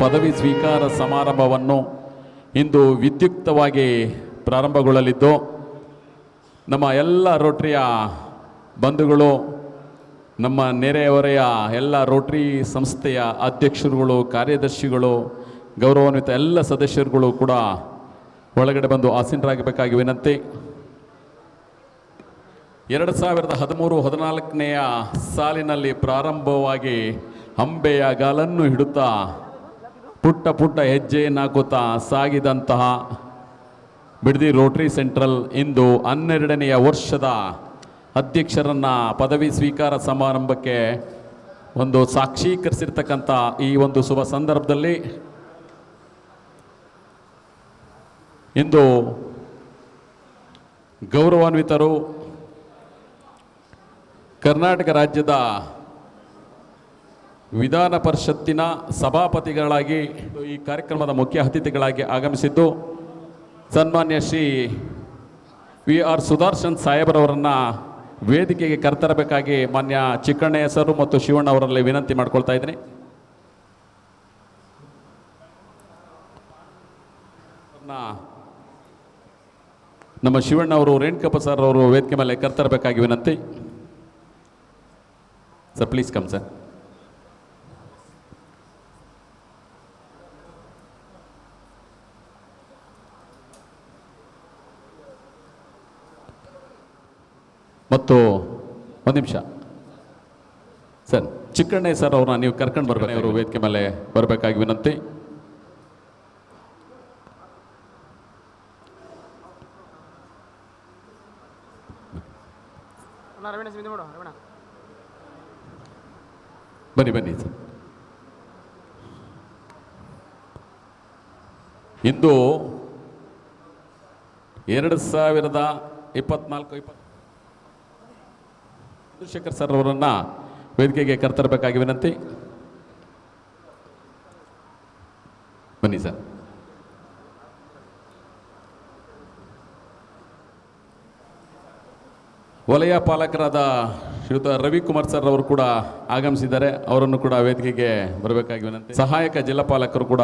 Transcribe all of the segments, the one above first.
ಪದವಿ ಸ್ವೀಕಾರ ಸಮಾರಂಭವನ್ನು ಇಂದು ವಿದ್ಯುಕ್ತವಾಗಿ ಪ್ರಾರಂಭಗೊಳ್ಳಲಿದ್ದು, ನಮ್ಮ ಎಲ್ಲ ರೋಟರಿಯ ಬಂಧುಗಳು, ನಮ್ಮ ನೆರೆಹೊರೆಯ ಎಲ್ಲ ರೋಟರಿ ಸಂಸ್ಥೆಯ ಅಧ್ಯಕ್ಷರುಗಳು, ಕಾರ್ಯದರ್ಶಿಗಳು, ಗೌರವಾನ್ವಿತ ಎಲ್ಲ ಸದಸ್ಯರುಗಳು ಕೂಡ ಒಳಗಡೆ ಬಂದು ಆಸೀನರಾಗಬೇಕಾಗಿ ವಿನಂತಿ. 2013-14ನೇ ಸಾಲಿನಲ್ಲಿ ಪ್ರಾರಂಭವಾಗಿ ಅಂಬೆಯ ಗಾಲನ್ನು ಹಿಡುತ್ತಾ ಪುಟ್ಟ ಪುಟ್ಟ ಹೆಜ್ಜೆಯನ್ನು ಹಾಕುತ್ತಾ ಸಾಗಿದಂತಹ ಬಿಡದಿ ರೋಟರಿ ಸೆಂಟ್ರಲ್ ಇಂದು 12ನೇ ವರ್ಷದ ಅಧ್ಯಕ್ಷರನ್ನು ಪದವಿ ಸ್ವೀಕಾರ ಸಮಾರಂಭಕ್ಕೆ ಒಂದು ಸಾಕ್ಷೀಕರಿಸಿರ್ತಕ್ಕಂಥ ಈ ಒಂದು ಶುಭ ಸಂದರ್ಭದಲ್ಲಿ ಇಂದು ಗೌರವಾನ್ವಿತರು ಕರ್ನಾಟಕ ರಾಜ್ಯದ ವಿಧಾನ ಪರಿಷತ್ತಿನ ಸಭಾಪತಿಗಳಾಗಿ ಈ ಕಾರ್ಯಕ್ರಮದ ಮುಖ್ಯ ಅತಿಥಿಗಳಾಗಿ ಆಗಮಿಸಿದ್ದು ಸನ್ಮಾನ್ಯ ಶ್ರೀ ವಿ.ಆರ್. ಸುದರ್ಶನ್ ಸಾಹೇಬರವರನ್ನು ವೇದಿಕೆಗೆ ಕರೆತರಬೇಕಾಗಿ ಮಾನ್ಯ ಚಿಕ್ಕಣ್ಣಯ್ಯ ಸರ್ ಮತ್ತು ಶಿವಣ್ಣ ಅವರಲ್ಲಿ ವಿನಂತಿ ಮಾಡ್ಕೊಳ್ತಾ ಇದ್ದೀನಿ. ನಮ್ಮ ಶಿವಣ್ಣ ಅವರು, ರೇಣುಕಪ್ಪ ಸರ್ ಅವರು ವೇದಿಕೆ ಮೇಲೆ ಕರೆತರಬೇಕಾಗಿ ವಿನಂತಿ. Sir please come sir. ಮತ್ತು ಒಂದು ನಿಮಿಷ ಸರ್, ಚಿಕ್ಕಣ್ಣಯ್ಯ ಸರ್ ಅವ್ರನ್ನ ನೀವು ಕರ್ಕೊಂಡು ಬರ್ಬೇಕು, ಅವರು ವೇದಿಕೆ ಮೇಲೆ ಬರಬೇಕಾಗಿ ವಿನಂತಿ. ಬನ್ನಿ ಬನ್ನಿ ಸರ್. ಇಂದು 2024 ಚಂದ್ರಶೇಖರ್ ಸರ್ ಅವರನ್ನು ವೇದಿಕೆಗೆ ಕರೆತರಬೇಕಾಗಿ ವಿನಂತಿ. ಬನ್ನಿ ಸರ್. ವಲಯ ಪಾಲಕರಾದ ಶ್ರೀಯುತ ರವಿಕುಮಾರ್ ಸರ್ ಅವರು ಕೂಡ ಆಗಮಿಸಿದ್ದಾರೆ, ಅವರನ್ನು ಕೂಡ ವೇದಿಕೆಗೆ ಬರಬೇಕಾಗಿ ವಿನಂತಿ. ಸಹಾಯಕ ಜಿಲ್ಲಾಪಾಲಕರು ಕೂಡ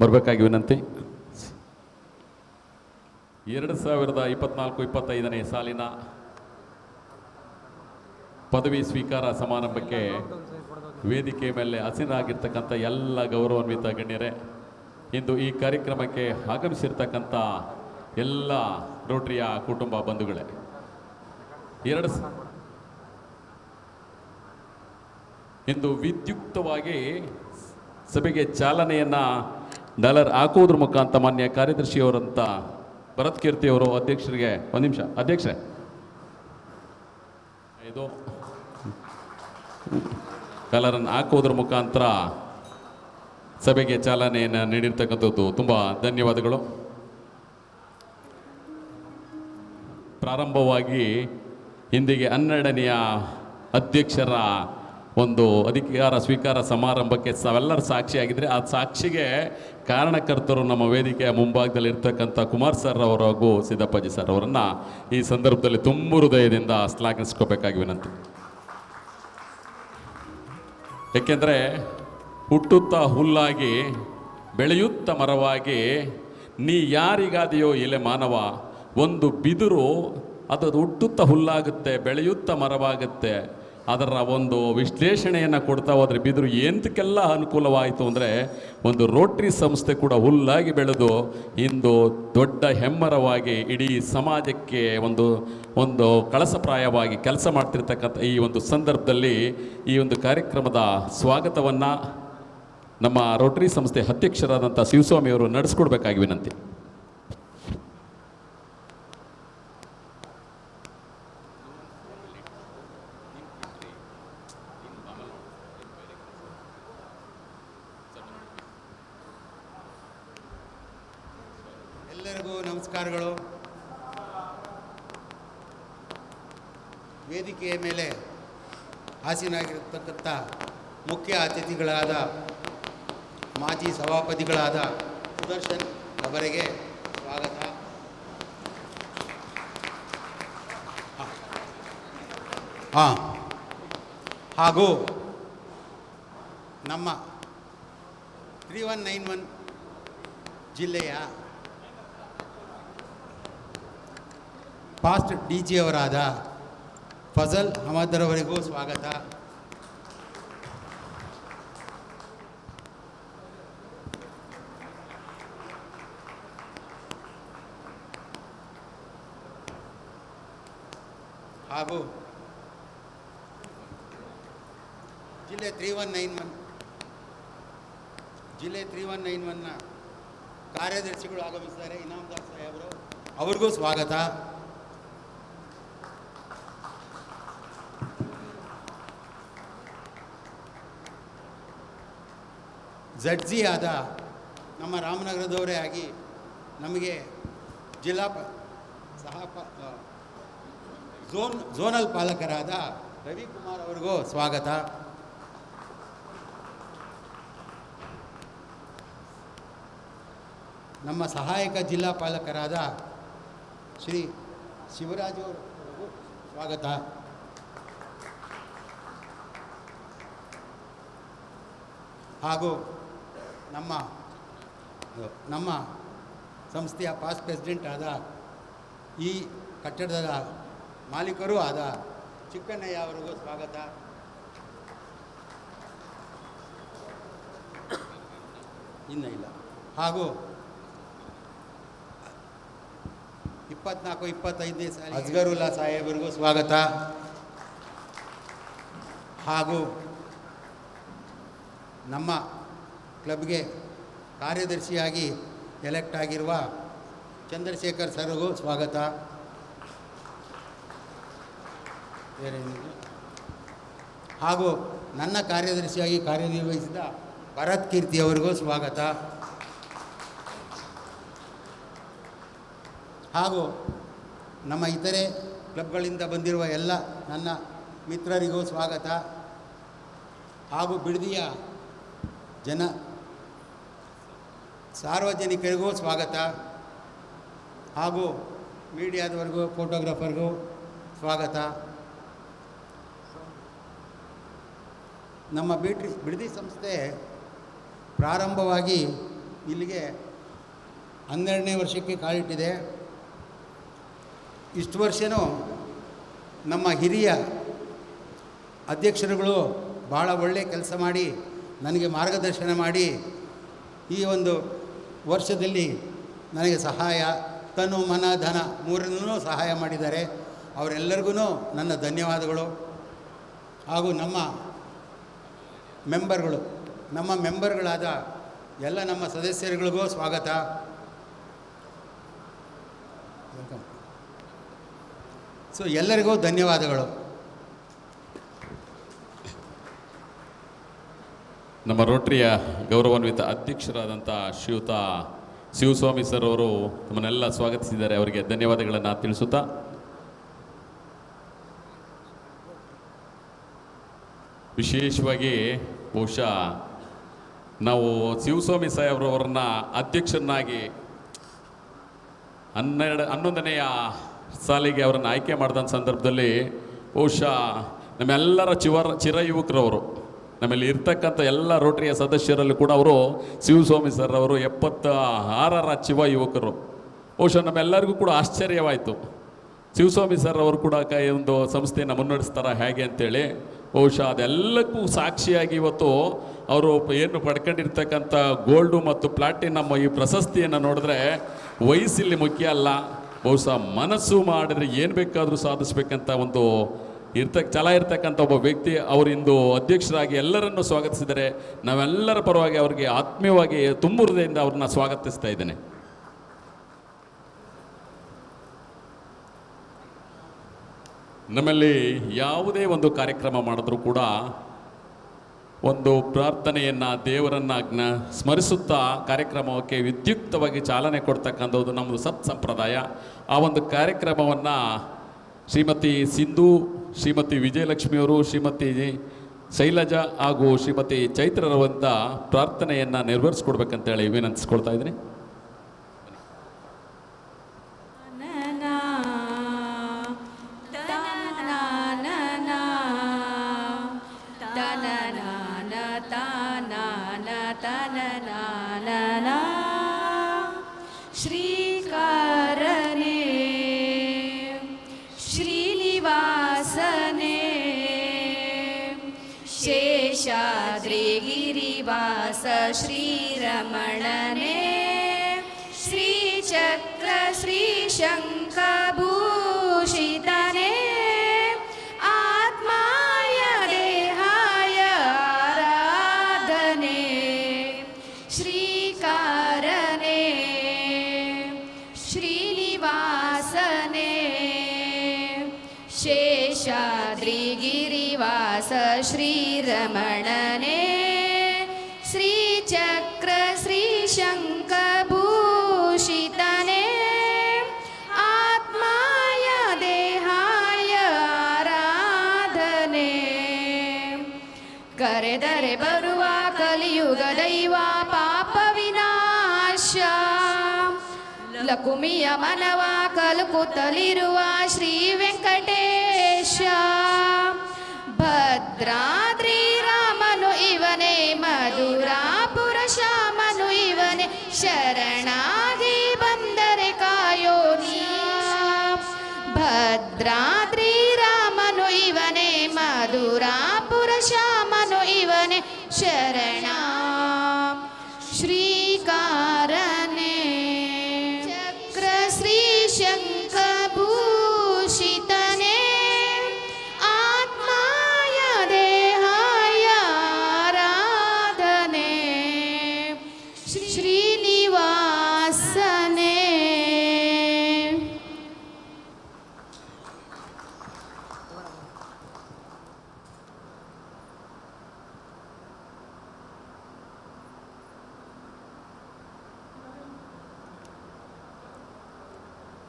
ಬರಬೇಕಾಗಿ ವಿನಂತಿ. 2024-25ನೇ ಸಾಲಿನ ಪದವಿ ಸ್ವೀಕಾರ ಸಮಾರಂಭಕ್ಕೆ ವೇದಿಕೆ ಮೇಲೆ ಆಸೀನರಾಗಿರ್ತಕ್ಕಂಥ ಎಲ್ಲ ಗೌರವಾನ್ವಿತ ಗಣ್ಯರೇ, ಇಂದು ಈ ಕಾರ್ಯಕ್ರಮಕ್ಕೆ ಆಗಮಿಸಿರ್ತಕ್ಕಂಥ ಎಲ್ಲ ರೋಟರಿಯ ಕುಟುಂಬ ಬಂಧುಗಳೇ, ಇಂದು ವಿದ್ಯುಕ್ತವಾಗಿ ಸಭೆಗೆ ಚಾಲನೆಯನ್ನು ಡಾಲರ್ ಹಾಕುವುದ್ರ ಮುಖಾಂತರ ಮಾನ್ಯ ಕಾರ್ಯದರ್ಶಿಯವರಂತ ಭರತ್ ಕೀರ್ತಿಯವರು ಅಧ್ಯಕ್ಷರಿಗೆ ಒಂದು ನಿಮಿಷ. ಅಧ್ಯಕ್ಷರೇ, ಇದು ಡಾಲರನ್ನು ಹಾಕುವುದರ ಮುಖಾಂತರ ಸಭೆಗೆ ಚಾಲನೆಯನ್ನು ನೀಡಿರ್ತಕ್ಕಂಥದ್ದು ತುಂಬ ಧನ್ಯವಾದಗಳು. ಪ್ರಾರಂಭವಾಗಿ ಇಂದಿಗೆ 12ನೇ ಅಧ್ಯಕ್ಷರ ಒಂದು ಅಧಿಕಾರ ಸ್ವೀಕಾರ ಸಮಾರಂಭಕ್ಕೆ ತಾವೆಲ್ಲರೂ ಸಾಕ್ಷಿಯಾಗಿದ್ದರೆ, ಆ ಸಾಕ್ಷಿಗೆ ಕಾರಣಕರ್ತರು ನಮ್ಮ ವೇದಿಕೆಯ ಮುಂಭಾಗದಲ್ಲಿ ಇರ್ತಕ್ಕಂಥ ಕುಮಾರ್ ಸರ್ ಅವರು ಹಾಗೂ ಸಿದ್ದಪ್ಪಾಜಿ ಸರ್ ಅವರನ್ನು ಈ ಸಂದರ್ಭದಲ್ಲಿ ತುಂಬ ಹೃದಯದಿಂದ ಶ್ಲಾಘಿಸ್ಕೋಬೇಕಾಗಿ ವಿನಂತಿ. ಏಕೆಂದರೆ ಹುಟ್ಟುತ್ತಾ ಹುಲ್ಲಾಗಿ ಬೆಳೆಯುತ್ತ ಮರವಾಗಿ ನೀ ಯಾರಿಗಾದೆಯೋ ಎಲೆ ಮಾನವ, ಒಂದು ಬಿದಿರು ಅದು ಹುಟ್ಟುತ್ತಾ ಹುಲ್ಲಾಗುತ್ತೆ, ಬೆಳೆಯುತ್ತಾ ಮರವಾಗುತ್ತೆ. ಅದರ ಒಂದು ವಿಶ್ಲೇಷಣೆಯನ್ನು ಕೊಡ್ತಾ ಹೋದರೆ ಬಿದಿರು ಎಂತಕ್ಕೆಲ್ಲ ಅನುಕೂಲವಾಯಿತು ಅಂದರೆ, ಒಂದು ರೋಟರಿ ಸಂಸ್ಥೆ ಕೂಡ ಹುಲ್ಲಾಗಿ ಬೆಳೆದು ಇಂದು ದೊಡ್ಡ ಹೆಮ್ಮರವಾಗಿ ಇಡೀ ಸಮಾಜಕ್ಕೆ ಒಂದು ಕಳಸಪ್ರಾಯವಾಗಿ ಕೆಲಸ ಮಾಡ್ತಿರ್ತಕ್ಕಂಥ ಈ ಒಂದು ಸಂದರ್ಭದಲ್ಲಿ ಈ ಒಂದು ಕಾರ್ಯಕ್ರಮದ ಸ್ವಾಗತವನ್ನು ನಮ್ಮ ರೋಟರಿ ಸಂಸ್ಥೆ ಅಧ್ಯಕ್ಷರಾದಂಥ ಶಿವಸ್ವಾಮಿಯವರು ನಡೆಸ್ಕೊಡ್ಬೇಕಾಗಿ ವಿನಂತಿ. ಎಲ್ಲರಿಗೂ ನಮಸ್ಕಾರಗಳು. ವೇದಿಕೆಯ ಮೇಲೆ ಆಸೀನಾಗಿರತಕ್ಕಂಥ ಮುಖ್ಯ ಅತಿಥಿಗಳಾದ ಮಾಜಿ ಸಭಾಪತಿಗಳಾದ ಸುದರ್ಶನ್ ಅವರಿಗೆ ಸ್ವಾಗತ. ಹಾಗೂ ನಮ್ಮ 3191 ಜಿಲ್ಲೆಯ ಪಾಸ್ಟ್ ಡಿ ಜಿ ಅವರಾದ ಫಜಲ್ ಅಹಮದ್ರವರಿಗೂ ಸ್ವಾಗತ. ಹಾಗೂ ಜಿಲ್ಲೆ 3191ನ ಕಾರ್ಯದರ್ಶಿಗಳು ಆಗಮಿಸಿದ್ದಾರೆ. ಇನಾಮದಾರ್ ಸಾಹೇಬರು, ಅವ್ರಿಗೂ ಸ್ವಾಗತ. ಜಡ್ಜಿ ಆದ ನಮ್ಮ ರಾಮನಗರದವರೇ ಆಗಿ ನಮಗೆ ಜಿಲ್ಲಾ ಝೋನಲ್ ಪಾಲಕರಾದ ರವಿಕುಮಾರ್ ಅವರಿಗೂ ಸ್ವಾಗತ. ನಮ್ಮ ಸಹಾಯಕ ಜಿಲ್ಲಾ ಪಾಲಕರಾದ ಶ್ರೀ ಶಿವರಾಜ್ ಅವರಿಗೂ ಸ್ವಾಗತ. ಹಾಗೂ ನಮ್ಮ ಸಂಸ್ಥೆಯ ಪಾಸ್ಟ್ ಪ್ರೆಸಿಡೆಂಟ್ ಆದ ಈ ಕಟ್ಟಡದ ಮಾಲೀಕರೂ ಆದ ಚಿಕ್ಕಣ್ಣಯ್ಯ ಅವರಿಗೂ ಸ್ವಾಗತ. ಇಲ್ಲ ಹಾಗೂ 24-25ನೇ ಸಾಲಿ ಅಜ್ಗರುಲ್ಲಾ ಸಾಹೇಬರಿಗೂ ಸ್ವಾಗತ. ಹಾಗೂ ನಮ್ಮ ಕ್ಲಬ್ಗೆ ಕಾರ್ಯದರ್ಶಿಯಾಗಿ ಎಲೆಕ್ಟ್ ಆಗಿರುವ ಚಂದ್ರಶೇಖರ್ ಸರ್ಗೂ ಸ್ವಾಗತ. ಹಾಗೂ ನನ್ನ ಕಾರ್ಯದರ್ಶಿಯಾಗಿ ಕಾರ್ಯನಿರ್ವಹಿಸಿದ ಭರತ್ ಕೀರ್ತಿ ಅವರಿಗೂ ಸ್ವಾಗತ. ಹಾಗೂ ನಮ್ಮ ಇತರೆ ಕ್ಲಬ್ಗಳಿಂದ ಬಂದಿರುವ ಎಲ್ಲ ನನ್ನ ಮಿತ್ರರಿಗೂ ಸ್ವಾಗತ. ಹಾಗೂ ಬಿಡದಿಯ ಸಾರ್ವಜನಿಕರಿಗೂ ಸ್ವಾಗತ. ಹಾಗೂ ಮೀಡಿಯಾದವರೆಗೂ ಫೋಟೋಗ್ರಾಫರ್ಗೂ ಸ್ವಾಗತ. ನಮ್ಮ ಬಿಡದಿ ಸಂಸ್ಥೆ ಪ್ರಾರಂಭವಾಗಿ ಇಲ್ಲಿಗೆ 12ನೇ ವರ್ಷಕ್ಕೆ ಕಾಲಿಟ್ಟಿದೆ. ಇಷ್ಟು ವರ್ಷವೂ ನಮ್ಮ ಹಿರಿಯ ಅಧ್ಯಕ್ಷರುಗಳು ಭಾಳ ಒಳ್ಳೆಯ ಕೆಲಸ ಮಾಡಿ ನನಗೆ ಮಾರ್ಗದರ್ಶನ ಮಾಡಿ ಈ ಒಂದು ವರ್ಷದಲ್ಲಿ ನನಗೆ ಸಹಾಯ, ತನು ಮನ ಧನ ಮೂರನ್ನೂ ಸಹಾಯ ಮಾಡಿದ್ದಾರೆ. ಅವರೆಲ್ಲರಿಗೂ ನನ್ನ ಧನ್ಯವಾದಗಳು. ಹಾಗೂ ನಮ್ಮ ಮೆಂಬರ್ಗಳಾದ ಎಲ್ಲ ನಮ್ಮ ಸದಸ್ಯರುಗಳಿಗೂ ಸ್ವಾಗತ. ಸೊ ಎಲ್ಲರಿಗೂ ಧನ್ಯವಾದಗಳು. ನಮ್ಮ ರೋಟರಿಯ ಗೌರವಾನ್ವಿತ ಅಧ್ಯಕ್ಷರಾದಂಥ ಶ್ರೀಯುತ ಶಿವಸ್ವಾಮಿ ಸರ್ ಅವರು ನಮ್ಮನ್ನೆಲ್ಲ ಸ್ವಾಗತಿಸಿದ್ದಾರೆ. ಅವರಿಗೆ ಧನ್ಯವಾದಗಳನ್ನು ತಿಳಿಸುತ್ತಾ ವಿಶೇಷವಾಗಿ ಬಹುಶಃ ನಾವು ಶಿವಸ್ವಾಮಿ ಸಾಹೇಬ್ರವರನ್ನ ಅಧ್ಯಕ್ಷರನ್ನಾಗಿ 11ನೇ ಸಾಲಿಗೆ ಅವರನ್ನು ಆಯ್ಕೆ ಮಾಡಿದ ಸಂದರ್ಭದಲ್ಲಿ ಬಹುಶಃ ನಮ್ಮೆಲ್ಲರ ಚಿರ ಯುವಕರವರು, ನಮ್ಮಲ್ಲಿ ಇರ್ತಕ್ಕಂಥ ಎಲ್ಲ ರೋಟರಿಯ ಸದಸ್ಯರಲ್ಲೂ ಕೂಡ ಅವರು ಶಿವಸ್ವಾಮಿ ಸರ್ ಅವರು 76ರ ಚಿವ ಯುವಕರು. ಬಹುಶಃ ನಮ್ಮೆಲ್ಲರಿಗೂ ಕೂಡ ಆಶ್ಚರ್ಯವಾಯಿತು, ಶಿವಸ್ವಾಮಿ ಸರ್ ಅವರು ಕೂಡ ಒಂದು ಸಂಸ್ಥೆಯನ್ನು ಮುನ್ನಡೆಸ್ತಾರ ಹೇಗೆ ಅಂತೇಳಿ. ಬಹುಶಃ ಅದೆಲ್ಲಕ್ಕೂ ಸಾಕ್ಷಿಯಾಗಿ ಇವತ್ತು ಅವರು ಏನು ಪಡ್ಕೊಂಡಿರ್ತಕ್ಕಂಥ ಗೋಲ್ಡು ಮತ್ತು ಪ್ಲಾಟಿನಮ್ ಈ ಪ್ರಶಸ್ತಿಯನ್ನು ನೋಡಿದ್ರೆ ವಯಸ್ಸಿಲ್ಲಿ ಮುಖ್ಯ ಅಲ್ಲ, ಬಹುಶಃ ಮನಸ್ಸು ಮಾಡಿದ್ರೆ ಏನು ಬೇಕಾದರೂ ಸಾಧಿಸ್ಬೇಕಂತ ಒಂದು ಛಲ ಇರ್ತಕ್ಕಂಥ ಒಬ್ಬ ವ್ಯಕ್ತಿ ಅವರು ಇಂದು ಅಧ್ಯಕ್ಷರಾಗಿ ಎಲ್ಲರನ್ನೂ ಸ್ವಾಗತಿಸಿದರೆ ನಾವೆಲ್ಲರ ಪರವಾಗಿ ಅವರಿಗೆ ಆತ್ಮೀಯವಾಗಿ ತುಂಬ ಹೃದಯದಿಂದ ಅವ್ರನ್ನ ಸ್ವಾಗತಿಸ್ತಾ ಇದ್ದೇನೆ. ನಮ್ಮಲ್ಲಿ ಯಾವುದೇ ಒಂದು ಕಾರ್ಯಕ್ರಮ ಮಾಡಿದ್ರೂ ಕೂಡ ಒಂದು ಪ್ರಾರ್ಥನೆಯನ್ನು ದೇವರನ್ನು ಸ್ಮರಿಸುತ್ತಾ ಕಾರ್ಯಕ್ರಮಕ್ಕೆ ವಿದ್ಯುಕ್ತವಾಗಿ ಚಾಲನೆ ಕೊಡ್ತಕ್ಕಂಥದ್ದು ನಮ್ಮದು ಸಂಪ್ರದಾಯ. ಆ ಒಂದು ಕಾರ್ಯಕ್ರಮವನ್ನು ಶ್ರೀಮತಿ ಸಿಂಧು, ಶ್ರೀಮತಿ ವಿಜಯಲಕ್ಷ್ಮಿಯವರು, ಶ್ರೀಮತಿ ಶೈಲಜಾ ಹಾಗೂ ಶ್ರೀಮತಿ ಚೈತ್ರರವಂತ ಪ್ರಾರ್ಥನೆಯನ್ನು ನೆರವೇರಿಸ್ಕೊಡ್ಬೇಕಂತೇಳಿ ವಿನಂತಿಸ್ಕೊಳ್ತಾ ಇದ್ದೀನಿ. ta na शेषाद्रिगिरिवास श्रीरमणने श्रीचक्र श्रीशङ्खभूषितने आत्माय देहाय आराधने श्रीकारणे श्रीनिवासने शेषाद्रिगिरिवास श्रीरमणने श्रीचक्र श्रीशङ्खभूषितने आत्माय देहाय आराधने ಕರೆದರೆ ಬರುವ ಕಲಿಯುಗ ದೈವ ಪಾಪ ವಿನಾಶ ಲಕುಮಿಯ ಮನವ ಕಲುಕುತ್ತಲಿರುವ ಶ್ರೀ ವೆಂಕಟೇಶ ಭದ್ರಾದ್ರಿ ರಾಮನು ಇವನೇ ಮಧುರಾಪುರ ಶ್ಯಾಮನು ಇವನೇ ಶರಣಾಗಿ ಬಂದರೆ ಕಾಯೋ ನೀ ಭದ್ರಾದ್ರಿ ರಾಮನು ಇವನೇ ಮಧುರಾಪುರ ಶ್ಯಾಮನು ಇವನೇ ಶರಣ ಶ್ರೀಕಾರನೆ ಚಕ್ರ ಶ್ರೀ ಶಂಖಭೂಷಿತನೆ ಆತ್ಮಾಯ ದೇಹಾಯ ಆರಾಧನೆ ಶ್ರೀನಿವಾಸನೆ.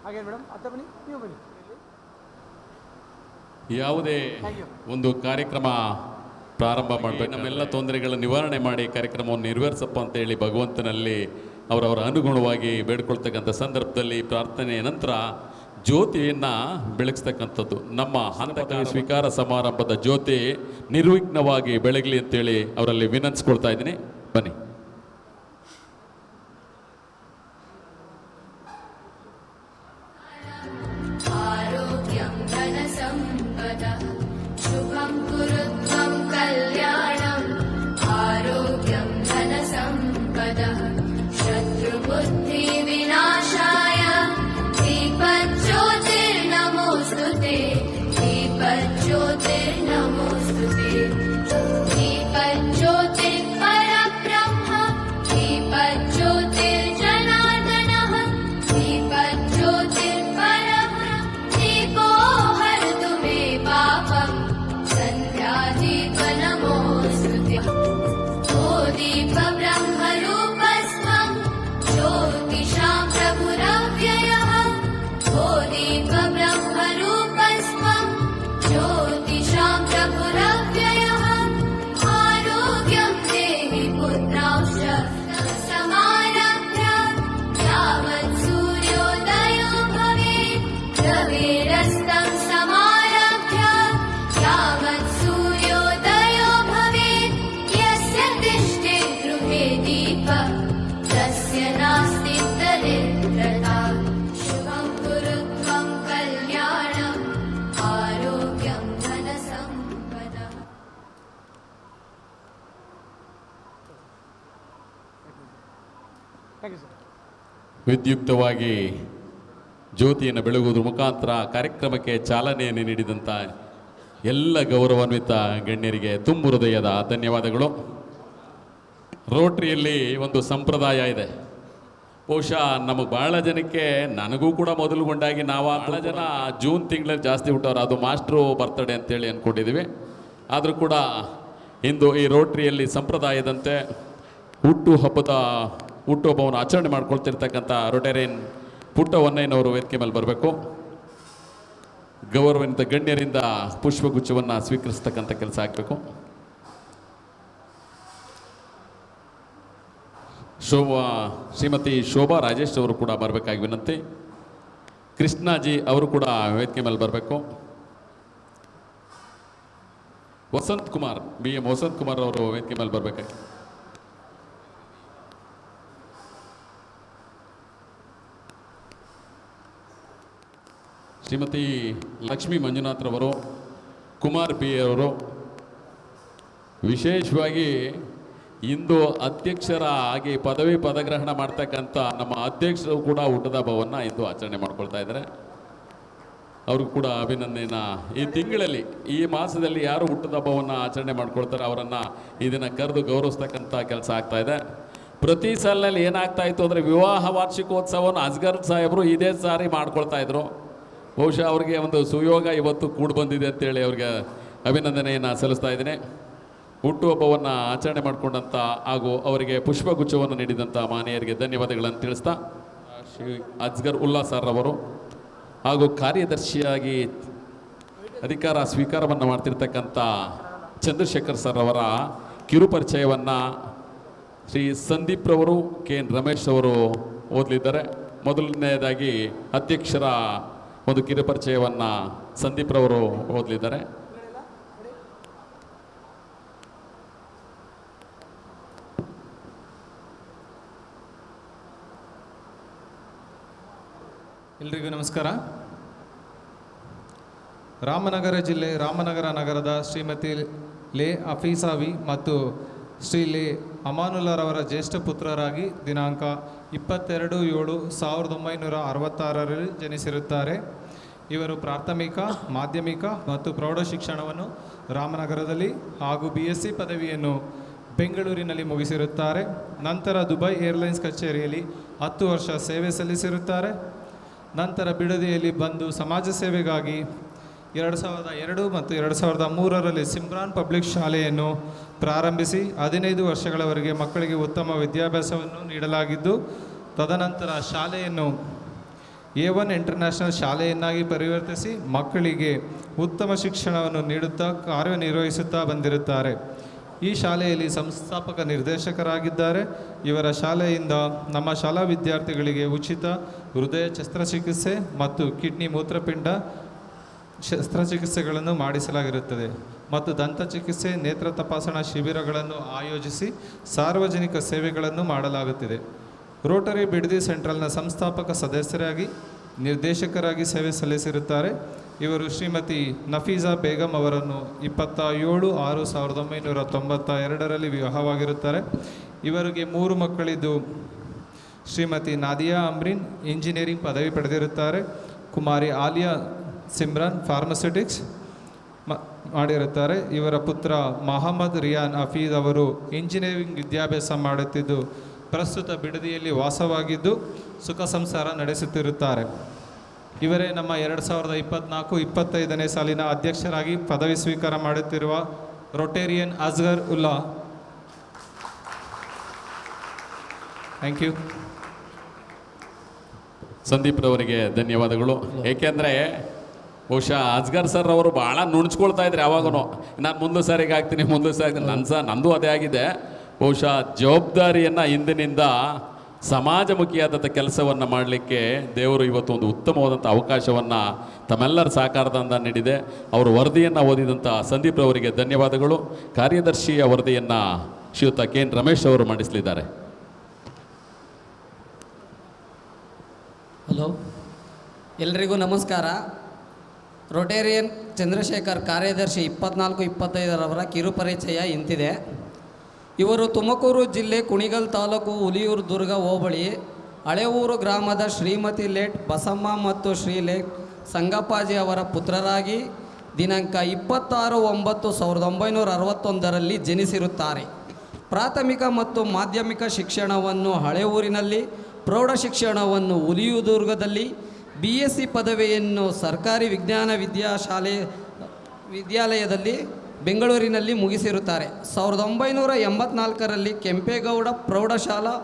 ಹಾಗೆ ಮೇಡಮ್ ಅತ್ತ ಬನ್ನಿ, ನೀವು ಬನ್ನಿ. ಯಾವುದೇ ಒಂದು ಕಾರ್ಯಕ್ರಮ ಪ್ರಾರಂಭ ಮಾಡಬೇಕು, ನಮ್ಮೆಲ್ಲ ತೊಂದರೆಗಳ ನಿವಾರಣೆ ಮಾಡಿ ಕಾರ್ಯಕ್ರಮವನ್ನು ನೆರವೇರಿಸಪ್ಪ ಅಂತೇಳಿ ಭಗವಂತನಲ್ಲಿ ಅವರವರ ಅನುಗುಣವಾಗಿ ಬೇಡ್ಕೊಳ್ತಕ್ಕಂಥ ಸಂದರ್ಭದಲ್ಲಿ ಪ್ರಾರ್ಥನೆಯ ನಂತರ ಜ್ಯೋತಿಯನ್ನು ಬೆಳಗಿಸ್ತಕ್ಕಂಥದ್ದು ನಮ್ಮ ಹಂತಕ ಸ್ವೀಕಾರ ಸಮಾರಂಭದ ಜ್ಯೋತಿ ನಿರ್ವಿಘ್ನವಾಗಿ ಬೆಳಗಲಿ ಅಂತೇಳಿ ಅವರಲ್ಲಿ ವಿನಂತಿಸ್ಕೊಳ್ತಾ ಇದ್ದೀನಿ. ಬನ್ನಿ. आरोग्यं धनसम्पदः शुभं कुरु त्वं कल्याणम् आरोग्यं धनसम्पदः शत्रुबुद्धिविनाशाय दीपज्योतिर्नमोऽस्तु ते दीपज्योतिर्नमोऽस्तु ते दीपज्योतिर्परब्रह्म दीपज्योतिर्जनार्दनः दीपज्योतिर्परः दीपो हरतु मे पापम् सन्ध्यादीप नमोऽस्तु ते ओ दीप ब्रह्मरूपस्त्वम् ज्योतिषां प्रभुरव्ययः ओ दीप ब्रह्मरूपस्त्वम् ज्योतिषां प्रभुरव्ययः आरोग्यं देहि पुत्रांश्च समारभ्य यावत् सूर्योदयो भवेत् रविरस्तं समारभ्य यावत् सूर्योदयो भवेत् यस्य तिष्ठेत् गृहे दीपः तस्य नास्ति दरिद्रता शुभं कुरु त्वं कल्याणम् आरोग्यं धनसम्पदः. Thank you sir. ವಿದ್ಯುಕ್ತವಾಗಿ ಜ್ಯೋತಿಯನ್ನು ಬೆಳಗುವುದರ ಮುಖಾಂತರ ಕಾರ್ಯಕ್ರಮಕ್ಕೆ ಚಾಲನೆಯನ್ನು ನೀಡಿದಂಥ ಎಲ್ಲ ಗೌರವಾನ್ವಿತ ಗಣ್ಯರಿಗೆ ತುಂಬು ಹೃದಯದ ಧನ್ಯವಾದಗಳು. ರೋಟ್ರಿಯಲ್ಲಿ ಒಂದು ಸಂಪ್ರದಾಯ ಇದೆ. ಬಹುಶಃ ನಮಗೆ ಭಾಳ ಜನಕ್ಕೆ, ನನಗೂ ಕೂಡ ಮೊದಲುಗೊಂಡಾಗಿ ನಾವು ಭಾಳ ಜನ ಜೂನ್ ತಿಂಗಳಲ್ಲಿ ಜಾಸ್ತಿ ಹುಟ್ಟವ್ರು, ಅದು ಮಾಸ್ಟ್ರು ಬರ್ತಡೇ ಅಂತೇಳಿ ಅಂದ್ಕೊಂಡಿದ್ದೀವಿ. ಆದರೂ ಕೂಡ ಇಂದು ಈ ರೋಟ್ರಿಯಲ್ಲಿ ಸಂಪ್ರದಾಯದಂತೆ ಹುಟ್ಟುಹಬ್ಬವನ್ನು ಆಚರಣೆ ಮಾಡ್ಕೊಳ್ತಿರ್ತಕ್ಕಂಥ ರೋಟೇರಿಯನ್ ಪುಟ್ಟವನ್ನಯ್ಯನವರು ವೇದಿಕೆ ಮೇಲೆ ಬರಬೇಕು. ಗೌರವಾನ್ವಿತ ಗಣ್ಯರಿಂದ ಪುಷ್ಪಗುಚ್ಛವನ್ನು ಸ್ವೀಕರಿಸ್ತಕ್ಕಂಥ ಕೆಲಸ ಆಗಬೇಕು. ಶ್ರೀಮತಿ ಶೋಭಾ ರಾಜೇಶ್ ಅವರು ಕೂಡ ಬರಬೇಕಾಗಿ ವಿನಂತಿ. ಕೃಷ್ಣಾಜಿ ಅವರು ಕೂಡ ವೇದಿಕೆ ಮೇಲೆ ಬರಬೇಕು. ವಸಂತ್ ಕುಮಾರ್, BM ವಸಂತ್ ಕುಮಾರ್ ಅವರು ವೇದಿಕೆ ಮೇಲೆ ಬರಬೇಕಾಗಿ. ಶ್ರೀಮತಿ ಲಕ್ಷ್ಮೀ ಮಂಜುನಾಥ್ರವರು ಕುಮಾರ್ ಪಿ ಅವರು ವಿಶೇಷವಾಗಿ ಇಂದು ಅಧ್ಯಕ್ಷರ ಆಗಿ ಪದವಿ ಪದಗ್ರಹಣ ಮಾಡ್ತಕ್ಕಂಥ ನಮ್ಮ ಅಧ್ಯಕ್ಷರು ಕೂಡ ಹುಟ್ಟದ ಹಬ್ಬವನ್ನು ಇಂದು ಆಚರಣೆ ಮಾಡ್ಕೊಳ್ತಾ ಇದ್ದಾರೆ. ಅವ್ರಿಗೂ ಕೂಡ ಅಭಿನಂದನೆಯನ್ನು ಈ ತಿಂಗಳಲ್ಲಿ ಈ ಮಾಸದಲ್ಲಿ ಯಾರು ಹುಟ್ಟದ ಹಬ್ಬವನ್ನು ಆಚರಣೆ ಮಾಡ್ಕೊಳ್ತಾರೆ ಅವರನ್ನು ಇದನ್ನು ಕರೆದು ಗೌರವಿಸ್ತಕ್ಕಂಥ ಕೆಲಸ ಆಗ್ತಾ ಇದೆ. ಪ್ರತಿ ಸಾಲಿನಲ್ಲಿ ಏನಾಗ್ತಾ ಇತ್ತು ಅಂದರೆ ವಿವಾಹ ವಾರ್ಷಿಕೋತ್ಸವವನ್ನು ಅಸ್ಗರ್ ಸಾಹೇಬರು ಇದೇ ಸಾರಿ ಮಾಡ್ಕೊಳ್ತಾ ಇದ್ರು. ಬಹುಶಃ ಅವ್ರಿಗೆ ಒಂದು ಸುಯೋಗ ಇವತ್ತು ಕೂಡ ಬಂದಿದೆ ಅಂತೇಳಿ ಅವ್ರಿಗೆ ಅಭಿನಂದನೆಯನ್ನು ಸಲ್ಲಿಸ್ತಾ ಇದ್ದೀನಿ. ಹುಟ್ಟುಹಬ್ಬವನ್ನು ಆಚರಣೆ ಮಾಡಿಕೊಂಡಂಥ ಹಾಗೂ ಅವರಿಗೆ ಪುಷ್ಪಗುಚ್ಛವನ್ನು ನೀಡಿದಂಥ ಮಾನ್ಯರಿಗೆ ಧನ್ಯವಾದಗಳನ್ನು ತಿಳಿಸ್ತಾ ಶ್ರೀ ಅಸ್ಗರ್ ಉಲ್ಲಾ ಸರ್ ಅವರು ಹಾಗೂ ಕಾರ್ಯದರ್ಶಿಯಾಗಿ ಅಧಿಕಾರ ಸ್ವೀಕಾರವನ್ನು ಮಾಡ್ತಿರ್ತಕ್ಕಂಥ ಚಂದ್ರಶೇಖರ್ ಸರ್ ಅವರ ಕಿರುಪರಿಚಯವನ್ನು ಶ್ರೀ ಸಂದೀಪ್ ರವರು ಕೆ ಎನ್ ರಮೇಶ್ ಅವರು ಓದಲಿದ್ದಾರೆ. ಮೊದಲನೇದಾಗಿ ಅಧ್ಯಕ್ಷರ ಒಂದು ಕಿರುಪರಿಚಯವನ್ನು ಸಂದೀಪ್ ರವರು ಓದಲಿದ್ದಾರೆ. ಎಲ್ರಿಗೂ ನಮಸ್ಕಾರ. ರಾಮನಗರ ಜಿಲ್ಲೆ ರಾಮನಗರ ನಗರದ ಶ್ರೀಮತಿ ಲೇ ಅಫೀಸಾವಿ ಮತ್ತು ಶ್ರೀ ಲೇ ಅಮಾನುಲ್ಲರವರ ಜ್ಯೇಷ್ಠ ಪುತ್ರರಾಗಿ ದಿನಾಂಕ 22/7/1966ರಲ್ಲಿ ಜನಿಸಿರುತ್ತಾರೆ. ಇವರು ಪ್ರಾಥಮಿಕ, ಮಾಧ್ಯಮಿಕ ಮತ್ತು ಪ್ರೌಢ ಶಿಕ್ಷಣವನ್ನು ರಾಮನಗರದಲ್ಲಿ ಹಾಗೂ BSc ಪದವಿಯನ್ನು ಬೆಂಗಳೂರಿನಲ್ಲಿ ಮುಗಿಸಿರುತ್ತಾರೆ. ನಂತರ ದುಬೈ ಏರ್ಲೈನ್ಸ್ ಕಚೇರಿಯಲ್ಲಿ 10 ವರ್ಷ ಸೇವೆ ಸಲ್ಲಿಸಿರುತ್ತಾರೆ. ನಂತರ ಬಿಡದಿಯಲ್ಲಿ ಬಂದು ಸಮಾಜ ಸೇವೆಗಾಗಿ 2002 ಮತ್ತು 2003ರಲ್ಲಿ ಸಿಮ್ರಾನ್ ಪಬ್ಲಿಕ್ ಶಾಲೆಯನ್ನು ಪ್ರಾರಂಭಿಸಿ 15 ವರ್ಷಗಳವರೆಗೆ ಮಕ್ಕಳಿಗೆ ಉತ್ತಮ ವಿದ್ಯಾಭ್ಯಾಸವನ್ನು ನೀಡಲಾಗಿದ್ದು, ತದನಂತರ ಶಾಲೆಯನ್ನು A1 ಇಂಟರ್ನ್ಯಾಷನಲ್ ಶಾಲೆಯನ್ನಾಗಿ ಪರಿವರ್ತಿಸಿ ಮಕ್ಕಳಿಗೆ ಉತ್ತಮ ಶಿಕ್ಷಣವನ್ನು ನೀಡುತ್ತಾ ಕಾರ್ಯನಿರ್ವಹಿಸುತ್ತಾ ಬಂದಿರುತ್ತಾರೆ. ಈ ಶಾಲೆಯಲ್ಲಿ ಸಂಸ್ಥಾಪಕ ನಿರ್ದೇಶಕರಾಗಿದ್ದಾರೆ. ಇವರ ಶಾಲೆಯಿಂದ ನಮ್ಮ ಶಾಲಾ ವಿದ್ಯಾರ್ಥಿಗಳಿಗೆ ಉಚಿತ ಹೃದಯ ಶಸ್ತ್ರಚಿಕಿತ್ಸೆ ಮತ್ತು ಕಿಡ್ನಿ ಮೂತ್ರಪಿಂಡ ಶಸ್ತ್ರಚಿಕಿತ್ಸೆಗಳನ್ನು ಮಾಡಿಸಲಾಗಿರುತ್ತದೆ ಮತ್ತು ದಂತ ಚಿಕಿತ್ಸೆ, ನೇತ್ರ ತಪಾಸಣಾ ಶಿಬಿರಗಳನ್ನು ಆಯೋಜಿಸಿ ಸಾರ್ವಜನಿಕ ಸೇವೆಗಳನ್ನು ಮಾಡಲಾಗುತ್ತಿದೆ. ರೋಟರಿ ಬಿಡದಿ ಸೆಂಟ್ರಲ್ನ ಸಂಸ್ಥಾಪಕ ಸದಸ್ಯರಾಗಿ ನಿರ್ದೇಶಕರಾಗಿ ಸೇವೆ ಸಲ್ಲಿಸಿರುತ್ತಾರೆ. ಇವರು ಶ್ರೀಮತಿ ನಫೀಜಾ ಬೇಗಂ ಅವರನ್ನು 27/6/1992ರಲ್ಲಿ ವಿವಾಹವಾಗಿರುತ್ತಾರೆ. ಇವರಿಗೆ 3 ಮಕ್ಕಳಿದ್ದು ಶ್ರೀಮತಿ ನಾದಿಯಾ ಅಮ್ರಿನ್ ಇಂಜಿನಿಯರಿಂಗ್ ಪದವಿ ಪಡೆದಿರುತ್ತಾರೆ. ಕುಮಾರಿ ಆಲಿಯಾ ಸಿಮ್ರಾನ್ ಫಾರ್ಮಸ್ಯೂಟಿಕ್ಸ್ ಮಾಡಿರುತ್ತಾರೆ. ಇವರ ಪುತ್ರ ಮಹಮ್ಮದ್ ರಿಯಾನ್ ಹಫೀಜ್ ಅವರು ಇಂಜಿನಿಯರಿಂಗ್ ವಿದ್ಯಾಭ್ಯಾಸ ಮಾಡುತ್ತಿದ್ದು ಪ್ರಸ್ತುತ ಬಿಡದಿಯಲ್ಲಿ ವಾಸವಾಗಿದ್ದು ಸುಖ ಸಂಸಾರ ನಡೆಸುತ್ತಿರುತ್ತಾರೆ. ಇವರೇ ನಮ್ಮ 2024-25ನೇ ಸಾಲಿನ ಅಧ್ಯಕ್ಷರಾಗಿ ಪದವಿ ಸ್ವೀಕಾರ ಮಾಡುತ್ತಿರುವ Rotarian Asgar Ullah. Thank you. Sandeep ರವರಿಗೆ ಧನ್ಯವಾದಗಳು. ಏಕೆಂದರೆ ಬಹುಶಃ ಅಸ್ಗರ್ ಸರ್ ಅವರು ಭಾಳ ನುಣ್ಸ್ಕೊಳ್ತಾ ಇದ್ರು ಯಾವಾಗೂ. ನಾನು ಮುಂದೆ ಸಾರಿಗೆ ಆಗ್ತೀನಿ ನಂದು ಅದೇ ಆಗಿದೆ. ಬಹುಶಃ ಜವಾಬ್ದಾರಿಯನ್ನು ಇಂದಿನಿಂದ ಸಮಾಜಮುಖಿಯಾದಂಥ ಕೆಲಸವನ್ನು ಮಾಡಲಿಕ್ಕೆ ದೇವರು ಇವತ್ತು ಒಂದು ಉತ್ತಮವಾದಂಥ ಅವಕಾಶವನ್ನು ತಮ್ಮೆಲ್ಲರ ಸಹಕಾರದಿಂದ ನೀಡಿದೆ. ಅವರು ವರದಿಯನ್ನು ಓದಿದಂಥ ಸಂದೀಪ್ ಅವರಿಗೆ ಧನ್ಯವಾದಗಳು. ಕಾರ್ಯದರ್ಶಿಯ ವರದಿಯನ್ನು ಶ್ರೀಯುತ ಕೆ ಎನ್ ರಮೇಶ್ ಅವರು ಮಂಡಿಸಲಿದ್ದಾರೆ. ಹಲೋ, ಎಲ್ರಿಗೂ ನಮಸ್ಕಾರ. ರೊಟೇರಿಯನ್ ಚಂದ್ರಶೇಖರ್ ಕಾರ್ಯದರ್ಶಿ 24-25ರವರ ಕಿರುಪರಿಚಯ ಇಂತಿದೆ. ಇವರು ತುಮಕೂರು ಜಿಲ್ಲೆ ಕುಣಿಗಲ್ ತಾಲೂಕು ಹುಲಿಯೂರು ದುರ್ಗ ಹೋಬಳಿ ಹಳೆಯೂರು ಗ್ರಾಮದ ಶ್ರೀಮತಿ ಲೇಟ್ ಬಸಮ್ಮ ಮತ್ತು ಶ್ರೀ ಲೇಟ್ ಸಂಗಪ್ಪಾಜಿ ಅವರ ಪುತ್ರರಾಗಿ ದಿನಾಂಕ 26/9/1961ರಲ್ಲಿ ಜನಿಸಿರುತ್ತಾರೆ. ಪ್ರಾಥಮಿಕ ಮತ್ತು ಮಾಧ್ಯಮಿಕ ಶಿಕ್ಷಣವನ್ನು ಹಳೆಯೂರಿನಲ್ಲಿ, ಪ್ರೌಢ ಶಿಕ್ಷಣವನ್ನು ಹುಲಿಯೂದುರ್ಗದಲ್ಲಿ, BSc ಪದವಿಯನ್ನು ಸರ್ಕಾರಿ ವಿಜ್ಞಾನ ವಿದ್ಯಾಲಯದಲ್ಲಿ ಬೆಂಗಳೂರಿನಲ್ಲಿ ಮುಗಿಸಿರುತ್ತಾರೆ. 1984ರಲ್ಲಿ ಕೆಂಪೇಗೌಡ ಪ್ರೌಢಶಾಲಾ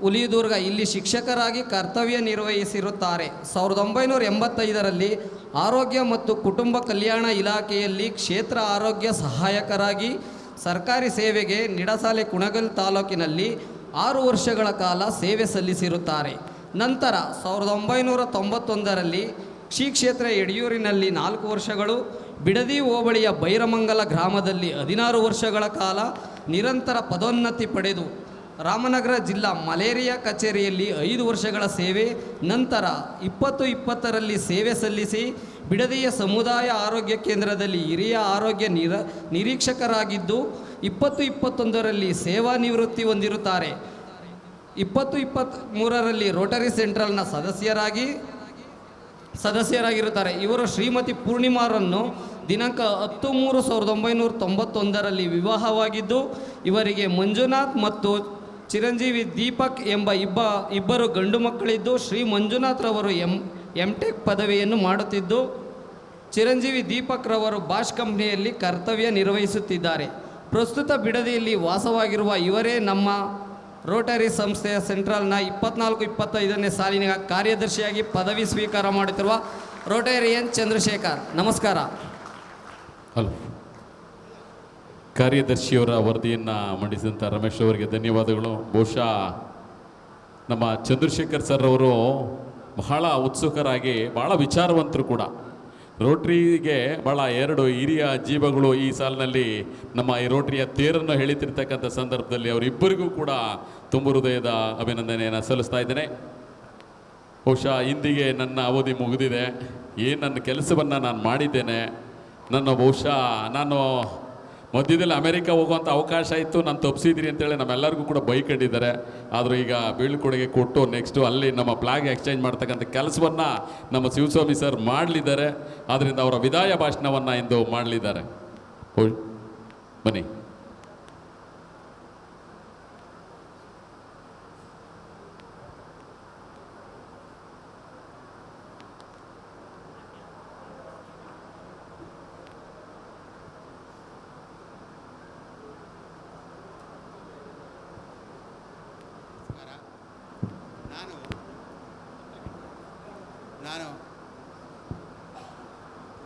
ಹುಲಿದುರ್ಗ ಇಲ್ಲಿ ಶಿಕ್ಷಕರಾಗಿ ಕರ್ತವ್ಯ ನಿರ್ವಹಿಸಿರುತ್ತಾರೆ. 1985ರಲ್ಲಿ ಆರೋಗ್ಯ ಮತ್ತು ಕುಟುಂಬ ಕಲ್ಯಾಣ ಇಲಾಖೆಯಲ್ಲಿ ಕ್ಷೇತ್ರ ಆರೋಗ್ಯ ಸಹಾಯಕರಾಗಿ ಸರ್ಕಾರಿ ಸೇವೆಗೆ ನಿಡಸಾಲೆ ಕುಣಗಲ್ ತಾಲೂಕಿನಲ್ಲಿ 6 ವರ್ಷಗಳ ಕಾಲ ಸೇವೆ ಸಲ್ಲಿಸಿರುತ್ತಾರೆ. ನಂತರ 1991ರಲ್ಲಿ ಶ್ರೀ ಕ್ಷೇತ್ರ ಯಡಿಯೂರಿನಲ್ಲಿ 4 ವರ್ಷಗಳು, ಬಿಡದಿ ಹೋಬಳಿಯ ಬೈರಮಂಗಲ ಗ್ರಾಮದಲ್ಲಿ 16 ವರ್ಷಗಳ ಕಾಲ ನಿರಂತರ ಪದೋನ್ನತಿ ಪಡೆದು ರಾಮನಗರ ಜಿಲ್ಲಾ ಮಲೇರಿಯಾ ಕಚೇರಿಯಲ್ಲಿ 5 ವರ್ಷಗಳ ಸೇವೆ, ನಂತರ 2020ರಲ್ಲಿ ಸೇವೆ ಸಲ್ಲಿಸಿ ಬಿಡದಿಯ ಸಮುದಾಯ ಆರೋಗ್ಯ ಕೇಂದ್ರದಲ್ಲಿ ಹಿರಿಯ ಆರೋಗ್ಯ ನಿರೀಕ್ಷಕರಾಗಿದ್ದು 2021ರಲ್ಲಿ ಸೇವಾ ನಿವೃತ್ತಿ ಹೊಂದಿರುತ್ತಾರೆ. 2023ರಲ್ಲಿ ರೋಟರಿ ಸೆಂಟ್ರಲ್ನ ಸದಸ್ಯರಾಗಿರುತ್ತಾರೆ. ಇವರು ಶ್ರೀಮತಿ ಪೂರ್ಣಿಮಾರನ್ನು ದಿನಾಂಕ 10/3/1991ರಲ್ಲಿ ವಿವಾಹವಾಗಿದ್ದು, ಇವರಿಗೆ ಮಂಜುನಾಥ್ ಮತ್ತು ಚಿರಂಜೀವಿ ದೀಪಕ್ ಎಂಬ ಇಬ್ಬರು ಗಂಡು ಮಕ್ಕಳಿದ್ದು, ಶ್ರೀ ಮಂಜುನಾಥ್ ರವರು ಎಂಟೆಕ್ ಪದವಿಯನ್ನು ಮಾಡುತ್ತಿದ್ದು, ಚಿರಂಜೀವಿ ದೀಪಕ್ ರವರು ಬಾಷ್ ಕಂಪ್ನಿಯಲ್ಲಿ ಕರ್ತವ್ಯ ನಿರ್ವಹಿಸುತ್ತಿದ್ದಾರೆ. ಪ್ರಸ್ತುತ ಬಿಡದಿಯಲ್ಲಿ ವಾಸವಾಗಿರುವ ಇವರೇ ನಮ್ಮ ರೋಟರಿ ಸಂಸ್ಥೆಯ ಸೆಂಟ್ರಲ್ನ 24-25ನೇ ಸಾಲಿನ ಕಾರ್ಯದರ್ಶಿಯಾಗಿ ಪದವಿ ಸ್ವೀಕಾರ ಮಾಡುತ್ತಿರುವ ರೋಟೇರಿಯನ್ ಚಂದ್ರಶೇಖರ್. ನಮಸ್ಕಾರ. ಹಲೋ. ಕಾರ್ಯದರ್ಶಿಯವರ ವರದಿಯನ್ನು ಮಂಡಿಸಿದಂಥ ರಮೇಶ್ ಅವರಿಗೆ ಧನ್ಯವಾದಗಳು. ಬಹುಶಃ ನಮ್ಮ ಚಂದ್ರಶೇಖರ್ ಸರ್ ಅವರು ಬಹಳ ಉತ್ಸುಕರಾಗಿ ಭಾಳ ವಿಚಾರವಂತರು ಕೂಡ. ರೋಟ್ರಿಗೆ ಭಾಳ 2 ಹಿರಿಯ ಜೀವಗಳು ಈ ಸಾಲಿನಲ್ಲಿ ನಮ್ಮ ಈ ರೋಟ್ರಿಯ ತೇರನ್ನು ಎಳಿತಿರ್ತಕ್ಕಂಥ ಸಂದರ್ಭದಲ್ಲಿ ಅವರಿಬ್ಬರಿಗೂ ಕೂಡ ತುಂಬ ಹೃದಯದ ಅಭಿನಂದನೆಯನ್ನು ಸಲ್ಲಿಸ್ತಾ ಇದ್ದೇನೆ. ಬಹುಶಃ ಇಂದಿಗೆ ನನ್ನ ಅವಧಿ ಮುಗಿದಿದೆ. ಏನು ನನ್ನ ಕೆಲಸವನ್ನು ನಾನು ಮಾಡಿದ್ದೇನೆ. ನಾನು ಮಧ್ಯದಲ್ಲಿ ಅಮೆರಿಕ ಹೋಗುವಂಥ ಅವಕಾಶ ಇತ್ತು, ನಾನು ತಪ್ಪಿಸಿದ್ರಿ ಅಂತೇಳಿ ನಮ್ಮೆಲ್ಲರಿಗೂ ಕೂಡ ಬೈಕೊಂಡಿದ್ದಾರೆ. ಆದರೂ ಈಗ ಬೀಳ್ಕೊಡುಗೆ ಕೊಟ್ಟು ನೆಕ್ಸ್ಟು ಅಲ್ಲಿ ನಮ್ಮ ಫ್ಲಾಗ್ ಎಕ್ಸ್ಚೇಂಜ್ ಮಾಡ್ತಕ್ಕಂಥ ಕೆಲಸವನ್ನು ನಮ್ಮ ಶಿವಸ್ವಾಮಿ ಸರ್ ಮಾಡಲಿದ್ದಾರೆ. ಆದ್ದರಿಂದ ಅವರ ವಿದಾಯ ಭಾಷಣವನ್ನು ಇಂದು ಮಾಡಲಿದ್ದಾರೆ. ಬನ್ನಿ. ನಾನು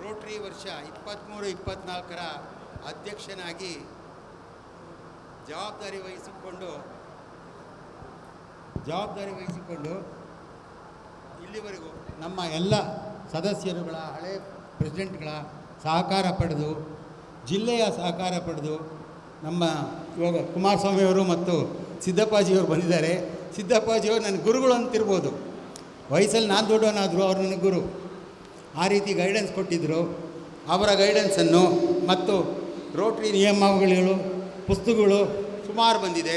ರೋಟ್ರಿ ವರ್ಷ 23-24ರ ಅಧ್ಯಕ್ಷನಾಗಿ ಜವಾಬ್ದಾರಿ ವಹಿಸಿಕೊಂಡು ಇಲ್ಲಿವರೆಗೂ ನಮ್ಮ ಎಲ್ಲ ಸದಸ್ಯರುಗಳ ಹಳೆ ಪ್ರೆಸಿಡೆಂಟ್ಗಳ ಸಹಕಾರ ಪಡೆದು, ಜಿಲ್ಲೆಯ ಸಹಕಾರ ಪಡೆದು, ನಮ್ಮ ಇವಾಗ ಕುಮಾರಸ್ವಾಮಿಯವರು ಮತ್ತು ಸಿದ್ದಪ್ಪಾಜಿಯವರು ಬಂದಿದ್ದಾರೆ. ಸಿದ್ದಪ್ಪಾಜಿಯವರು ನನ್ನ ಗುರುಗಳು ಅಂತಿರ್ಬೋದು. ವಯಸ್ಸಲ್ಲಿ ನಾನು ದೊಡ್ಡವನಾದರೂ ಅವರು ನನಗೆ ಗುರು. ಆ ರೀತಿ ಗೈಡೆನ್ಸ್ ಕೊಟ್ಟಿದ್ದರು. ಅವರ ಗೈಡೆನ್ಸನ್ನು ಮತ್ತು ರೋಟ್ರಿ ನಿಯಮಾವಳಿಗಳು, ಪುಸ್ತಕಗಳು ಸುಮಾರು ಬಂದಿದೆ.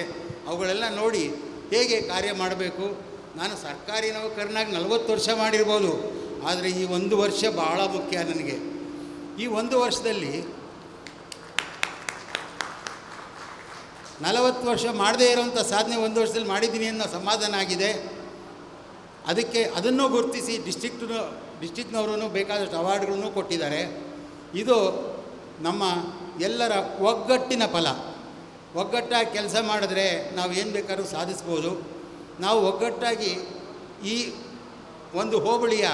ಅವುಗಳೆಲ್ಲ ನೋಡಿ ಹೇಗೆ ಕಾರ್ಯ ಮಾಡಬೇಕು. ನಾನು ಸರ್ಕಾರಿ ನೌಕರನಾಗಿ 40 ವರ್ಷ ಮಾಡಿರ್ಬೋದು, ಆದರೆ ಈ 1 ವರ್ಷ ಭಾಳ ಮುಖ್ಯ ನನಗೆ. ಈ 1 ವರ್ಷದಲ್ಲಿ 40 ವರ್ಷ ಮಾಡದೇ ಇರೋವಂಥ ಸಾಧನೆ 1 ವರ್ಷದಲ್ಲಿ ಮಾಡಿದ್ದೀನಿ ಅನ್ನೋ ಸಮಾಧಾನ ಆಗಿದೆ. ಅದನ್ನು ಗುರುತಿಸಿ ಡಿಸ್ಟಿಕ್ನವರು ಬೇಕಾದಷ್ಟು ಅವಾರ್ಡ್ಗಳನ್ನು ಕೊಟ್ಟಿದ್ದಾರೆ. ಇದು ನಮ್ಮ ಎಲ್ಲರ ಒಗ್ಗಟ್ಟಿನ ಫಲ. ಒಗ್ಗಟ್ಟಾಗಿ ಕೆಲಸ ಮಾಡಿದ್ರೆ ನಾವು ಏನು ಬೇಕಾದ್ರೂ ಸಾಧಿಸ್ಬೋದು. ನಾವು ಒಗ್ಗಟ್ಟಾಗಿ ಈ ಒಂದು ಹೋಬಳಿಯ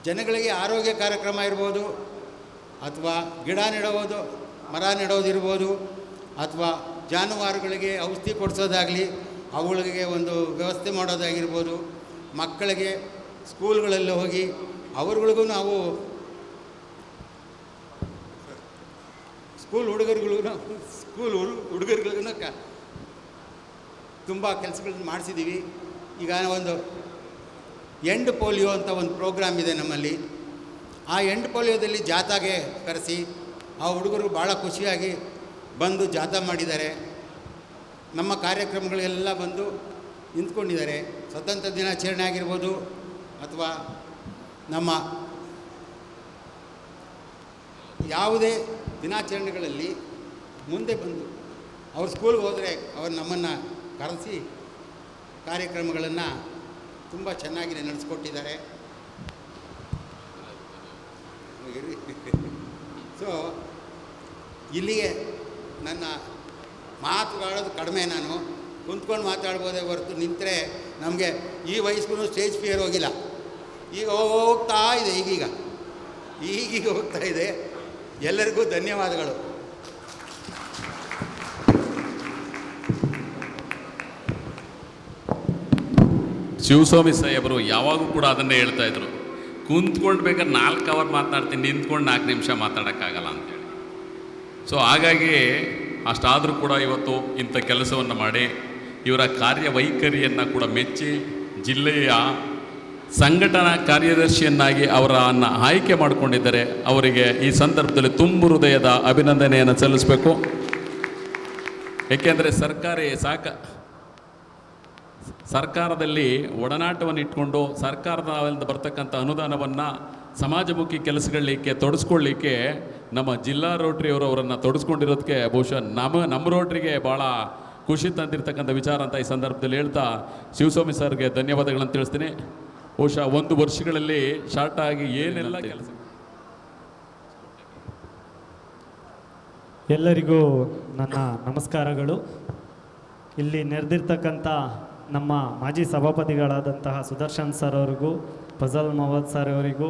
ಜನಗಳಿಗೆ ಆರೋಗ್ಯ ಕಾರ್ಯಕ್ರಮ ಇರ್ಬೋದು, ಅಥವಾ ಗಿಡ ನೆಡೋದು, ಮರ ನೆಡೋದಿರ್ಬೋದು, ಅಥವಾ ಜಾನುವಾರುಗಳಿಗೆ ಔಷಧಿ ಕೊಡಿಸೋದಾಗಲಿ, ಅವುಗಳಿಗೆ ಒಂದು ವ್ಯವಸ್ಥೆ ಮಾಡೋದಾಗಿರ್ಬೋದು, ಮಕ್ಕಳಿಗೆ ಸ್ಕೂಲ್ಗಳಲ್ಲಿ ಹೋಗಿ ಅವ್ರಗಳಿಗೂ ನಾವು ಸ್ಕೂಲ್ ಹುಡುಗರುಗಳಿಗೂ ತುಂಬ ಕೆಲಸಗಳನ್ನ ಮಾಡಿಸಿದ್ದೀವಿ. ಈಗ ಒಂದು ಎಂಡ್ ಪೋಲಿಯೋ ಅಂತ ಒಂದು ಪ್ರೋಗ್ರಾಮ್ ಇದೆ ನಮ್ಮಲ್ಲಿ. ಆ ಎಂಡ್ ಪೋಲಿಯೋದಲ್ಲಿ ಜಾಥಾಗೆ ಕರೆಸಿ ಆ ಹುಡುಗರು ಭಾಳ ಖುಷಿಯಾಗಿ ಬಂದು ಜಾಥಾ ಮಾಡಿದ್ದಾರೆ. ನಮ್ಮ ಕಾರ್ಯಕ್ರಮಗಳೆಲ್ಲ ಬಂದು ನಿಂತ್ಕೊಂಡಿದ್ದಾರೆ. ಸ್ವತಂತ್ರ ದಿನಾಚರಣೆ ಆಗಿರ್ಬೋದು, ಅಥವಾ ನಮ್ಮ ಯಾವುದೇ ದಿನಾಚರಣೆಗಳಲ್ಲಿ ಮುಂದೆ ಬಂದು ಅವ್ರ ಸ್ಕೂಲ್ಗೆ ಹೋದರೆ ಅವ್ರು ನಮ್ಮನ್ನು ಕರೆಸಿ ಕಾರ್ಯಕ್ರಮಗಳನ್ನು ತುಂಬ ಚೆನ್ನಾಗಿ ನಡೆಸ್ಕೊಟ್ಟಿದ್ದಾರೆ. ಸೊ ಇಲ್ಲಿಗೆ ನನ್ನ ಮಾತುಗಾಡೋದು ಕಡಿಮೆ. ನಾನು ಕುಂತ್ಕೊಂಡು ಮಾತಾಡ್ಬೋದೇ ಹೊರತು ನಿಂತರೆ ನಮಗೆ ಈ ವಯಸ್ಸಿಗೂ ಸ್ಟೇಜ್ ಫಿಯರ್ ಹೋಗಿಲ್ಲ. ಈಗ ಹೋಗ್ತಾ ಇದೆ, ಈಗೀಗ ಹೋಗ್ತಾ ಇದೆ. ಎಲ್ಲರಿಗೂ ಧನ್ಯವಾದಗಳು. ಶಿವಸ್ವಾಮಿ ಸಾಹೇಬರು ಯಾವಾಗೂ ಕೂಡ ಅದನ್ನೇ ಹೇಳ್ತಾ ಇದ್ರು, ಕುಂತ್ಕೊಂಡು ಬೇಕಾದ್ರೆ 4 ಅವರ್ ಮಾತನಾಡ್ತೀನಿ, ನಿಂತ್ಕೊಂಡು 4 ನಿಮಿಷ ಮಾತಾಡೋಕ್ಕಾಗಲ್ಲ ಅಂತೇಳಿ. ಸೊ ಹಾಗಾಗಿ ಅಷ್ಟಾದರೂ ಕೂಡ ಇವತ್ತು ಇಂಥ ಕೆಲಸವನ್ನು ಮಾಡಿ ಇವರ ಕಾರ್ಯವೈಖರಿಯನ್ನು ಕೂಡ ಮೆಚ್ಚಿ ಜಿಲ್ಲೆಯ ಸಂಘಟನಾ ಕಾರ್ಯದರ್ಶಿಯನ್ನಾಗಿ ಅವರನ್ನು ಆಯ್ಕೆ ಮಾಡಿಕೊಂಡಿದ್ದಾರೆ. ಅವರಿಗೆ ಈ ಸಂದರ್ಭದಲ್ಲಿ ತುಂಬು ಹೃದಯದ ಅಭಿನಂದನೆಯನ್ನು ಸಲ್ಲಿಸಬೇಕು. ಏಕೆಂದರೆ ಸರ್ಕಾರದಲ್ಲಿ ಒಡನಾಟವನ್ನು ಇಟ್ಕೊಂಡು ಸರ್ಕಾರದಿಂದ ಬರ್ತಕ್ಕಂಥ ಅನುದಾನವನ್ನು ಸಮಾಜಮುಖಿ ಕೆಲಸಗಳಿಗೆ ತೊಡಸ್ಕೊಳ್ಳಿಕ್ಕೆ ನಮ್ಮ ಜಿಲ್ಲಾ ರೋಟ್ರಿಯವರು ಅವರನ್ನು ತೊಡಸ್ಕೊಂಡಿರೋದಕ್ಕೆ ಬಹುಶಃ ನಮ್ಮ ರೋಟ್ರಿಗೆ ಭಾಳ ಖುಷಿ ತಂದಿರ್ತಕ್ಕಂಥ ವಿಚಾರ ಅಂತ ಈ ಸಂದರ್ಭದಲ್ಲಿ ಹೇಳ್ತಾ ಶಿವಸ್ವಾಮಿ ಸರ್ಗೆ ಧನ್ಯವಾದಗಳನ್ನು ತಿಳಿಸ್ತೀನಿ. ಬಹುಶಃ 1 ವರ್ಷಗಳಲ್ಲಿ ಶಾರ್ಟ್ ಆಗಿ ಏನೆಲ್ಲ ಕೆಲಸ. ಎಲ್ಲರಿಗೂ ನನ್ನ ನಮಸ್ಕಾರಗಳು. ಇಲ್ಲಿ ನೆರೆದಿರ್ತಕ್ಕಂಥ ನಮ್ಮ ಮಾಜಿ ಸಭಾಪತಿಗಳಾದಂತಹ ಸುದರ್ಶನ್ ಸರ್ ಅವರಿಗೂ, ಫಜಲ್ ಮೊಹಮ್ಮದ್ ಸರ್ ಅವರಿಗೂ,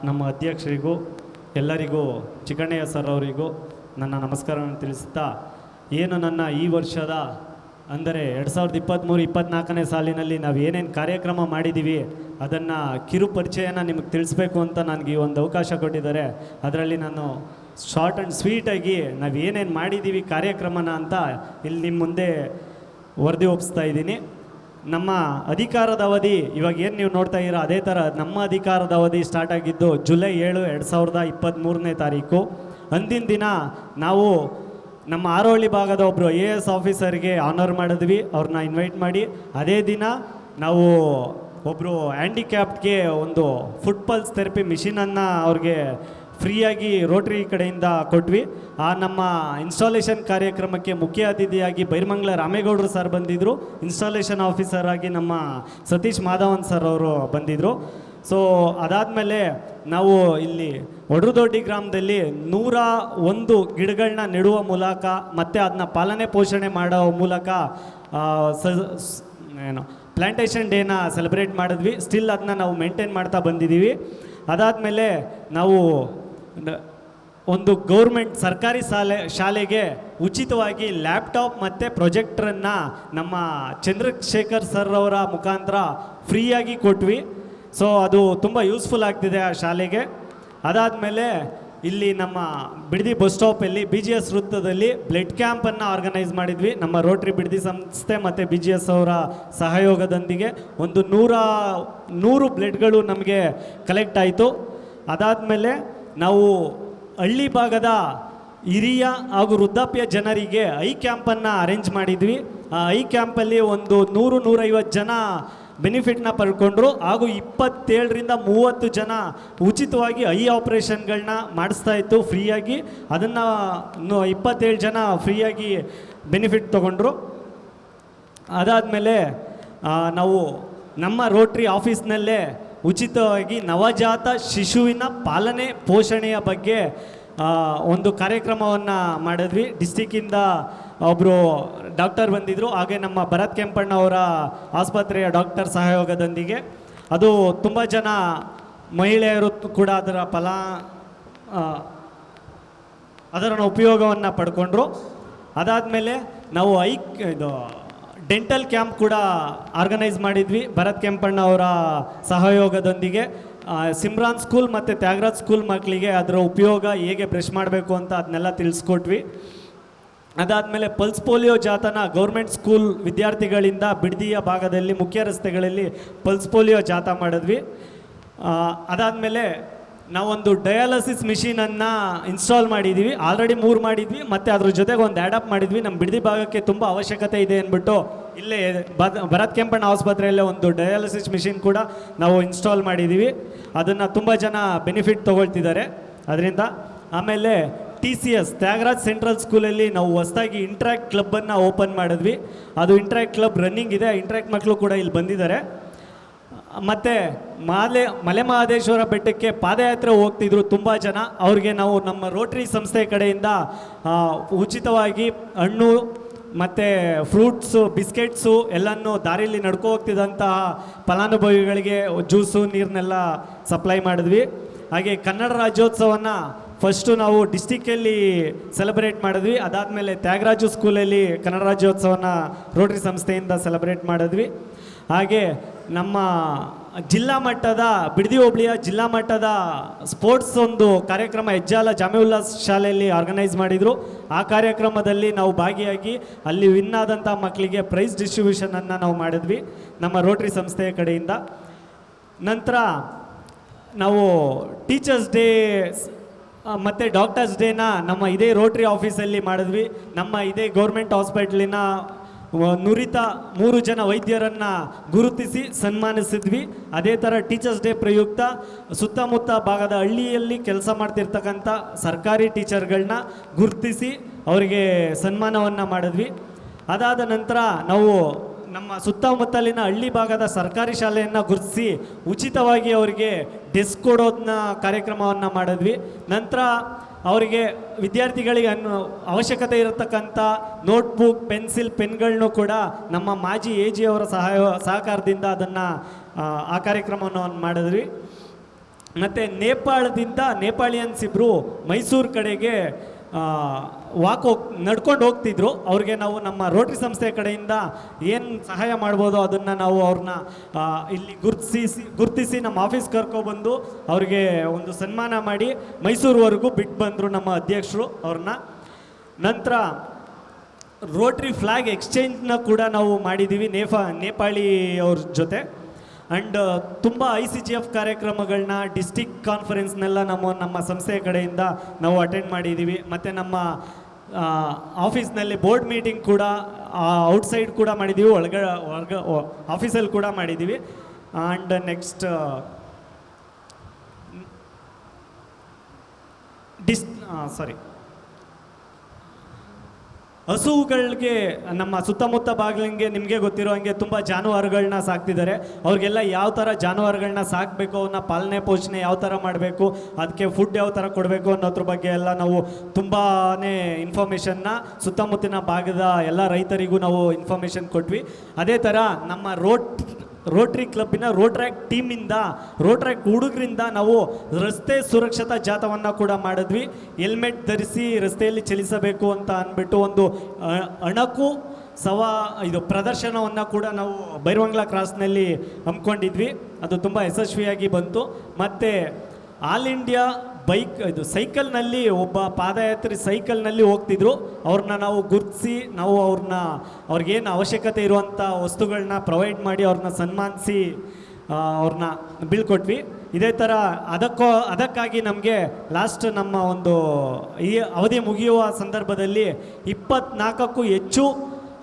ನಮ್ಮ ಅಧ್ಯಕ್ಷರಿಗೂ, ಎಲ್ಲರಿಗೂ ಚಿಕ್ಕಣ್ಣಯ್ಯ ಸರ್ ಅವರಿಗೂ ನನ್ನ ನಮಸ್ಕಾರವನ್ನು ತಿಳಿಸುತ್ತಾ, ಏನು ನನ್ನ ಈ ವರ್ಷದ ಅಂದರೆ 2023-24ನೇ ಸಾಲಿನಲ್ಲಿ ನಾವು ಏನೇನು ಕಾರ್ಯಕ್ರಮ ಮಾಡಿದ್ದೀವಿ ಅದನ್ನು ಕಿರು ಪರಿಚಯನ ನಿಮಗೆ ತಿಳಿಸ್ಬೇಕು ಅಂತ ನನಗೆ ಈ ಒಂದು ಅವಕಾಶ ಕೊಟ್ಟಿದ್ದಾರೆ. ಅದರಲ್ಲಿ ನಾನು ಶಾರ್ಟ್ ಆ್ಯಂಡ್ ಸ್ವೀಟಾಗಿ ನಾವು ಏನೇನು ಮಾಡಿದ್ದೀವಿ ಕಾರ್ಯಕ್ರಮನ ಅಂತ ಇಲ್ಲಿ ನಿಮ್ಮ ಮುಂದೆ ವರದಿ ಒಪ್ಪಿಸ್ತಾ ಇದ್ದೀನಿ. ನಮ್ಮ ಅಧಿಕಾರದ ಅವಧಿ ಇವಾಗ ಏನು ನೀವು ನೋಡ್ತಾ ಇರೋ ಅದೇ ಥರ ನಮ್ಮ ಅಧಿಕಾರದ ಅವಧಿ ಸ್ಟಾರ್ಟ್ ಆಗಿದ್ದು ಜುಲೈ 7, 2023ನೇ ತಾರೀಕು. ಅಂದಿನ ದಿನ ನಾವು ನಮ್ಮ ಆರೋಹಳ್ಳಿ ಭಾಗದ ಒಬ್ಬರು AS ಆಫೀಸರ್ಗೆ ಆನರ್ ಮಾಡಿದ್ವಿ, ಅವ್ರನ್ನ ಇನ್ವೈಟ್ ಮಾಡಿ. ಅದೇ ದಿನ ನಾವು ಒಬ್ಬರು ಹ್ಯಾಂಡಿಕ್ಯಾಪ್ಗೆ ಒಂದು ಫುಟ್ ಪಲ್ಸ್ ಥೆರಪಿ ಮಿಷಿನನ್ನು ಅವ್ರಿಗೆ ಫ್ರೀಯಾಗಿ ರೋಟ್ರಿ ಕಡೆಯಿಂದ ಕೊಟ್ವಿ. ಆ ನಮ್ಮ ಇನ್ಸ್ಟಾಲೇಷನ್ ಕಾರ್ಯಕ್ರಮಕ್ಕೆ ಮುಖ್ಯ ಅತಿಥಿಯಾಗಿ ಬೈರಮಂಗಲ ರಾಮೇಗೌಡರು ಸರ್ ಬಂದಿದ್ದರು. ಇನ್ಸ್ಟಾಲೇಷನ್ ಆಫೀಸರ್ ಆಗಿ ನಮ್ಮ ಸತೀಶ್ ಮಾಧವನ್ ಸರ್ ಅವರು ಬಂದಿದ್ದರು. ಸೊ ಅದಾದಮೇಲೆ ನಾವು ಇಲ್ಲಿ ಒಡ್ರದೊಡ್ಡಿ ಗ್ರಾಮದಲ್ಲಿ 101 ಗಿಡಗಳನ್ನ ನೆಡುವ ಮೂಲಕ ಮತ್ತು ಅದನ್ನ ಪಾಲನೆ ಪೋಷಣೆ ಮಾಡೋ ಮೂಲಕ ಪ್ಲ್ಯಾಂಟೇಷನ್ ಡೇನ ಸೆಲೆಬ್ರೇಟ್ ಮಾಡಿದ್ವಿ. ಸ್ಟಿಲ್ ಅದನ್ನ ನಾವು ಮೇಂಟೈನ್ ಮಾಡ್ತಾ ಬಂದಿದ್ದೀವಿ. ಅದಾದಮೇಲೆ ನಾವು ಒಂದು ಗೌರ್ಮೆಂಟ್ ಸರ್ಕಾರಿ ಶಾಲೆಗೆ ಉಚಿತವಾಗಿ ಲ್ಯಾಪ್ಟಾಪ್ ಮತ್ತು ಪ್ರೊಜೆಕ್ಟ್ರನ್ನು ನಮ್ಮ ಚಂದ್ರಶೇಖರ್ ಸರ್ ಅವರ ಮುಖಾಂತರ ಫ್ರೀಯಾಗಿ ಕೊಟ್ವಿ. ಸೊ ಅದು ತುಂಬ ಯೂಸ್ಫುಲ್ ಆಗ್ತಿದೆ ಆ ಶಾಲೆಗೆ. ಅದಾದಮೇಲೆ ಇಲ್ಲಿ ನಮ್ಮ ಬಿಡದಿ ಬಸ್ ಸ್ಟಾಪಲ್ಲಿ BGS ವೃತ್ತದಲ್ಲಿ ಬ್ಲಡ್ ಕ್ಯಾಂಪನ್ನು ಆರ್ಗನೈಸ್ ಮಾಡಿದ್ವಿ. ನಮ್ಮ ರೋಟ್ರಿ ಬಿಡದಿ ಸಂಸ್ಥೆ ಮತ್ತು BGS ಅವರ ಸಹಯೋಗದೊಂದಿಗೆ ಒಂದು 100 ಬ್ಲಡ್ಗಳು ನಮಗೆ ಕಲೆಕ್ಟ್ ಆಯಿತು. ಅದಾದಮೇಲೆ ನಾವು ಹಳ್ಳಿ ಭಾಗದ ಹಿರಿಯ ಹಾಗೂ ವೃದ್ಧಾಪ್ಯ ಜನರಿಗೆ ಐ ಕ್ಯಾಂಪನ್ನು ಅರೇಂಜ್ ಮಾಡಿದ್ವಿ. ಆ ಐ ಕ್ಯಾಂಪಲ್ಲಿ ಒಂದು 100-150 ಜನ ಬೆನಿಫಿಟ್ನ ಪಡ್ಕೊಂಡ್ರು. ಹಾಗೂ 27-30 ಜನ ಉಚಿತವಾಗಿ ಐ ಆಪ್ರೇಷನ್ಗಳನ್ನ ಮಾಡಿಸ್ತಾ ಇತ್ತು ಫ್ರೀಯಾಗಿ. ಅದನ್ನು 27 ಜನ ಫ್ರೀಯಾಗಿ ಬೆನಿಫಿಟ್ ತೊಗೊಂಡ್ರು. ಅದಾದಮೇಲೆ ನಾವು ನಮ್ಮ ರೋಟ್ರಿ ಆಫೀಸ್ನಲ್ಲೇ ಉಚಿತವಾಗಿ ನವಜಾತ ಶಿಶುವಿನ ಪಾಲನೆ ಪೋಷಣೆಯ ಬಗ್ಗೆ ಒಂದು ಕಾರ್ಯಕ್ರಮವನ್ನು ಮಾಡಿದ್ವಿ. ಡಿಸ್ಟಿಕ್ಕಿಂದ ಒಬ್ಬರು ಡಾಕ್ಟರ್ ಬಂದಿದ್ದರು, ಹಾಗೆ ನಮ್ಮ ಭರತ್ ಕೆಂಪಣ್ಣ ಅವರ ಆಸ್ಪತ್ರೆಯ ಡಾಕ್ಟರ್ ಸಹಯೋಗದೊಂದಿಗೆ. ಅದು ತುಂಬ ಜನ ಮಹಿಳೆಯರು ಕೂಡ ಅದರ ಉಪಯೋಗವನ್ನು ಪಡ್ಕೊಂಡ್ರು. ಅದಾದಮೇಲೆ ನಾವು ಡೆಂಟಲ್ ಕ್ಯಾಂಪ್ ಕೂಡ ಆರ್ಗನೈಸ್ ಮಾಡಿದ್ವಿ ಭರತ್ ಕೆಂಪಣ್ಣ ಅವರ ಸಹಯೋಗದೊಂದಿಗೆ. ಸಿಮ್ರಾನ್ ಸ್ಕೂಲ್ ಮತ್ತು ತ್ಯಾಗರಾಜ್ ಸ್ಕೂಲ್ ಮಕ್ಕಳಿಗೆ ಅದರ ಉಪಯೋಗ ಹೇಗೆ ಬ್ರಷ್ ಮಾಡಬೇಕು ಅಂತ ಅದನ್ನೆಲ್ಲ ತಿಳಿಸ್ಕೊಟ್ವಿ. ಅದಾದಮೇಲೆ ಪಲ್ಸ್ ಪೋಲಿಯೋ ಜಾಥಾನ ಗೌರ್ಮೆಂಟ್ ಸ್ಕೂಲ್ ವಿದ್ಯಾರ್ಥಿಗಳಿಂದ ಬಿಡದಿಯ ಭಾಗದಲ್ಲಿ ಮುಖ್ಯ ರಸ್ತೆಗಳಲ್ಲಿ ಪಲ್ಸ್ ಪೋಲಿಯೋ ಜಾಥಾ ಮಾಡಿದ್ವಿ. ಅದಾದಮೇಲೆ ನಾವೊಂದು ಡಯಾಲಿಸಿಸ್ ಮಿಷಿನನ್ನು ಇನ್ಸ್ಟಾಲ್ ಮಾಡಿದ್ದೀವಿ. ಆಲ್ರೆಡಿ 3 ಮಾಡಿದ್ವಿ, ಮತ್ತು ಅದ್ರ ಜೊತೆಗೆ ಒಂದು ಆ್ಯಡಪ್ ಮಾಡಿದ್ವಿ. ನಮ್ಮ ಬಿಡದಿ ಭಾಗಕ್ಕೆ ತುಂಬ ಅವಶ್ಯಕತೆ ಇದೆ ಅಂದ್ಬಿಟ್ಟು ಇಲ್ಲೇ ಭರತ್ ಕೆಂಪಣ್ಣ ಆಸ್ಪತ್ರೆಯಲ್ಲೇ ಒಂದು ಡಯಾಲಿಸಿಸ್ ಮಿಷಿನ್ ಕೂಡ ನಾವು ಇನ್ಸ್ಟಾಲ್ ಮಾಡಿದ್ದೀವಿ. ಅದನ್ನು ತುಂಬ ಜನ ಬೆನಿಫಿಟ್ ತೊಗೊಳ್ತಿದ್ದಾರೆ ಅದರಿಂದ. ಆಮೇಲೆ TCS ತ್ಯಾಗರಾಜ್ ಸೆಂಟ್ರಲ್ ಸ್ಕೂಲಲ್ಲಿ ನಾವು ಹೊಸದಾಗಿ ಇಂಟ್ರ್ಯಾಕ್ಟ್ ಕ್ಲಬ್ಬನ್ನು ಓಪನ್ ಮಾಡಿದ್ವಿ. ಅದು ಇಂಟ್ರ್ಯಾಕ್ಟ್ ಕ್ಲಬ್ ರನ್ನಿಂಗ್ ಇದೆ. ಇಂಟ್ರ್ಯಾಕ್ಟ್ ಮಕ್ಕಳು ಕೂಡ ಇಲ್ಲಿ ಬಂದಿದ್ದಾರೆ. ಮತ್ತು ಮಲೆ ಮಹದೇಶ್ವರ ಬೆಟ್ಟಕ್ಕೆ ಪಾದಯಾತ್ರೆ ಹೋಗ್ತಿದ್ರು ತುಂಬ ಜನ. ಅವ್ರಿಗೆ ನಾವು ನಮ್ಮ ರೋಟ್ರಿ ಸಂಸ್ಥೆ ಕಡೆಯಿಂದ ಉಚಿತವಾಗಿ ಹಣ್ಣು ಮತ್ತು ಫ್ರೂಟ್ಸು, ಬಿಸ್ಕೆಟ್ಸು ಎಲ್ಲನೂ ದಾರಿಯಲ್ಲಿ ನಡ್ಕೊ ಹೋಗ್ತಿದ್ದಂತಹ ಫಲಾನುಭವಿಗಳಿಗೆ ಜ್ಯೂಸು, ನೀರನ್ನೆಲ್ಲ ಸಪ್ಲೈ ಮಾಡಿದ್ವಿ. ಹಾಗೆ ಕನ್ನಡ ರಾಜ್ಯೋತ್ಸವನ ಫಸ್ಟು ನಾವು ಡಿಸ್ಟಿಕ್ಕಲ್ಲಿ ಸೆಲೆಬ್ರೇಟ್ ಮಾಡಿದ್ವಿ. ಅದಾದಮೇಲೆ ತ್ಯಾಗರಾಜು ಸ್ಕೂಲಲ್ಲಿ ಕನ್ನಡ ರಾಜ್ಯೋತ್ಸವನ ರೋಟ್ರಿ ಸಂಸ್ಥೆಯಿಂದ ಸೆಲೆಬ್ರೇಟ್ ಮಾಡಿದ್ವಿ. ಹಾಗೆ ನಮ್ಮ ಜಿಲ್ಲಾ ಮಟ್ಟದ ಬಿಡದಿ ಹೋಬಳಿಯ ಜಿಲ್ಲಾ ಮಟ್ಟದ ಸ್ಪೋರ್ಟ್ಸ್ ಒಂದು ಕಾರ್ಯಕ್ರಮ ಹೆಜ್ಜಾಲ ಜಾಮಿಉಲ್ಲಾಸ್ ಶಾಲೆಯಲ್ಲಿ ಆರ್ಗನೈಸ್ ಮಾಡಿದರು. ಆ ಕಾರ್ಯಕ್ರಮದಲ್ಲಿ ನಾವು ಭಾಗಿಯಾಗಿ ಅಲ್ಲಿ ವಿನ್ ಆದಂಥ ಮಕ್ಕಳಿಗೆ ಪ್ರೈಸ್ ಡಿಸ್ಟ್ರಿಬ್ಯೂಷನನ್ನು ನಾವು ಮಾಡಿದ್ವಿ ನಮ್ಮ ರೋಟ್ರಿ ಸಂಸ್ಥೆಯ ಕಡೆಯಿಂದ. ನಂತರ ನಾವು ಟೀಚರ್ಸ್ ಡೇ ಮತ್ತು ಡಾಕ್ಟರ್ಸ್ ಡೇನ ನಮ್ಮ ಇದೇ ರೋಟ್ರಿ ಆಫೀಸಲ್ಲಿ ಮಾಡಿದ್ವಿ. ನಮ್ಮ ಇದೇ ಗೌರ್ಮೆಂಟ್ ಹಾಸ್ಪಿಟ್ಲಿನ ನುರಿತ 3 ಜನ ವೈದ್ಯರನ್ನು ಗುರುತಿಸಿ ಸನ್ಮಾನಿಸಿದ್ವಿ. ಅದೇ ಥರ ಟೀಚರ್ಸ್ ಡೇ ಪ್ರಯುಕ್ತ ಸುತ್ತಮುತ್ತ ಭಾಗದ ಹಳ್ಳಿಯಲ್ಲಿ ಕೆಲಸ ಮಾಡ್ತಿರ್ತಕ್ಕಂಥ ಸರ್ಕಾರಿ ಟೀಚರ್ಗಳನ್ನ ಗುರುತಿಸಿ ಅವರಿಗೆ ಸನ್ಮಾನವನ್ನು ಮಾಡಿದ್ವಿ. ಅದಾದ ನಂತರ ನಾವು ನಮ್ಮ ಸುತ್ತಮುತ್ತಲಿನ ಹಳ್ಳಿ ಭಾಗದ ಸರ್ಕಾರಿ ಶಾಲೆಯನ್ನು ಗುರುತಿಸಿ ಉಚಿತವಾಗಿ ಅವರಿಗೆ ಡೆಸ್ಕ್ ಕೊಡೋದನ್ನ ಕಾರ್ಯಕ್ರಮವನ್ನು ಮಾಡಿದ್ವಿ. ನಂತರ ಅವರಿಗೆ ವಿದ್ಯಾರ್ಥಿಗಳಿಗೆ ಅವಶ್ಯಕತೆ ಇರತಕ್ಕಂಥ ನೋಟ್ಬುಕ್, ಪೆನ್ಸಿಲ್, ಪೆನ್ಗಳನ್ನು ಕೂಡ ನಮ್ಮ ಮಾಜಿ AG ಅವರ ಸಹಕಾರದಿಂದ ಅದನ್ನು ಆ ಕಾರ್ಯಕ್ರಮವನ್ನು ಮಾಡಿದ್ವಿ. ಮತ್ತು ನೇಪಾಳಿಯನ್ಸ್ ಇಬ್ಬರು ಮೈಸೂರು ಕಡೆಗೆ ನಡ್ಕೊಂಡು ಹೋಗ್ತಿದ್ರು. ಅವ್ರಿಗೆ ನಾವು ನಮ್ಮ ರೋಟ್ರಿ ಸಂಸ್ಥೆ ಕಡೆಯಿಂದ ಏನು ಸಹಾಯ ಮಾಡ್ಬೋದು ಅದನ್ನು ನಾವು ಅವ್ರನ್ನ ಇಲ್ಲಿ ಗುರುತಿಸಿ ನಮ್ಮ ಆಫೀಸ್ ಕರ್ಕೊಬಂದು ಅವ್ರಿಗೆ ಒಂದು ಸನ್ಮಾನ ಮಾಡಿ ಮೈಸೂರುವರೆಗೂ ಬಿಟ್ಟು ಬಂದರು ನಮ್ಮ ಅಧ್ಯಕ್ಷರು ಅವ್ರನ್ನ. ನಂತರ ರೋಟ್ರಿ ಫ್ಲ್ಯಾಗ್ ಎಕ್ಸ್ಚೇಂಜ್ನ ಕೂಡ ನಾವು ಮಾಡಿದ್ದೀವಿ ನೇಪಾಳಿ ಅವ್ರ ಜೊತೆ. ಆ್ಯಂಡ್ ತುಂಬ ICGF ಕಾರ್ಯಕ್ರಮಗಳನ್ನ ಡಿಸ್ಟಿಕ್ ಕಾನ್ಫರೆನ್ಸ್ನೆಲ್ಲ ನಮ್ಮ ಸಂಸ್ಥೆಯ ಕಡೆಯಿಂದ ನಾವು ಅಟೆಂಡ್ ಮಾಡಿದ್ದೀವಿ. ಮತ್ತು ನಮ್ಮ ಆಫೀಸ್ನಲ್ಲಿ ಬೋರ್ಡ್ ಮೀಟಿಂಗ್ ಕೂಡ ಔಟ್ಸೈಡ್ ಕೂಡ ಮಾಡಿದ್ದೀವಿ, ಒಳಗೆ ಆಫೀಸಲ್ಲಿ ಕೂಡ ಮಾಡಿದ್ದೀವಿ. ಆ್ಯಂಡ್ ನೆಕ್ಸ್ಟ್ ಹಸುಗಳಿಗೆ ನಮ್ಮ ಸುತ್ತಮುತ್ತ ಬಾಗಿಲಿಗೆ ನಿಮಗೆ ಗೊತ್ತಿರೋ ಹಾಗೆ ತುಂಬ ಜಾನುವಾರುಗಳನ್ನ ಸಾಕ್ತಿದ್ದಾರೆ. ಅವ್ರಿಗೆಲ್ಲ ಯಾವ ಥರ ಜಾನುವಾರುಗಳನ್ನ ಸಾಕಬೇಕು, ಅವನ್ನ ಪಾಲನೆ ಪೋಷಣೆ ಯಾವ ಥರ ಮಾಡಬೇಕು, ಅದಕ್ಕೆ ಫುಡ್ ಯಾವ ಥರ ಕೊಡಬೇಕು ಅನ್ನೋದ್ರ ಬಗ್ಗೆ ಎಲ್ಲ ನಾವು ತುಂಬಾ ಇನ್ಫಾರ್ಮೇಷನ್ನ ಸುತ್ತಮುತ್ತಿನ ಭಾಗದ ಎಲ್ಲ ರೈತರಿಗೂ ನಾವು ಇನ್ಫಾರ್ಮೇಷನ್ ಕೊಟ್ವಿ. ಅದೇ ಥರ ನಮ್ಮ ರೋಟ್ರಿ ಕ್ಲಬ್ಬಿನ ರೋಟ್ರ್ಯಾಕ್ ಟೀಮಿಂದ ರೋಟ್ರ್ಯಾಕ್ ಹುಡುಗರಿಂದ ನಾವು ರಸ್ತೆ ಸುರಕ್ಷತಾ ಜಾಥವನ್ನು ಕೂಡ ಮಾಡಿದ್ವಿ. ಹೆಲ್ಮೆಟ್ ಧರಿಸಿ ರಸ್ತೆಯಲ್ಲಿ ಚಲಿಸಬೇಕು ಅಂತ ಅಂದ್ಬಿಟ್ಟು ಒಂದು ಅಣಕು ಪ್ರದರ್ಶನವನ್ನು ಕೂಡ ನಾವು ಬೈರವಂಗ್ಲ ಕ್ರಾಸ್ನಲ್ಲಿ ಹಮ್ಮಿಕೊಂಡಿದ್ವಿ. ಅದು ತುಂಬ ಯಶಸ್ವಿಯಾಗಿ ಬಂತು. ಮತ್ತು ಆಲ್ ಇಂಡಿಯಾ ಸೈಕಲ್ನಲ್ಲಿ ಒಬ್ಬ ಪಾದಯಾತ್ರಿ ಸೈಕಲ್ನಲ್ಲಿ ಹೋಗ್ತಿದ್ರು. ಅವ್ರನ್ನ ನಾವು ಗುರುತಿಸಿ ನಾವು ಅವ್ರಿಗೇನು ಅವಶ್ಯಕತೆ ಇರುವಂಥ ವಸ್ತುಗಳನ್ನ ಪ್ರೊವೈಡ್ ಮಾಡಿ ಅವ್ರನ್ನ ಸನ್ಮಾನಿಸಿ ಅವ್ರನ್ನ ಬೀಳ್ಕೊಟ್ವಿ. ಇದೇ ಥರ ಅದಕ್ಕಾಗಿ ನಮಗೆ ಲಾಸ್ಟ್ ನಮ್ಮ ಒಂದು ಈ ಅವಧಿ ಮುಗಿಯುವ ಸಂದರ್ಭದಲ್ಲಿ 24ಕ್ಕೂ ಹೆಚ್ಚು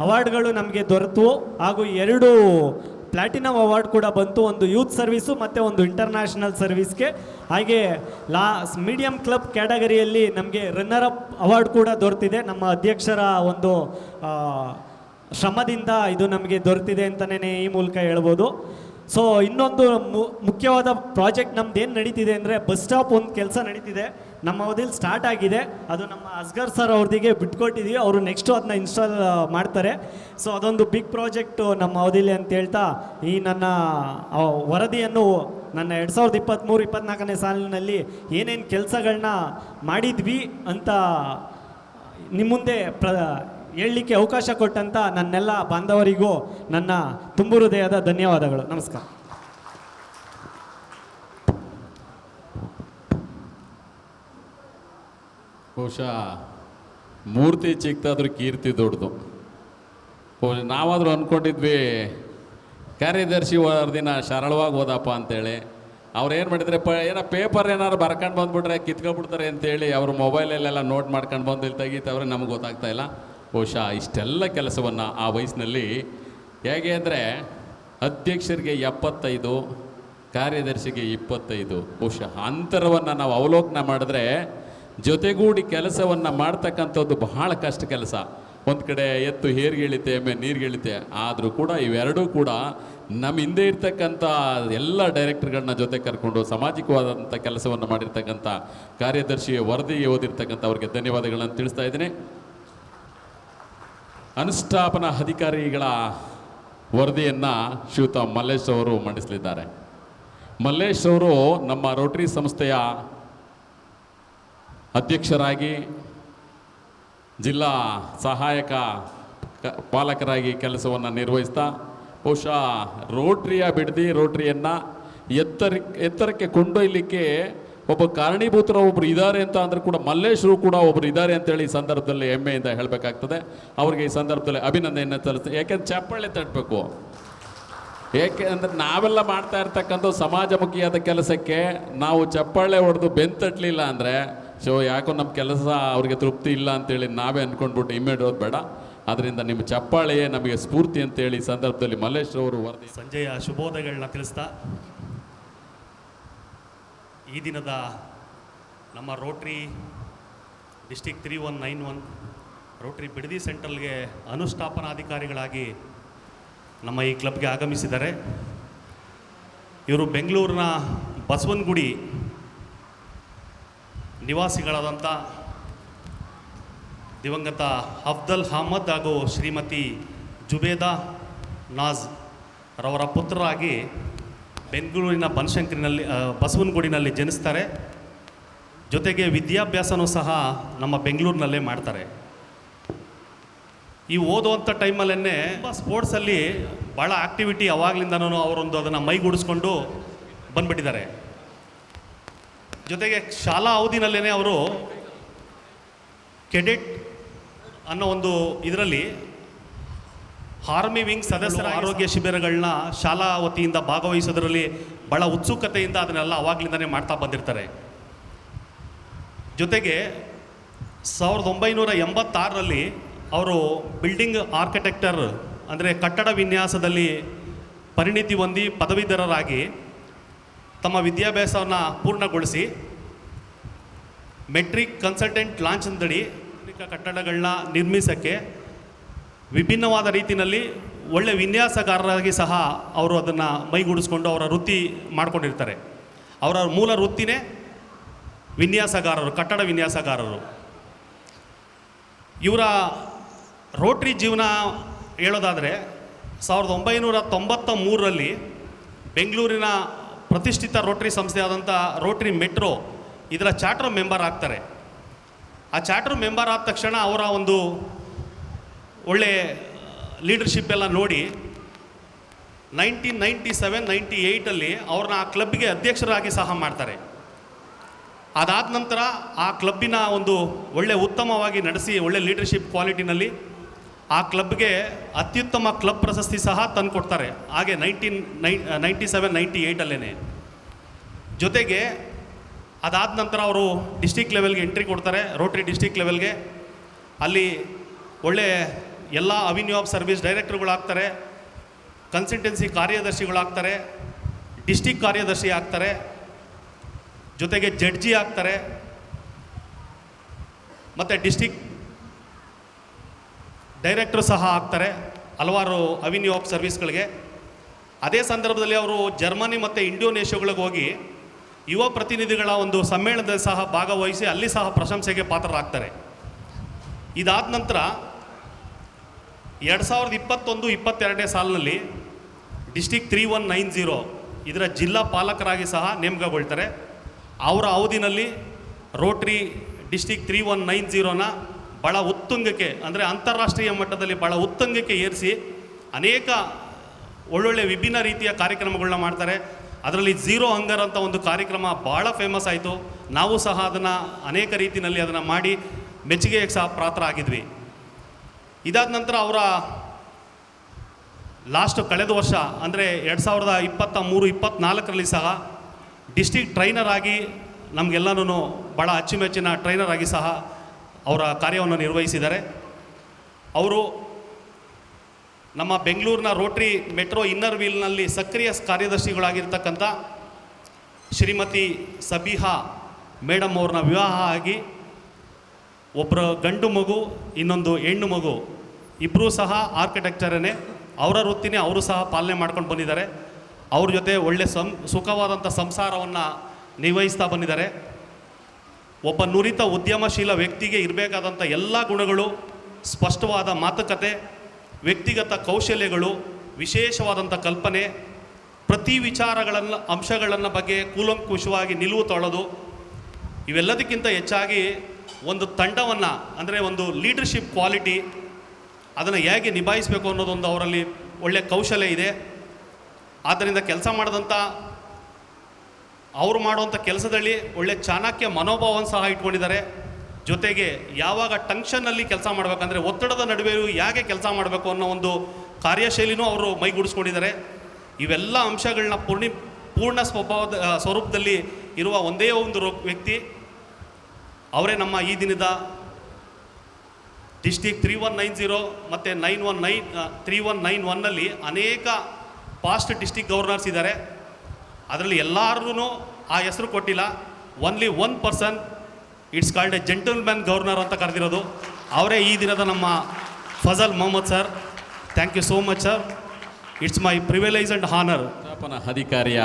ಅವಾರ್ಡ್ಗಳು ನಮಗೆ ದೊರೆತು, ಹಾಗೂ 2 ಪ್ಲಾಟಿನಮ್ ಅವಾರ್ಡ್ ಕೂಡ ಬಂತು. ಒಂದು ಯೂತ್ ಸರ್ವಿಸು ಮತ್ತು ಒಂದು ಇಂಟರ್ನ್ಯಾಷನಲ್ ಸರ್ವಿಸ್ಗೆ. ಹಾಗೆ ಮೀಡಿಯಂ ಕ್ಲಬ್ ಕ್ಯಾಟಗರಿಯಲ್ಲಿ ನಮಗೆ ರನ್ನರ್ ಅಪ್ ಅವಾರ್ಡ್ ಕೂಡ ದೊರೆತಿದೆ. ನಮ್ಮ ಅಧ್ಯಕ್ಷರ ಒಂದು ಶ್ರಮದಿಂದ ಇದು ನಮಗೆ ದೊರೆತಿದೆ ಅಂತಲೇ ಈ ಮೂಲಕ ಹೇಳ್ಬೋದು. ಸೊ ಇನ್ನೊಂದು ಮುಖ್ಯವಾದ ಪ್ರಾಜೆಕ್ಟ್ ನಮ್ದು ಏನು ನಡೀತಿದೆ ಅಂದರೆ ಬಸ್ ಸ್ಟಾಪ್ ಒಂದು ಕೆಲಸ ನಡೀತಿದೆ. ನಮ್ಮ ಅವಧಿಯಲ್ಲಿ ಸ್ಟಾರ್ಟ್ ಆಗಿದೆ. ಅದು ನಮ್ಮ ಅಸ್ಗರ್ ಸರ್ ಅವ್ರದಿಗೆ ಬಿಟ್ಕೊಟ್ಟಿದ್ದೀವಿ. ಅವರು ನೆಕ್ಸ್ಟು ಅದನ್ನ ಇನ್ಸ್ಟಾಲ್ ಮಾಡ್ತಾರೆ. ಸೊ ಅದೊಂದು ಬಿಗ್ ಪ್ರಾಜೆಕ್ಟು ನಮ್ಮ ಅವಧಿಲಿ ಅಂತ ಹೇಳ್ತಾ ಈ ನನ್ನ ವರದಿಯನ್ನು ನನ್ನ 2023-24ನೇ ಸಾಲಿನಲ್ಲಿ ಏನೇನು ಕೆಲಸಗಳನ್ನ ಮಾಡಿದ್ವಿ ಅಂತ ನಿಮ್ಮ ಮುಂದೆ ಹೇಳಲಿಕ್ಕೆ ಅವಕಾಶ ಕೊಟ್ಟಂಥ ನನ್ನೆಲ್ಲ ಬಾಂಧವರಿಗೂ ನನ್ನ ತುಂಬು ಹೃದಯದ ಧನ್ಯವಾದಗಳು. ನಮಸ್ಕಾರ. ಬಹುಶಃ ಮೂರ್ತಿ ಚಿಕ್ಕದಾದ್ರೂ ಕೀರ್ತಿ ದೊಡ್ಡದು. ನಾವಾದರೂ ಅಂದ್ಕೊಂಡಿದ್ವಿ ಕಾರ್ಯದರ್ಶಿ ವರದಿನ ಸರಳವಾಗಿ ಓದಪ್ಪ ಅಂತೇಳಿ. ಅವ್ರು ಏನು ಮಾಡಿದರೆ ಏನೋ ಪೇಪರ್ ಏನಾದ್ರು ಬರ್ಕೊಂಡು ಬಂದುಬಿಟ್ರೆ ಕಿತ್ಕೊಬಿಡ್ತಾರೆ ಅಂತೇಳಿ ಅವರು ಮೊಬೈಲಲ್ಲೆಲ್ಲ ನೋಟ್ ಮಾಡ್ಕೊಂಡು ಬಂದು ಇಲ್ಲಿ ತೆಗಿತವ್ರೆ, ನಮಗೆ ಗೊತ್ತಾಗ್ತಾ ಇಲ್ಲ. ಬಹುಶಃ ಇಷ್ಟೆಲ್ಲ ಕೆಲಸವನ್ನು ಆ ವಯಸ್ಸಿನಲ್ಲಿ ಹೇಗೆ ಅಂದರೆ ಅಧ್ಯಕ್ಷರಿಗೆ 75, ಕಾರ್ಯದರ್ಶಿಗೆ 25. ಬಹುಶಃ ಅಂತರವನ್ನು ನಾವು ಅವಲೋಕನ ಮಾಡಿದ್ರೆ ಜೊತೆಗೂಡಿ ಕೆಲಸವನ್ನು ಮಾಡ್ತಕ್ಕಂಥದ್ದು ಬಹಳ ಕಷ್ಟ ಕೆಲಸ. ಒಂದು ಕಡೆ ಎತ್ತು ಹೇರ್ಗಿಳಿತೆ, ಎಮ್ಮೆ ನೀರ್ಗಿಳಿತೆ. ಆದರೂ ಕೂಡ ಇವೆರಡೂ ಕೂಡ ನಮ್ಮ ಹಿಂದೆ ಇರ್ತಕ್ಕಂಥ ಎಲ್ಲ ಡೈರೆಕ್ಟರ್ಗಳನ್ನ ಜೊತೆ ಕರ್ಕೊಂಡು ಸಾಮಾಜಿಕವಾದಂಥ ಕೆಲಸವನ್ನು ಮಾಡಿರ್ತಕ್ಕಂಥ ಕಾರ್ಯದರ್ಶಿಯ ವರದಿ ಓದಿರ್ತಕ್ಕಂಥ ಅವ್ರಿಗೆ ಧನ್ಯವಾದಗಳನ್ನು ತಿಳಿಸ್ತಾ ಇದ್ದೀನಿ. ಅನುಷ್ಠಾಪನಾ ಅಧಿಕಾರಿಗಳ ವರದಿಯನ್ನು ಶ್ರೀಯುತ ಮಲ್ಲೇಶ್ ಅವರು ಮಂಡಿಸಲಿದ್ದಾರೆ. ಮಲ್ಲೇಶ್ ಅವರು ನಮ್ಮ ರೋಟರಿ ಸಂಸ್ಥೆಯ ಅಧ್ಯಕ್ಷರಾಗಿ, ಜಿಲ್ಲಾ ಸಹಾಯಕ ಪಾಲಕರಾಗಿ ಕೆಲಸವನ್ನು ನಿರ್ವಹಿಸ್ತಾ ಬಹುಶಃ ರೋಟ್ರಿಯ ಬಿಡದಿ ರೋಟ್ರಿಯನ್ನು ಎತ್ತರಕ್ಕೆ ಕೊಂಡೊಯ್ಯಲಿಕ್ಕೆ ಒಬ್ಬ ಕಾರಣೀಭೂತರು ಒಬ್ಬರು ಇದ್ದಾರೆ ಅಂತ ಅಂದರೂ ಕೂಡ ಮಲ್ಲೇಶರು ಕೂಡ ಒಬ್ಬರು ಇದ್ದಾರೆ ಅಂತೇಳಿ ಈ ಸಂದರ್ಭದಲ್ಲಿ ಹೆಮ್ಮೆಯಿಂದ ಹೇಳಬೇಕಾಗ್ತದೆ. ಅವ್ರಿಗೆ ಈ ಸಂದರ್ಭದಲ್ಲಿ ಅಭಿನಂದನೆಯನ್ನು ಸಲ್ಲಿಸ್ತೀನಿ. ಯಾಕೆಂದ್ರೆ ಚಪ್ಪಾಳೆ ತಟ್ಟಬೇಕು. ಏಕೆ ಅಂದರೆ ನಾವೆಲ್ಲ ಮಾಡ್ತಾ ಇರ್ತಕ್ಕಂಥ ಸಮಾಜಮುಖಿಯಾದ ಕೆಲಸಕ್ಕೆ ನಾವು ಚಪ್ಪಾಳೆ ಹೊಡೆದು ಬೆಂತಟ್ಲಿಲ್ಲ ಅಂದರೆ ಸೊ ಯಾಕೋ ನಮ್ಮ ಕೆಲಸ ಅವ್ರಿಗೆ ತೃಪ್ತಿ ಇಲ್ಲ ಅಂತೇಳಿ ನಾವೇ ಅಂದ್ಕೊಂಡ್ಬಿಟ್ಟು ಇಮ್ಮಿಡಿಯೋದು ಬೇಡ. ಅದರಿಂದ ನಿಮ್ಮ ಚಪ್ಪಾಳೆಯೇ ನಮಗೆ ಸ್ಫೂರ್ತಿ ಅಂತೇಳಿ ಈ ಸಂದರ್ಭದಲ್ಲಿ ಮಲ್ಲೇಶ್ ಅವರು ವರದಿ ಸಂಜೆಯ ಶುಭೋದಯಗಳನ್ನ ತಿಳಿಸ್ತಾ ಈ ದಿನದ ನಮ್ಮ ರೋಟ್ರಿ ಡಿಸ್ಟಿಕ್ 3191 ರೋಟ್ರಿ ಬಿಡದಿ ಸೆಂಟ್ರಲ್ಗೆ ಅನುಷ್ಠಾಪನಾಧಿಕಾರಿಗಳಾಗಿ ನಮ್ಮ ಈ ಕ್ಲಬ್ಗೆ ಆಗಮಿಸಿದ್ದಾರೆ. ಇವರು ಬೆಂಗಳೂರಿನ ಬಸವನಗುಡಿ ನಿವಾಸಿಗಳಾದಂಥ ದಿವಂಗತ ಅಫ್ಜಲ್ ಅಹಮದ್ ಹಾಗೂ ಶ್ರೀಮತಿ ಜುಬೇದಾ ನಾಜ್ ರವರ ಪುತ್ರರಾಗಿ ಬೆಂಗಳೂರಿನ ಬನಶಂಕರಿನಲ್ಲಿ ಬಸವನಗುಡಿನಲ್ಲಿ ಜನಿಸ್ತಾರೆ. ಜೊತೆಗೆ ವಿದ್ಯಾಭ್ಯಾಸನೂ ಸಹ ನಮ್ಮ ಬೆಂಗಳೂರಿನಲ್ಲೇ ಮಾಡ್ತಾರೆ. ಈ ಓದುವಂಥ ಟೈಮಲ್ಲೇ ಸ್ಪೋರ್ಟ್ಸಲ್ಲಿ ಭಾಳ ಆ್ಯಕ್ಟಿವಿಟಿ ಅವಾಗಲಿಂದನೂ ಅವರೊಂದು ಅದನ್ನು ಮೈಗೂಡಿಸ್ಕೊಂಡು ಬಂದ್ಬಿಟ್ಟಿದ್ದಾರೆ. ಜೊತೆಗೆ ಶಾಲಾ ಅವಧಿನಲ್ಲೇ ಅವರು ಕೆಡೆಟ್ ಅನ್ನೋ ಒಂದು ಇದರಲ್ಲಿ ಆರ್ಮಿ ವಿಂಗ್ ಸದಸ್ಯರ ಆರೋಗ್ಯ ಶಿಬಿರಗಳನ್ನ ಶಾಲಾ ವತಿಯಿಂದ ಭಾಗವಹಿಸೋದ್ರಲ್ಲಿ ಭಾಳ ಉತ್ಸುಕತೆಯಿಂದ ಅದನ್ನೆಲ್ಲ ಅವಾಗಲಿಂದನೇ ಮಾಡ್ತಾ ಬಂದಿರ್ತಾರೆ. ಜೊತೆಗೆ 1986ರಲ್ಲಿ ಅವರು ಬಿಲ್ಡಿಂಗ್ ಆರ್ಕಿಟೆಕ್ಟರ್ ಅಂದರೆ ಕಟ್ಟಡ ವಿನ್ಯಾಸದಲ್ಲಿ ಪರಿಣಿತಿ ಹೊಂದಿ ಪದವೀಧರರಾಗಿ ತಮ್ಮ ವಿದ್ಯಾಭ್ಯಾಸವನ್ನು ಪೂರ್ಣಗೊಳಿಸಿ ಮೆಟ್ರಿಕ್ ಕನ್ಸಲ್ಟೆಂಟ್ ಲಾಂಛನದಡಿ ಕಟ್ಟಡಗಳನ್ನ ನಿರ್ಮಿಸೋಕ್ಕೆ ವಿಭಿನ್ನವಾದ ರೀತಿಯಲ್ಲಿ ಒಳ್ಳೆಯ ವಿನ್ಯಾಸಗಾರರಾಗಿ ಸಹ ಅವರು ಅದನ್ನು ಮೈಗೂಡಿಸ್ಕೊಂಡು ಅವರ ವೃತ್ತಿ ಮಾಡ್ಕೊಂಡಿರ್ತಾರೆ. ಅವರ ಮೂಲ ವೃತ್ತಿನೇ ವಿನ್ಯಾಸಗಾರರು, ಕಟ್ಟಡ ವಿನ್ಯಾಸಗಾರರು. ಇವರ ರೋಟ್ರಿ ಜೀವನ ಹೇಳೋದಾದರೆ 1993ರಲ್ಲಿ ಬೆಂಗಳೂರಿನ ಪ್ರತಿಷ್ಠಿತ ರೋಟ್ರಿ ಸಂಸ್ಥೆ ಆದಂಥ ರೋಟ್ರಿ ಮೆಟ್ರೋ ಇದರ ಚಾರ್ಟರ್ ಮೆಂಬರ್ ಆಗ್ತಾರೆ. ಆ ಚಾರ್ಟರ್ ಮೆಂಬರ್ ಆದ ತಕ್ಷಣ ಅವರ ಒಂದು ಒಳ್ಳೆ ಲೀಡರ್ಶಿಪ್ ಎಲ್ಲ ನೋಡಿ 1997-98ಅಲ್ಲಿ ಅವ್ರನ್ನ ಆ ಕ್ಲಬ್ಗೆ ಅಧ್ಯಕ್ಷರಾಗಿ ಸಹ ಮಾಡ್ತಾರೆ. ಅದಾದ ನಂತರ ಆ ಕ್ಲಬ್ಬಿನ ಒಂದು ಒಳ್ಳೆ ಉತ್ತಮವಾಗಿ ನಡೆಸಿ ಒಳ್ಳೆ ಲೀಡರ್ಶಿಪ್ ಕ್ವಾಲಿಟಿನಲ್ಲಿ ಆ ಕ್ಲಬ್ಗೆ ಅತ್ಯುತ್ತಮ ಕ್ಲಬ್ ಪ್ರಶಸ್ತಿ ಸಹ ತಂದುಕೊಡ್ತಾರೆ. ಹಾಗೆ 1997-98ಅಲ್ಲೇ. ಜೊತೆಗೆ ಅದಾದ ನಂತರ ಅವರು ಡಿಸ್ಟಿಕ್ ಲೆವೆಲ್ಗೆ ಎಂಟ್ರಿ ಕೊಡ್ತಾರೆ, ರೋಟ್ರಿ ಡಿಸ್ಟಿಕ್ ಲೆವೆಲ್ಗೆ. ಅಲ್ಲಿ ಒಳ್ಳೆ ಎಲ್ಲ ಅವೆನ್ಯೂ ಆಫ್ ಸರ್ವಿಸ್ ಡೈರೆಕ್ಟರ್ಗಳಾಗ್ತಾರೆ, ಕನ್ಸಲ್ಟೆನ್ಸಿ ಕಾರ್ಯದರ್ಶಿಗಳಾಗ್ತಾರೆ, ಡಿಸ್ಟಿಕ್ ಕಾರ್ಯದರ್ಶಿ ಆಗ್ತಾರೆ, ಜೊತೆಗೆ ಜಡ್ಜಿ ಆಗ್ತಾರೆ, ಮತ್ತು ಡಿಸ್ಟಿಕ್ ಡೈರೆಕ್ಟರ್ ಸಹ ಆಗ್ತಾರೆ ಹಲವಾರು ಅವೆನ್ಯೂ ಆಫ್ ಸರ್ವಿಸ್ಗಳಿಗೆ. ಅದೇ ಸಂದರ್ಭದಲ್ಲಿ ಅವರು ಜರ್ಮನಿ ಮತ್ತು ಇಂಡೋನೇಷ್ಯಾಗಳಿಗೆ ಹೋಗಿ ಯುವ ಪ್ರತಿನಿಧಿಗಳ ಒಂದು ಸಮ್ಮೇಳನದಲ್ಲಿ ಸಹ ಭಾಗವಹಿಸಿ ಅಲ್ಲಿ ಸಹ ಪ್ರಶಂಸೆಗೆ ಪಾತ್ರರಾಗ್ತಾರೆ. ಇದಾದ ನಂತರ 2021-22ನೇ ಸಾಲಿನಲ್ಲಿ ಡಿಸ್ಟಿಕ್ 3190 ಇದರ ಜಿಲ್ಲಾ ಪಾಲಕರಾಗಿ ಸಹ ನೇಮಕಗೊಳ್ತಾರೆ. ಅವರ ಅವಧಿನಲ್ಲಿ ರೋಟ್ರಿ ಡಿಸ್ಟಿಕ್ 3190ನ ಭಾಳ ಉತ್ತುಂಗಕ್ಕೆ ಅಂದರೆ ಅಂತಾರಾಷ್ಟ್ರೀಯ ಮಟ್ಟದಲ್ಲಿ ಭಾಳ ಉತ್ತುಂಗಕ್ಕೆ ಏರಿಸಿ ಅನೇಕ ಒಳ್ಳೊಳ್ಳೆ ವಿಭಿನ್ನ ರೀತಿಯ ಕಾರ್ಯಕ್ರಮಗಳನ್ನ ಮಾಡ್ತಾರೆ. ಅದರಲ್ಲಿ ಝೀರೋ ಹಂಗರ್ ಅಂತ ಒಂದು ಕಾರ್ಯಕ್ರಮ ಭಾಳ ಫೇಮಸ್ ಆಯಿತು. ನಾವು ಸಹ ಅದನ್ನು ಅನೇಕ ರೀತಿಯಲ್ಲಿ ಅದನ್ನು ಮಾಡಿ ಮೆಚ್ಚುಗೆಗೆ ಸಹ ಪಾತ್ರ ಆಗಿದ್ವಿ. ಇದಾದ ನಂತರ ಅವರ ಕಳೆದ ವರ್ಷ ಅಂದರೆ 2023-24ರಲ್ಲಿ ಸಹ ಡಿಸ್ಟಿಕ್ ಟ್ರೈನರ್ ಆಗಿ ನಮಗೆಲ್ಲನೂ ಭಾಳ ಅಚ್ಚುಮೆಚ್ಚಿನ ಟ್ರೈನರ್ ಆಗಿ ಸಹ ಅವರ ಕಾರ್ಯವನ್ನು ನಿರ್ವಹಿಸಿದ್ದಾರೆ. ಅವರು ನಮ್ಮ ಬೆಂಗಳೂರಿನ ರೋಟ್ರಿ ಮೆಟ್ರೋ ಇನ್ನರ್ ವೀಲ್ನಲ್ಲಿ ಸಕ್ರಿಯ ಕಾರ್ಯದರ್ಶಿಗಳಾಗಿರ್ತಕ್ಕಂಥ ಶ್ರೀಮತಿ ಸಬಿಹಾ ಮೇಡಮ್ ಅವ್ರನ್ನ ವಿವಾಹ ಆಗಿ ಒಬ್ಬರು ಗಂಡು ಮಗು ಇನ್ನೊಂದು ಹೆಣ್ಣು ಮಗು ಇಬ್ಬರೂ ಸಹ ಆರ್ಕಿಟೆಕ್ಚರನ್ನೇ ಅವರ ವೃತ್ತಿನೇ ಅವರು ಸಹ ಪಾಲನೆ ಮಾಡ್ಕೊಂಡು ಬಂದಿದ್ದಾರೆ. ಅವ್ರ ಜೊತೆ ಒಳ್ಳೆ ಸುಖವಾದಂಥ ಸಂಸಾರವನ್ನು ನಿರ್ವಹಿಸ್ತಾ ಬಂದಿದ್ದಾರೆ. ಒಬ್ಬ ನುರಿತ ಉದ್ಯಮಶೀಲ ವ್ಯಕ್ತಿಗೆ ಇರಬೇಕಾದಂಥ ಎಲ್ಲ ಗುಣಗಳು, ಸ್ಪಷ್ಟವಾದ ಮಾತುಕತೆ, ವ್ಯಕ್ತಿಗತ ಕೌಶಲ್ಯಗಳು, ವಿಶೇಷವಾದಂಥ ಕಲ್ಪನೆ, ಪ್ರತಿ ವಿಚಾರಗಳನ್ನು ಅಂಶಗಳನ್ನು ಬಗ್ಗೆ ಕೂಲಂಕುಷವಾಗಿ ನಿಲುವು ತೊಳೋದು, ಇವೆಲ್ಲದಕ್ಕಿಂತ ಹೆಚ್ಚಾಗಿ ಒಂದು ತಂಡವನ್ನು ಅಂದರೆ ಒಂದು ಲೀಡರ್ಶಿಪ್ ಕ್ವಾಲಿಟಿ ಅದನ್ನು ಹೇಗೆ ನಿಭಾಯಿಸಬೇಕು ಅನ್ನೋದೊಂದು ಅವರಲ್ಲಿ ಒಳ್ಳೆಯ ಕೌಶಲ್ಯ ಇದೆ. ಆದ್ದರಿಂದ ಕೆಲಸ ಮಾಡಿದಂಥ ಅವರು ಮಾಡುವಂಥ ಕೆಲಸದಲ್ಲಿ ಒಳ್ಳೆ ಚಾಣಕ್ಯ ಮನೋಭಾವವನ್ನು ಸಹ ಇಟ್ಕೊಂಡಿದ್ದಾರೆ. ಜೊತೆಗೆ ಯಾವಾಗ ಟೆನ್ಷನ್ನಲ್ಲಿ ಕೆಲಸ ಮಾಡಬೇಕಂದ್ರೆ ಒತ್ತಡದ ನಡುವೆಯೂ ಹೇಗೆ ಕೆಲಸ ಮಾಡಬೇಕು ಅನ್ನೋ ಒಂದು ಕಾರ್ಯಶೈಲಿನೂ ಅವರು ಮೈಗೂಡಿಸ್ಕೊಂಡಿದ್ದಾರೆ. ಇವೆಲ್ಲ ಅಂಶಗಳನ್ನ ಪೂರ್ಣ ಸ್ವರೂಪದಲ್ಲಿ ಇರುವ ಒಂದೇ ಒಂದು ವ್ಯಕ್ತಿ ಅವರೇ ನಮ್ಮ ಈ ದಿನದ ಡಿಸ್ಟಿಕ್ 3190 ಮತ್ತು 3191ನಲ್ಲಿ ಅನೇಕ ಪಾಸ್ಟ್ ಡಿಸ್ಟಿಕ್ ಗವರ್ನರ್ಸ್ ಇದ್ದಾರೆ. ಅದರಲ್ಲಿ ಎಲ್ಲರೂ ಆ ಹೆಸರು ಕೊಟ್ಟಿಲ್ಲ. Only 1 person, it's called a gentleman governor ಅಂತ ಕರೆದಿರೋದು ಅವರೇ ಈ ದಿನದ ನಮ್ಮ Fazal Mohammed sir. Thank you so much sir. It's my privilege and honour. ಸ್ಥಾಪನಾ ಅಧಿಕಾರಿಯ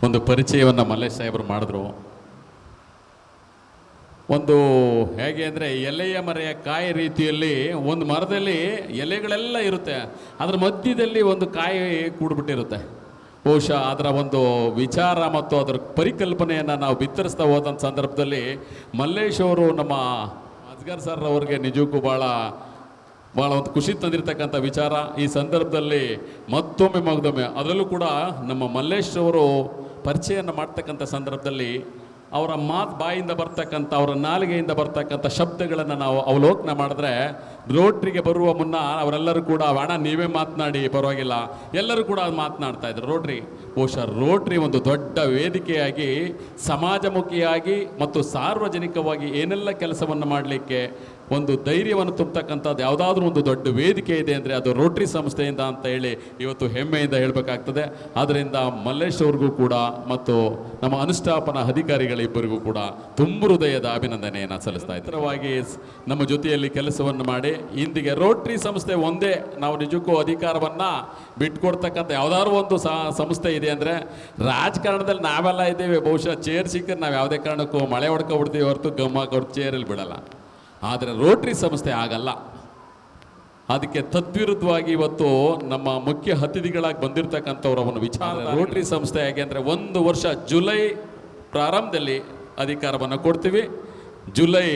ಒಂದು ಪರಿಚಯವನ್ನು ಮಲ್ಲೇಶ್ ಸಾಹೇಬರು ಮಾಡಿದ್ರು. ಒಂದು ಹೇಗೆ ಅಂದರೆ ಎಲೆಯ ಮರೆಯ ಕಾಯಿ ರೀತಿಯಲ್ಲಿ ಒಂದು ಮರದಲ್ಲಿ ಎಲೆಗಳೆಲ್ಲ ಇರುತ್ತೆ, ಅದರ ಮಧ್ಯದಲ್ಲಿ ಒಂದು ಕಾಯಿ ಕೂಡ್ಬಿಟ್ಟಿರುತ್ತೆ. ಬಹುಶಃ ಅದರ ಒಂದು ವಿಚಾರ ಮತ್ತು ಅದರ ಪರಿಕಲ್ಪನೆಯನ್ನು ನಾವು ಬಿತ್ತರಿಸ್ತಾ ಹೋದಂಥ ಸಂದರ್ಭದಲ್ಲಿ ಮಲ್ಲೇಶ್ ಅವರು ನಮ್ಮ ಅಸ್ಗರ್ ಸರ್ ಅವ್ರಿಗೆ ನಿಜಕ್ಕೂ ಭಾಳ ಒಂದು ಖುಷಿ ತಂದಿರತಕ್ಕಂಥ ವಿಚಾರ. ಈ ಸಂದರ್ಭದಲ್ಲಿ ಮತ್ತೊಮ್ಮೆ ಅದರಲ್ಲೂ ಕೂಡ ನಮ್ಮ ಮಲ್ಲೇಶ್ ಅವರು ಪರಿಚಯನ ಮಾಡ್ತಕ್ಕಂಥ ಸಂದರ್ಭದಲ್ಲಿ ಅವರ ಬಾಯಿಂದ ಬರ್ತಕ್ಕಂಥ, ಅವರ ನಾಲಿಗೆಯಿಂದ ಬರ್ತಕ್ಕಂಥ ಶಬ್ದಗಳನ್ನು ನಾವು ಅವಲೋಕನ ಮಾಡಿದ್ರೆ, ರೋಟ್ರಿಗೆ ಬರುವ ಮುನ್ನ ಅವರೆಲ್ಲರೂ ಕೂಡ ಅಣ್ಣ ನೀವೇ ಮಾತನಾಡಿ ಪರವಾಗಿಲ್ಲ, ಎಲ್ಲರೂ ಕೂಡ ಮಾತನಾಡ್ತಾ ಇದ್ರು. ಬಹುಶಃ ರೋಟ್ರಿ ಒಂದು ದೊಡ್ಡ ವೇದಿಕೆಯಾಗಿ ಸಮಾಜಮುಖಿಯಾಗಿ ಮತ್ತು ಸಾರ್ವಜನಿಕವಾಗಿ ಏನೆಲ್ಲ ಕೆಲಸವನ್ನು ಮಾಡಲಿಕ್ಕೆ ಒಂದು ಧೈರ್ಯವನ್ನು ತುಂಬತಕ್ಕಂಥದ್ದು ಯಾವುದಾದ್ರೂ ಒಂದು ದೊಡ್ಡ ವೇದಿಕೆ ಇದೆ ಅಂದರೆ ಅದು ರೋಟ್ರಿ ಸಂಸ್ಥೆಯಿಂದ ಅಂತ ಹೇಳಿ ಇವತ್ತು ಹೆಮ್ಮೆಯಿಂದ ಹೇಳಬೇಕಾಗ್ತದೆ. ಆದ್ದರಿಂದ ಮಲ್ಲೇಶ್ ಅವ್ರಿಗೂ ಕೂಡ ಮತ್ತು ನಮ್ಮ ಅನುಷ್ಠಾಪನಾ ಅಧಿಕಾರಿಗಳಿಬ್ಬರಿಗೂ ಕೂಡ ತುಂಬ ಹೃದಯದ ಅಭಿನಂದನೆಯನ್ನು ಸಲ್ಲಿಸ್ತಾ ಇದ್ದರವಾಗಿ ನಮ್ಮ ಜೊತೆಯಲ್ಲಿ ಕೆಲಸವನ್ನು ಮಾಡಿ ಇಂದಿಗೆ ರೋಟ್ರಿ ಸಂಸ್ಥೆ ಒಂದೇ ನಾವು ನಿಜಕ್ಕೂ ಅಧಿಕಾರವನ್ನು ಬಿಟ್ಕೊಡ್ತಕ್ಕಂಥ ಯಾವುದಾದ್ರು ಒಂದು ಸಂಸ್ಥೆ ಇದೆ ಅಂದರೆ ರಾಜಕಾರಣದಲ್ಲಿ ನಾವೆಲ್ಲ ಇದ್ದೇವೆ. ಬಹುಶಃ ಚೇರ್ ಸಿಕ್ಕರೆ ನಾವು ಯಾವುದೇ ಕಾರಣಕ್ಕೂ ಮಳೆ ಹೊಡ್ಕೊಬಿಡ್ತೀವಿ ಹೊರತು ಗಮ್ಮ ಕೊಟ್ಟು ಚೇರಲ್ಲಿ ಬಿಡಲ್ಲ. ಆದರೆ ರೋಟ್ರಿ ಸಂಸ್ಥೆ ಆಗಲ್ಲ. ಅದಕ್ಕೆ ತದ್ವಿರುದ್ಧವಾಗಿ ಇವತ್ತು ನಮ್ಮ ಮುಖ್ಯ ಅತಿಥಿಗಳಾಗಿ ಬಂದಿರತಕ್ಕಂಥವ್ರ ಒಂದು ವಿಚಾರ. ರೋಟ್ರಿ ಸಂಸ್ಥೆ ಹೇಗೆ ಅಂದರೆ 1 ವರ್ಷ ಜುಲೈ ಪ್ರಾರಂಭದಲ್ಲಿ ಅಧಿಕಾರವನ್ನು ಕೊಡ್ತೀವಿ, ಜುಲೈ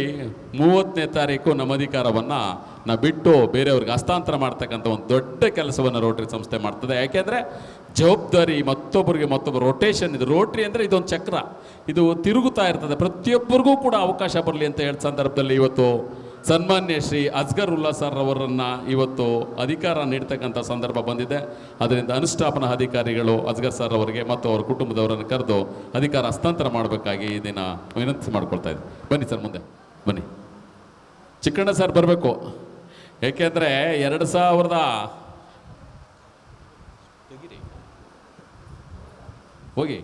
30ನೇ ತಾರೀಕು ನಮ್ಮ ಅಧಿಕಾರವನ್ನು ನಾವು ಬಿಟ್ಟು ಬೇರೆಯವ್ರಿಗೆ ಹಸ್ತಾಂತರ ಮಾಡ್ತಕ್ಕಂಥ ಒಂದು ದೊಡ್ಡ ಕೆಲಸವನ್ನು ರೋಟ್ರಿ ಸಂಸ್ಥೆ ಮಾಡ್ತದೆ. ಯಾಕೆಂದರೆ ಜವಾಬ್ದಾರಿ ಮತ್ತೊಬ್ಬರು ರೊಟೇಷನ್. ಇದು ರೋಟ್ರಿ ಅಂದರೆ ಇದೊಂದು ಚಕ್ರ, ಇದು ತಿರುಗುತ್ತಾ ಇರ್ತದೆ. ಪ್ರತಿಯೊಬ್ಬರಿಗೂ ಕೂಡ ಅವಕಾಶ ಬರಲಿ ಅಂತ ಹೇಳೋ ಸಂದರ್ಭದಲ್ಲಿ ಇವತ್ತು ಸನ್ಮಾನ್ಯ ಶ್ರೀ ಅಸ್ಗರ್ ಉಲ್ಲಾ ಸರ್ ಅವರನ್ನು ಇವತ್ತು ಅಧಿಕಾರ ನೀಡ್ತಕ್ಕಂಥ ಸಂದರ್ಭ ಬಂದಿದೆ. ಅದರಿಂದ ಅನುಷ್ಠಾಪನಾ ಅಧಿಕಾರಿಗಳು ಅಸ್ಗರ್ ಸರ್ ಅವರಿಗೆ ಮತ್ತು ಅವರ ಕುಟುಂಬದವರನ್ನು ಕರೆದು ಅಧಿಕಾರ ಹಸ್ತಾಂತರ ಮಾಡಬೇಕಾಗಿ ಈ ದಿನ ವಿನಂತಿ ಮಾಡ್ಕೊಳ್ತಾ ಇದ್ದೆ. ಬನ್ನಿ ಸರ್, ಮುಂದೆ ಬನ್ನಿ. ಚಿಕ್ಕಣ್ಣ ಸರ್ ಬರಬೇಕು. ಏಕೆಂದರೆ 2000 ಹೋಗಿ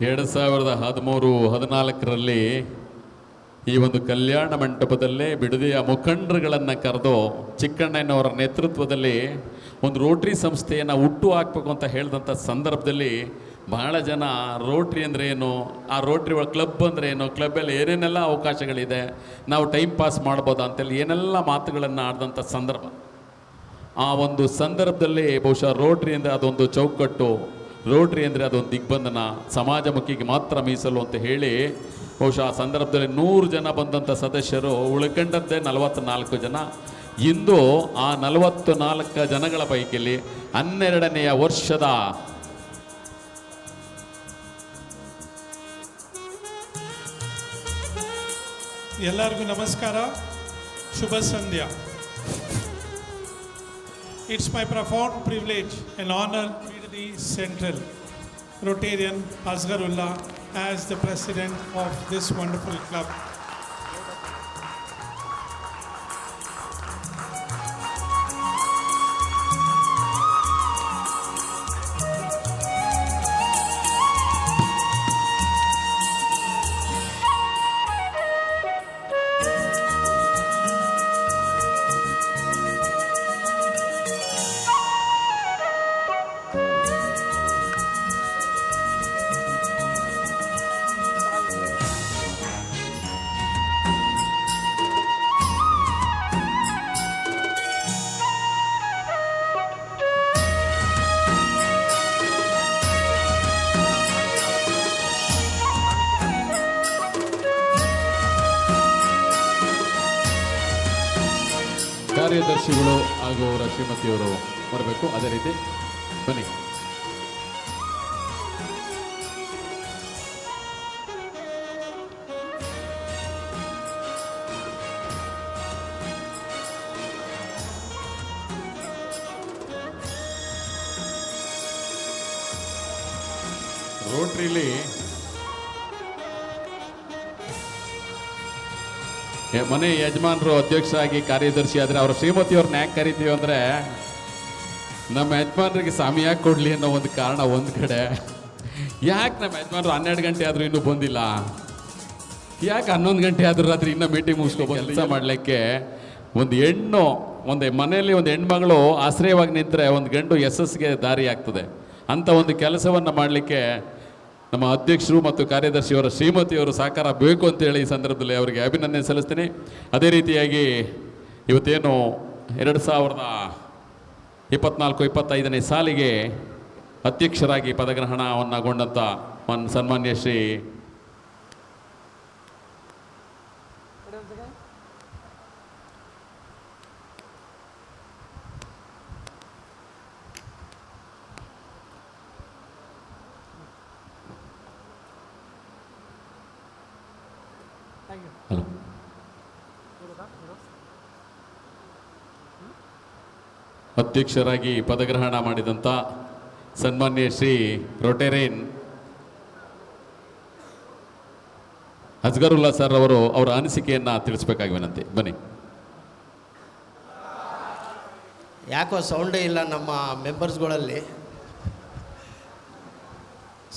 2013-14ರಲ್ಲಿ ಈ ಒಂದು ಕಲ್ಯಾಣ ಮಂಟಪದಲ್ಲೇ ಬಿಡದಿಯ ಮುಖಂಡರುಗಳನ್ನು ಕರೆದು ಚಿಕ್ಕಣ್ಣನವರ ನೇತೃತ್ವದಲ್ಲಿ ಒಂದು ರೋಟ್ರಿ ಸಂಸ್ಥೆಯನ್ನು ಹುಟ್ಟು ಹಾಕಬೇಕು ಅಂತ ಹೇಳಿದಂಥ ಸಂದರ್ಭದಲ್ಲಿ ಬಹಳ ಜನ ರೋಟ್ರಿ ಅಂದರೆ ಏನು, ಆ ರೋಟ್ರಿ ಕ್ಲಬ್ ಅಂದರೆ ಏನು, ಕ್ಲಬ್ಬಲ್ಲಿ ಏನೇನೆಲ್ಲ ಅವಕಾಶಗಳಿದೆ, ನಾವು ಟೈಮ್ ಪಾಸ್ ಮಾಡ್ಬೋದಾ ಅಂತೇಳಿ ಏನೆಲ್ಲ ಮಾತುಗಳನ್ನು ಆಡಿದಂಥ ಸಂದರ್ಭ. ಆ ಒಂದು ಸಂದರ್ಭದಲ್ಲಿ ಬಹುಶಃ ರೋಟ್ರಿ ಅಂದರೆ ಅದೊಂದು ಚೌಕಟ್ಟು, ರೋಟ್ರಿ ಅಂದರೆ ಅದೊಂದು ದಿಗ್ಬಂಧನ, ಸಮಾಜಮುಖಿಗೆ ಮಾತ್ರ ಮೀಸಲು ಅಂತ ಹೇಳಿ ಬಹುಶಃ ಆ ಸಂದರ್ಭದಲ್ಲಿ 100 ಜನ ಬಂದಂಥ ಸದಸ್ಯರು, ಉಳ್ಕೊಂಡದ್ದೇ 44 ಜನ. ಇಂದು ಆ 44 ಜನಗಳ ಪೈಕಿಯಲ್ಲಿ 12ನೇ ವರ್ಷದ ಎಲ್ಲರಿಗೂ ನಮಸ್ಕಾರ, ಶುಭ ಸಂಧ್ಯಾ. It's my profound privilege and honor to be the Central Rotarian Asghar Ullah as the president of this wonderful club. ಕಾರ್ಯದರ್ಶಿಗಳು ಹಾಗೂ ಅವರ ಶ್ರೀಮತಿಯವರು ಬರಬೇಕು. ಅದೇ ರೀತಿ ಬನ್ನಿ. ರೋಟ್ರಿಲಿ ಮನೆ ಯಜಮಾನರು ಅಧ್ಯಕ್ಷರಾಗಿ ಕಾರ್ಯದರ್ಶಿ ಆದರೆ ಅವರ ಶ್ರೀಮತಿಯವ್ರನ್ನ ಯಾಕೆ ಕರಿತೀವಿ ಅಂದರೆ ನಮ್ಮ ಯಜಮಾನರಿಗೆ ಸಮಯ ಕೊಡಲಿ ಅನ್ನೋ ಒಂದು ಕಾರಣ ಒಂದು ಕಡೆ. ಯಾಕೆ ನಮ್ಮ ಯಜಮಾನರು 12 ಗಂಟೆ ಆದರೂ ಇನ್ನೂ ಬಂದಿಲ್ಲ, ಯಾಕೆ 11 ಗಂಟೆ ಆದರೂ ರಾತ್ರಿ ಇನ್ನೂ ಮೀಟಿಂಗ್ ಮುಗಿಸ್ಕೊಬೋದು ಕೆಲಸ ಮಾಡಲಿಕ್ಕೆ. ಒಂದು ಹೆಣ್ಣು ಒಂದು ಮನೆಯಲ್ಲಿ ಒಂದು ಹೆಣ್ಮಗಳು ಆಶ್ರಯವಾಗಿ ನಿಂತರೆ ಒಂದು ಗಂಡು ಯಶಸ್ಸಿಗೆ ದಾರಿ ಆಗ್ತದೆ. ಅಂಥ ಒಂದು ಕೆಲಸವನ್ನು ಮಾಡಲಿಕ್ಕೆ ನಮ್ಮ ಅಧ್ಯಕ್ಷರು ಮತ್ತು ಕಾರ್ಯದರ್ಶಿಯವರ ಶ್ರೀಮತಿಯವರು ಸಹಕಾರ ಬೇಕು ಅಂತೇಳಿ ಈ ಸಂದರ್ಭದಲ್ಲಿ ಅವರಿಗೆ ಅಭಿನಂದನೆ ಸಲ್ಲಿಸ್ತೀನಿ. ಅದೇ ರೀತಿಯಾಗಿ ಇವತ್ತೇನು 2024-25ನೇ ಸಾಲಿಗೆ ಅಧ್ಯಕ್ಷರಾಗಿ ಪದಗ್ರಹಣವನ್ನಗೊಂಡಂಥ ಸನ್ಮಾನ್ಯ ಶ್ರೀ ಹಲೋ ಅಧ್ಯಕ್ಷರಾಗಿ ಪದಗ್ರಹಣ ಮಾಡಿದಂಥ ಸನ್ಮಾನ್ಯ ಶ್ರೀ ರೋಟೇರಿಯನ್ ಅಸ್ಗರುಲ್ಲಾ ಸರ್ ಅವರು ಅವರ ಅನಿಸಿಕೆಯನ್ನು ತಿಳಿಸ್ಬೇಕಾಗಿ ವಿನಂತಿ. ಬನ್ನಿ. ಯಾಕೋ ಸೌಂಡೇ ಇಲ್ಲ ನಮ್ಮ ಮೆಂಬರ್ಸ್ಗಳಲ್ಲಿ.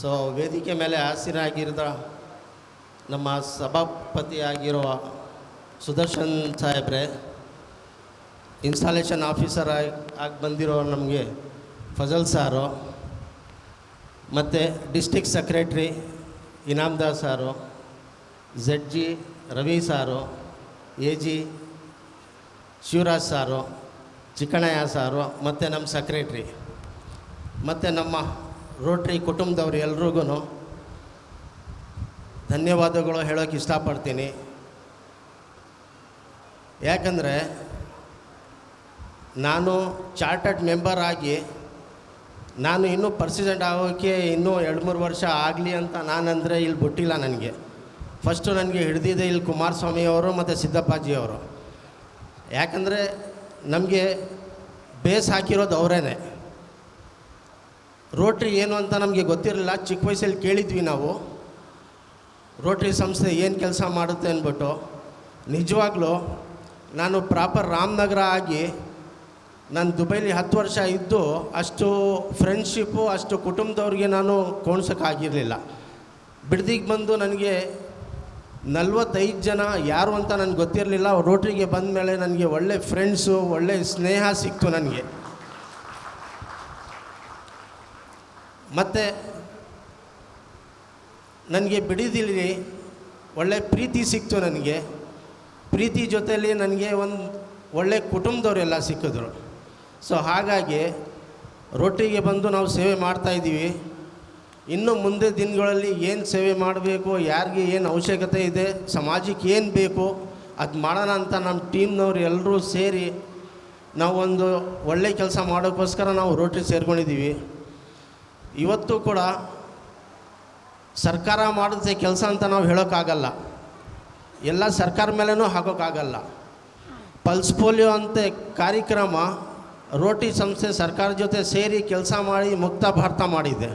ಸೊ ವೇದಿಕೆ ಮೇಲೆ ಆಸೀನರಾಗಿರುವ ನಮ್ಮ ಸಭಾಪತಿಯಾಗಿರುವ ಸುದರ್ಶನ್ ಸಾಹೇಬ್ರೆ, ಇನ್ಸ್ಟಾಲೇಷನ್ ಆಫೀಸರ್ ಆಗಿ ಬಂದಿರೋ ನಮಗೆ ಫಜಲ್ ಸಾರು, ಮತ್ತು ಡಿಸ್ಟಿಕ್ ಸೆಕ್ರೆಟ್ರಿ ಇನಾಮ್ದಾರ್ ಸಾರು, ZG ರವಿ ಸಾರು, AG ಶಿವರಾಜ್ ಸಾರು, ಚಿಕ್ಕಣಯ್ಯ ಸಾರು, ಮತ್ತು ನಮ್ಮ ಸೆಕ್ರೆಟ್ರಿ, ಮತ್ತು ನಮ್ಮ ರೋಟ್ರಿ ಕುಟುಂಬದವ್ರು ಎಲ್ರಿಗೂ ಧನ್ಯವಾದಗಳು ಹೇಳೋಕ್ಕೆ ಇಷ್ಟಪಡ್ತೀನಿ. ಯಾಕಂದರೆ ನಾನು ಚಾರ್ಟರ್ಡ್ ಮೆಂಬರ್ ಆಗಿ ನಾನು ಇನ್ನೂ ಪ್ರೆಸಿಡೆಂಟ್ ಆಗೋಕ್ಕೆ ಇನ್ನೂ 2-3 ವರ್ಷ ಆಗಲಿ ಅಂತ ನಾನಂದರೆ ಇಲ್ಲಿ ಬಿಟ್ಟಿಲ್ಲ. ನನಗೆ ಫಸ್ಟು ನನಗೆ ಹಿಡಿದಿದೆ ಇಲ್ಲಿ ಕುಮಾರಸ್ವಾಮಿಯವರು ಮತ್ತು ಸಿದ್ದಪ್ಪಾಜಿಯವರು. ಯಾಕಂದರೆ ನಮಗೆ ಬೇಸ್ ಹಾಕಿರೋದು ಅವರೇನೆ. ರೋಟ್ರಿ ಏನು ಅಂತ ನಮಗೆ ಗೊತ್ತಿರಲಿಲ್ಲ. ಚಿಕ್ಕ ವಯಸ್ಸಲ್ಲಿ ಕೇಳಿದ್ವಿ ನಾವು ರೋಟ್ರಿ ಸಂಸ್ಥೆ ಏನು ಕೆಲಸ ಮಾಡುತ್ತೆ ಅಂದ್ಬಿಟ್ಟು. ನಿಜವಾಗ್ಲೂ ನಾನು ಪ್ರಾಪರ್ ರಾಮನಗರ ಆಗಿ ನಾನು ದುಬೈಲಿ 10 ವರ್ಷ ಇದ್ದು ಅಷ್ಟು ಫ್ರೆಂಡ್ಶಿಪ್ಪು ಅಷ್ಟು ಕುಟುಂಬದವ್ರಿಗೆ ನಾನು ಕೋಣ್ಸೋಕ್ಕಾಗಿರಲಿಲ್ಲ. ಬಿಡದಿಗೆ ಬಂದು ನನಗೆ 45 ಜನ ಯಾರು ಅಂತ ನನಗೆ ಗೊತ್ತಿರಲಿಲ್ಲ. ರೋಟ್ರಿಗೆ ಬಂದ ಮೇಲೆ ನನಗೆ ಒಳ್ಳೆ ಫ್ರೆಂಡ್ಸು, ಒಳ್ಳೆ ಸ್ನೇಹ ಸಿಕ್ತು ನನಗೆ. ಮತ್ತು ನನಗೆ ಬಿಡಿದಿಲ್ಲಿ ಒಳ್ಳೆ ಪ್ರೀತಿ ಸಿಕ್ತು. ನನಗೆ ಪ್ರೀತಿ ಜೊತೆಯಲ್ಲಿ ನನಗೆ ಒಂದು ಒಳ್ಳೆ ಕುಟುಂಬದವರೆಲ್ಲ ಸಿಕ್ಕಿದ್ರು. ಸೊ ಹಾಗಾಗಿ ರೋಟಿಗೆ ಬಂದು ನಾವು ಸೇವೆ ಮಾಡ್ತಾಯಿದ್ದೀವಿ. ಇನ್ನು ಮುಂದೆ ದಿನಗಳಲ್ಲಿ ಏನು ಸೇವೆ ಮಾಡಬೇಕು, ಯಾರಿಗೆ ಏನು ಅವಶ್ಯಕತೆ ಇದೆ, ಸಮಾಜಕ್ಕೆ ಏನು ಬೇಕು ಅದು ಮಾಡೋಣ ಅಂತ ನಮ್ಮ ಟೀಮ್ನವ್ರು ಎಲ್ಲರೂ ಸೇರಿ ನಾವು ಒಂದು ಒಳ್ಳೆ ಕೆಲಸ ಮಾಡೋಕ್ಕೋಸ್ಕರ ನಾವು ರೋಟ್ರಿ ಸೇರ್ಕೊಂಡಿದ್ದೀವಿ. ಇವತ್ತು ಕೂಡ ಸರ್ಕಾರ ಮಾಡಿದ ಕೆಲಸ ಅಂತ ನಾವು ಹೇಳೋಕ್ಕಾಗಲ್ಲ, ಎಲ್ಲ ಸರ್ಕಾರ ಮೇಲೂ ಹಾಕೋಕ್ಕಾಗಲ್ಲ. ಪಲ್ಸ್ ಪೋಲಿಯೋ ಅಂತ ಕಾರ್ಯಕ್ರಮ ರೋಟಿ ಸಂಸ್ಥೆ ಸರ್ಕಾರ ಜೊತೆ ಸೇರಿ ಕೆಲಸ ಮಾಡಿ ಮುಕ್ತ ಭಾರತ ಮಾಡಿದೆ.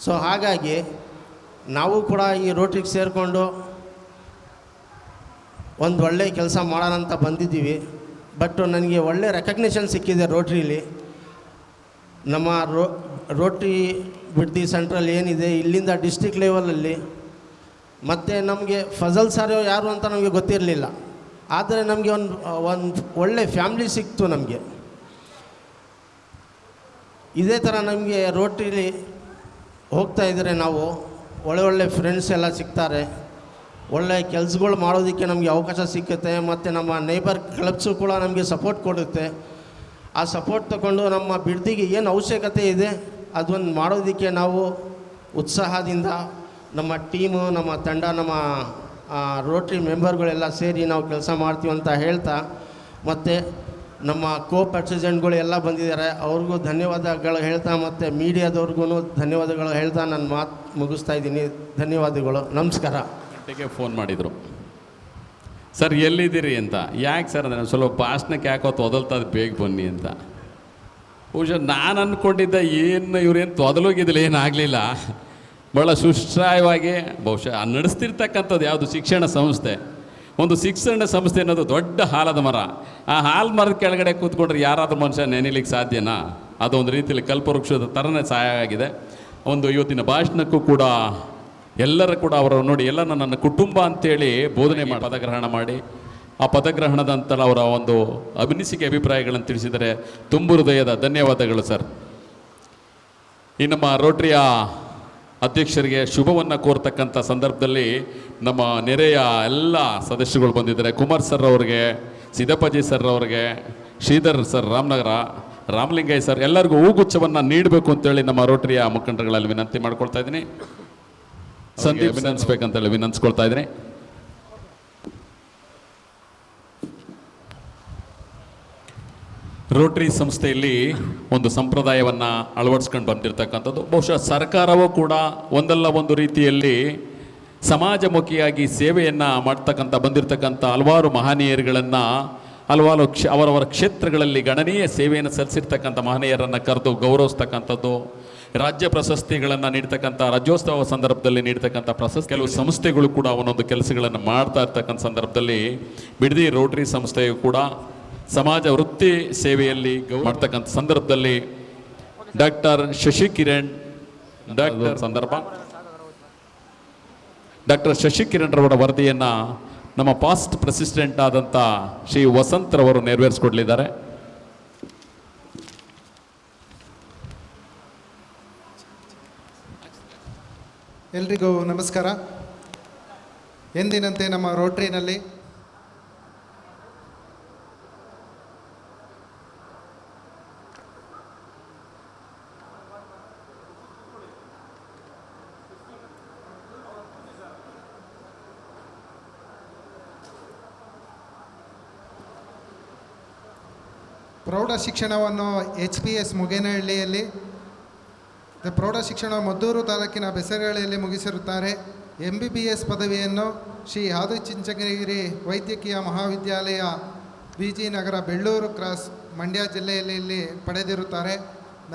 ಸೊ ಹಾಗಾಗಿ ನಾವು ಕೂಡ ಈ ರೋಟ್ರಿಗೆ ಸೇರಿಕೊಂಡು ಒಂದು ಒಳ್ಳೆಯ ಕೆಲಸ ಮಾಡೋಣ ಅಂತ ಬಂದಿದ್ದೀವಿ. ಬಟ್ ನನಗೆ ಒಳ್ಳೆ ರೆಕಗ್ನಿಷನ್ ಸಿಕ್ಕಿದೆ ರೋಟ್ರಿಲಿ. ನಮ್ಮ ರೋಟ್ರಿ ಬಿಡ್ದಿ ಸೆಂಟ್ರಲ್ ಏನಿದೆ ಇಲ್ಲಿಂದ ಡಿಸ್ಟಿಕ್ ಲೆವೆಲಲ್ಲಿ. ಮತ್ತು ನಮಗೆ ಫಜಲ್ ಸರ್ ಯಾರು ಅಂತ ನಮಗೆ ಗೊತ್ತಿರಲಿಲ್ಲ. ಆದರೆ ನಮಗೆ ಒಂದು ಒಳ್ಳೆ ಫ್ಯಾಮ್ಲಿ ಸಿಕ್ತು ನಮಗೆ. ಇದೇ ಥರ ನಮಗೆ ರೋಟ್ರಿಲಿ ಹೋಗ್ತಾಯಿದ್ರೆ ನಾವು ಒಳ್ಳೆ ಫ್ರೆಂಡ್ಸ್ ಎಲ್ಲ ಸಿಗ್ತಾರೆ, ಒಳ್ಳೆ ಕೆಲಸಗಳು ಮಾಡೋದಕ್ಕೆ ನಮಗೆ ಅವಕಾಶ ಸಿಕ್ಕುತ್ತೆ. ಮತ್ತು ನಮ್ಮ ನೇಬರ್ ಕ್ಲಬ್ಸು ಕೂಡ ನಮಗೆ ಸಪೋರ್ಟ್ ಕೊಡುತ್ತೆ. ಆ ಸಪೋರ್ಟ್ ತಗೊಂಡು ನಮ್ಮ ಬಿಡ್ದಿಗೆ ಏನು ಅವಶ್ಯಕತೆ ಇದೆ ಅದನ್ನು ಮಾಡೋದಕ್ಕೆ ನಾವು ಉತ್ಸಾಹದಿಂದ ನಮ್ಮ ಟೀಮು, ನಮ್ಮ ತಂಡ, ನಮ್ಮ ರೋಟ್ರಿ ಮೆಂಬರ್ಗಳೆಲ್ಲ ಸೇರಿ ನಾವು ಕೆಲಸ ಮಾಡ್ತೀವಿ ಅಂತ ಹೇಳ್ತಾ, ಮತ್ತು ನಮ್ಮ ಪ್ರೆಸಿಡೆಂಟ್ಗಳು ಎಲ್ಲ ಬಂದಿದ್ದಾರೆ, ಅವ್ರಿಗೂ ಧನ್ಯವಾದಗಳು ಹೇಳ್ತಾ, ಮತ್ತು ಮೀಡಿಯಾದವ್ರಿಗೂ ಧನ್ಯವಾದಗಳು ಹೇಳ್ತಾ ನನ್ನ ಮಾತು ಮುಗಿಸ್ತಾ ಇದ್ದೀನಿ. ಧನ್ಯವಾದಗಳು, ನಮಸ್ಕಾರ. ಗಂಟೆಗೆ ಫೋನ್ ಮಾಡಿದರು ಸರ್ ಎಲ್ಲಿದ್ದೀರಿ ಅಂತ. ಯಾಕೆ ಸರ್ ಅಂದರೆ ಸ್ವಲ್ಪ ಭಾಷಣಕ್ಕೆ ಯಾಕೋ ತೊದಲ್ತದ ಬೇಗ ಬನ್ನಿ ಅಂತ. ಬಹುಶಃ ನಾನು ಅಂದ್ಕೊಂಡಿದ್ದ ಏನು ಇವ್ರೇನು ತೊದಲೋಗಿದ್ದಿಲ್ಲ ಏನಾಗಲಿಲ್ಲ, ಭಾಳ ಸುಶ್ರಾಯವಾಗಿ ಬಹುಶಃ ನಡೆಸ್ತಿರ್ತಕ್ಕಂಥದ್ದು ಯಾವುದು ಶಿಕ್ಷಣ ಸಂಸ್ಥೆ. ಒಂದು ಶಿಕ್ಷಣ ಸಂಸ್ಥೆ ಅನ್ನೋದು ದೊಡ್ಡ ಆಲದ ಮರ. ಆ ಆಲದ ಮರದ ಕೆಳಗಡೆ ಕೂತ್ಕೊಂಡ್ರೆ ಯಾರಾದ್ರೂ ಮನುಷ್ಯ ನೆನೆಲಿಕ್ಕೆ ಸಾಧ್ಯನಾ? ಅದೊಂದು ರೀತಿಯಲ್ಲಿ ಕಲ್ಪವೃಕ್ಷದ ಥರನೇ ಸಹಾಯ ಆಗಿದೆ. ಒಂದು ಇವತ್ತಿನ ಭಾಷಣಕ್ಕೂ ಕೂಡ ಎಲ್ಲರೂ ಕೂಡ ಅವರು ನೋಡಿ ಎಲ್ಲ ನನ್ನ ಕುಟುಂಬ ಅಂತೇಳಿ ಬೋಧನೆ ಮಾಡಿ ಪದಗ್ರಹಣ ಮಾಡಿ ಆ ಪದಗ್ರಹಣದ ನಂತರ ಅವರ ಒಂದು ಅಭಿಪ್ರಾಯಗಳನ್ನು ತಿಳಿಸಿದರೆ ತುಂಬು ಹೃದಯದ ಧನ್ಯವಾದಗಳು ಸರ್. ಈ ನಮ್ಮ ರೋಟರಿಯ ಅಧ್ಯಕ್ಷರಿಗೆ ಶುಭವನ್ನು ಕೋರ್ತಕ್ಕಂಥ ಸಂದರ್ಭದಲ್ಲಿ ನಮ್ಮ ನೆರೆಯ ಎಲ್ಲ ಸದಸ್ಯರುಗಳು ಬಂದಿದ್ದಾರೆ. ಕುಮಾರ್ ಸರ್ ಅವ್ರಿಗೆ, ಸಿದ್ದಪ್ಪಾಜಿ ಸರ್ ಅವ್ರಿಗೆ, ಶ್ರೀಧರ್ ಸರ್ ರಾಮನಗರ, ರಾಮಲಿಂಗಯ್ಯ ಸರ್ ಎಲ್ಲರಿಗೂ ಹೂಗುಚ್ಛವನ್ನು ನೀಡಬೇಕು ಅಂತೇಳಿ ನಮ್ಮ ರೋಟರಿಯ ಮುಖಂಡರುಗಳಲ್ಲಿ ವಿನಂತಿ ಮಾಡ್ಕೊಳ್ತಾ ಇದ್ದೀನಿ. ಸಂದೀಪ್ ಅಭಿನಂದಿಸ್ಬೇಕಂತೇಳಿ ವಿನಂತಿಸ್ಕೊಳ್ತಾ ಇದ್ದೀನಿ. ರೋಟರಿ ಸಂಸ್ಥೆಯಲ್ಲಿ ಒಂದು ಸಂಪ್ರದಾಯವನ್ನು ಅಳವಡಿಸ್ಕೊಂಡು ಬಂದಿರತಕ್ಕಂಥದ್ದು. ಬಹುಶಃ ಸರ್ಕಾರವೂ ಕೂಡ ಒಂದಲ್ಲ ಒಂದು ರೀತಿಯಲ್ಲಿ ಸಮಾಜಮುಖಿಯಾಗಿ ಸೇವೆಯನ್ನು ಮಾಡ್ತಕ್ಕಂಥ ಬಂದಿರತಕ್ಕಂಥ ಹಲವಾರು ಮಹನೀಯರುಗಳನ್ನು ಹಲವಾರು ಅವರವರ ಕ್ಷೇತ್ರಗಳಲ್ಲಿ ಗಣನೀಯ ಸೇವೆಯನ್ನು ಸಲ್ಲಿಸಿರ್ತಕ್ಕಂಥ ಮಹನೀಯರನ್ನು ಕರೆದು ಗೌರವಿಸ್ತಕ್ಕಂಥದ್ದು, ರಾಜ್ಯ ಪ್ರಶಸ್ತಿಗಳನ್ನು ನೀಡ್ತಕ್ಕಂಥ ರಾಜ್ಯೋತ್ಸವ ಸಂದರ್ಭದಲ್ಲಿ ನೀಡ್ತಕ್ಕಂಥ ಪ್ರಶಸ್ತಿ. ಕೆಲವು ಸಂಸ್ಥೆಗಳು ಕೂಡ ಒಂದೊಂದು ಕೆಲಸಗಳನ್ನು ಮಾಡ್ತಾ ಇರ್ತಕ್ಕಂಥ ಸಂದರ್ಭದಲ್ಲಿ ಬಿಡದಿ ರೋಟರಿ ಸಂಸ್ಥೆಯು ಕೂಡ ಸಮಾಜ ವೃತ್ತಿ ಸೇವೆಯಲ್ಲಿ ಮಾಡ್ತಕ್ಕಂಥ ಸಂದರ್ಭದಲ್ಲಿ ಡಾಕ್ಟರ್ ಶಶಿಕಿರಣ್ ಡಾಕ್ಟರ್ ಶಶಿಕಿರಣ್ ರವರ ವರದಿಯನ್ನು ನಮ್ಮ ಪಾಸ್ಟ್ ಪ್ರೆಸಿಡೆಂಟ್ ಆದಂಥ ಶ್ರೀ ವಸಂತ್ರವರು ನೆರವೇರಿಸಿಕೊಡಲಿದ್ದಾರೆ. ಎಲ್ರಿಗೂ ನಮಸ್ಕಾರ. ಎಂದಿನಂತೆ ನಮ್ಮ ರೋಟ್ರಿನಲ್ಲಿ ಪ್ರೌಢ ಶಿಕ್ಷಣವನ್ನು HPS ಮುಗೇನಹಳ್ಳಿಯಲ್ಲಿ, ಪ್ರೌಢ ಶಿಕ್ಷಣ ಮದ್ದೂರು ತಾಲೂಕಿನ ಬೆಸರಹಳ್ಳಿಯಲ್ಲಿ ಮುಗಿಸಿರುತ್ತಾರೆ. MBBS ಪದವಿಯನ್ನು ಶ್ರೀ ಆದಿಚುಂಚನಗಿರಿ ವೈದ್ಯಕೀಯ ಮಹಾವಿದ್ಯಾಲಯ BG ನಗರ ಬೆಳ್ಳೂರು ಕ್ರಾಸ್ ಮಂಡ್ಯ ಜಿಲ್ಲೆಯಲ್ಲಿ ಇಲ್ಲಿ ಪಡೆದಿರುತ್ತಾರೆ.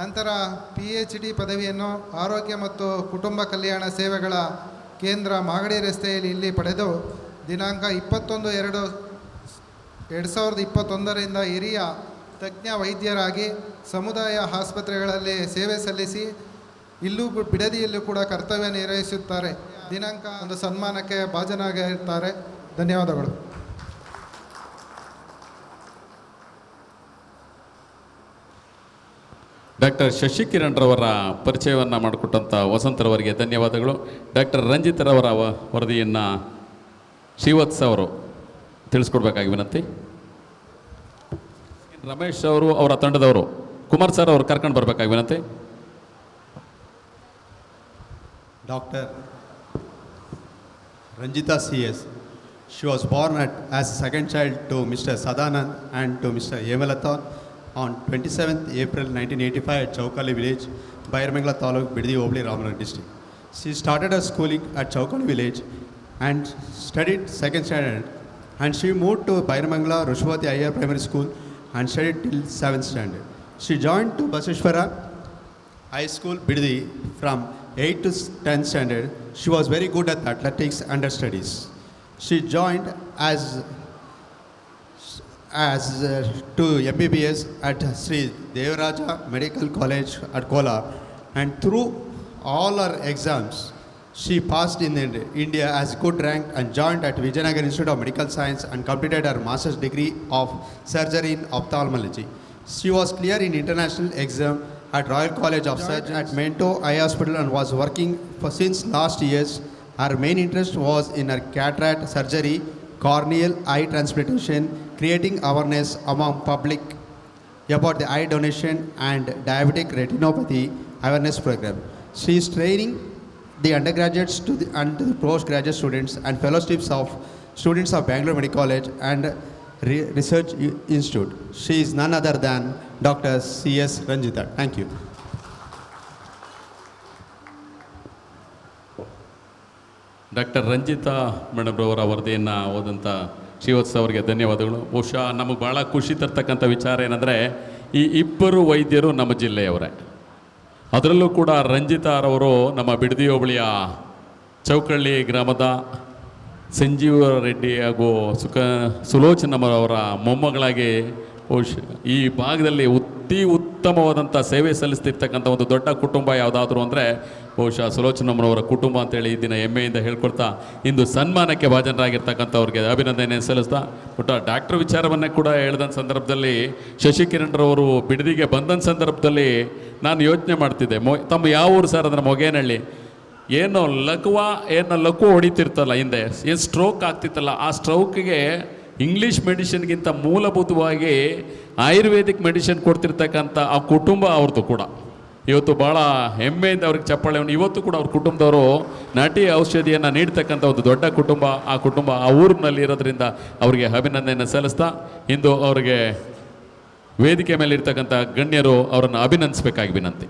ನಂತರ PhD ಪದವಿಯನ್ನು ಆರೋಗ್ಯ ಮತ್ತು ಕುಟುಂಬ ಕಲ್ಯಾಣ ಸೇವೆಗಳ ಕೇಂದ್ರ ಮಾಗಡಿ ರಸ್ತೆಯಲ್ಲಿ ಇಲ್ಲಿ ಪಡೆದು ದಿನಾಂಕ 21/2/2021 ಹಿರಿಯ ತಜ್ಞ ವೈದ್ಯರಾಗಿ ಸಮುದಾಯ ಆಸ್ಪತ್ರೆಗಳಲ್ಲಿ ಸೇವೆ ಸಲ್ಲಿಸಿ ಇಲ್ಲೂ ಬಿಡದಿಯಲ್ಲೂ ಕೂಡ ಕರ್ತವ್ಯ ನಿರ್ವಹಿಸುತ್ತಾರೆ. ದಿನಾಂಕ ಒಂದು ಸನ್ಮಾನಕ್ಕೆ ಭಾಜನರಾಗಿರ್ತಾರೆ. ಧನ್ಯವಾದಗಳು. ಡಾಕ್ಟರ್ ಶಶಿಕಿರಣ್ ರವರ ಪರಿಚಯವನ್ನು ಮಾಡಿಕೊಟ್ಟಂಥ ವಸಂತರವರಿಗೆ ಧನ್ಯವಾದಗಳು. ಡಾಕ್ಟರ್ ರಂಜಿತರವರ ವರದಿಯನ್ನು ಶ್ರೀವತ್ಸ ಅವರು ತಿಳಿಸ್ಕೊಡ್ಬೇಕಾಗಿ ವಿನಂತಿ. ರಮೇಶ್ ಅವರು ಅವರ ತಂಡದವರು ಕುಮಾರ್ ಸರ್ ಅವರು ಕರ್ಕೊಂಡು ಬರಬೇಕಾಗಿ ವಿನಂತಿ. Dr. Ranjita CS. She was born as a second child to Mr. Sadanand and to Mr. Yemalata on 27th April 1985 at Chaukali village, Bairmangla Taluk, Biddi Obli, Ramnagar district. She started her schooling at Chaukali village and studied second standard, and she moved to Bairmangla Rushvati Iyer Primary School and studied till 7th standard. She joined to Basishwara High School, Biddi from 8th to 10th standard. She was very good at athletics and her studies. She joined to MBBS at Sri Devaraja Medical College at Kolar, and through all her exams, she passed in India as good rank and joined at Vijayanagar Institute of Medical Science and completed her master's degree of surgery in ophthalmology. She was clear in international exam at Royal College of Surgeons at Mento Eye Hospital and was working since last years. Her main interest was in her cataract surgery, corneal eye transplantation, creating awareness among public about the eye donation and diabetic retinopathy awareness program. She is training the undergraduates and the postgraduate students and fellowships of students of Bangalore Medical College and Research Institute. She is none other than Dr. C.S. Ranjita. Thank you. Doctor Ranjitha madam ರವರ ವರದಿಯನ್ನು ಓದಂಥ ಶ್ರೀವತ್ಸ ಅವರಿಗೆ ಧನ್ಯವಾದಗಳು. ಬಹುಶಃ ನಮಗೆ ಭಾಳ ಖುಷಿ ತರ್ತಕ್ಕಂಥ ವಿಚಾರ ಏನಂದರೆ ಈ ಇಬ್ಬರು ವೈದ್ಯರು ನಮ್ಮ ಜಿಲ್ಲೆಯವರೇ. ಅದರಲ್ಲೂ ಕೂಡ ರಂಜಿತಾರವರು ನಮ್ಮ ಬಿಡದಿ ಹೋಬಳಿಯ ಚೌಕಳ್ಳಿ ಗ್ರಾಮದ ಸಂಜೀವ ರೆಡ್ಡಿ ಹಾಗೂ ಸುಲೋಚನಮ್ಮರವರ ಮೊಮ್ಮಗಳಾಗಿ ಈ ಭಾಗದಲ್ಲಿ ಉತ್ತಮವಾದಂಥ ಸೇವೆ ಸಲ್ಲಿಸ್ತಿರ್ತಕ್ಕಂಥ ಒಂದು ದೊಡ್ಡ ಕುಟುಂಬ ಯಾವುದಾದ್ರೂ ಅಂದರೆ ಬಹುಶಃ ಸುಲೋಚನಮ್ಮನವರ ಕುಟುಂಬ ಅಂತೇಳಿ ಈ ದಿನ ಹೆಮ್ಮೆಯಿಂದ ಹೇಳ್ಕೊಳ್ತಾ ಇಂದು ಸನ್ಮಾನಕ್ಕೆ ಭಾಜನರಾಗಿರ್ತಕ್ಕಂಥವ್ರಿಗೆ ಅಭಿನಂದನೆ ಸಲ್ಲಿಸ್ತಾ ಡಾಕ್ಟರ್ ವಿಚಾರವನ್ನೇ ಕೂಡ ಹೇಳಿದ ಸಂದರ್ಭದಲ್ಲಿ ಶಶಿಕಿರಣ್ರವರು ಬಿಡದಿಗೆ ಬಂದ ಸಂದರ್ಭದಲ್ಲಿ ನಾನು ಯೋಚನೆ ಮಾಡ್ತಿದ್ದೆ, ತಮ್ಮ ಯಾವ ಊರು ಸರ್ ಅಂದರೆ ಮೊಗೇನಹಳ್ಳಿ. ಏನು ಲಘು ಹೊಡಿತಿರ್ತಲ್ಲ ಹಿಂದೆ, ಏನು ಸ್ಟ್ರೋಕ್ ಆಗ್ತಿತ್ತಲ್ಲ, ಆ ಸ್ಟ್ರೋಕಿಗೆ ಇಂಗ್ಲೀಷ್ ಮೆಡಿಸಿನ್ಗಿಂತ ಮೂಲಭೂತವಾಗಿ ಆಯುರ್ವೇದಿಕ್ ಮೆಡಿಸಿನ್ ಕೊಡ್ತಿರ್ತಕ್ಕಂಥ ಆ ಕುಟುಂಬ ಅವ್ರದ್ದು ಕೂಡ ಇವತ್ತು ಭಾಳ ಹೆಮ್ಮೆಯಿಂದ ಅವ್ರಿಗೆ ಚಪ್ಪಾಳೆ. ಇವತ್ತು ಕೂಡ ಅವ್ರ ಕುಟುಂಬದವರು ನಾಟಿ ಔಷಧಿಯನ್ನು ನೀಡ್ತಕ್ಕಂಥ ಒಂದು ದೊಡ್ಡ ಕುಟುಂಬ. ಆ ಕುಟುಂಬ ಆ ಊರಿನಲ್ಲಿ ಇರೋದ್ರಿಂದ ಅವರಿಗೆ ಅಭಿನಂದನೆ ಸಲ್ಲಿಸ್ತಾ ಇಂದು ಅವರಿಗೆ ವೇದಿಕೆ ಮೇಲೆ ಇರ್ತಕ್ಕಂಥ ಗಣ್ಯರು ಅವರನ್ನು ಅಭಿನಂದಿಸಬೇಕಾಗಿ ವಿನಂತಿ.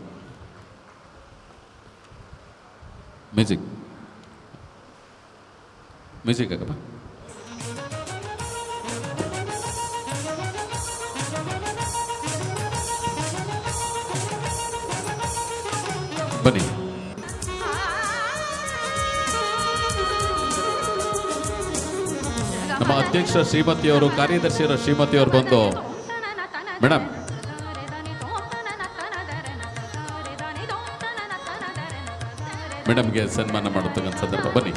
ಮ್ಯೂಸಿಕ್ ಆಗಪ್ಪ. ಬನ್ನಿ. ನಮ್ಮ ಅಧ್ಯಕ್ಷ ಶ್ರೀಮತಿಯವರು, ಕಾರ್ಯದರ್ಶಿಯರ ಶ್ರೀಮತಿಯವರು ಬಂದು ಮೇಡಮ್ ಮೇಡಮ್ಗೆ ಸನ್ಮಾನ ಮಾಡತಕ್ಕಂಥ ಸಂದರ್ಭ. ಬನ್ನಿ.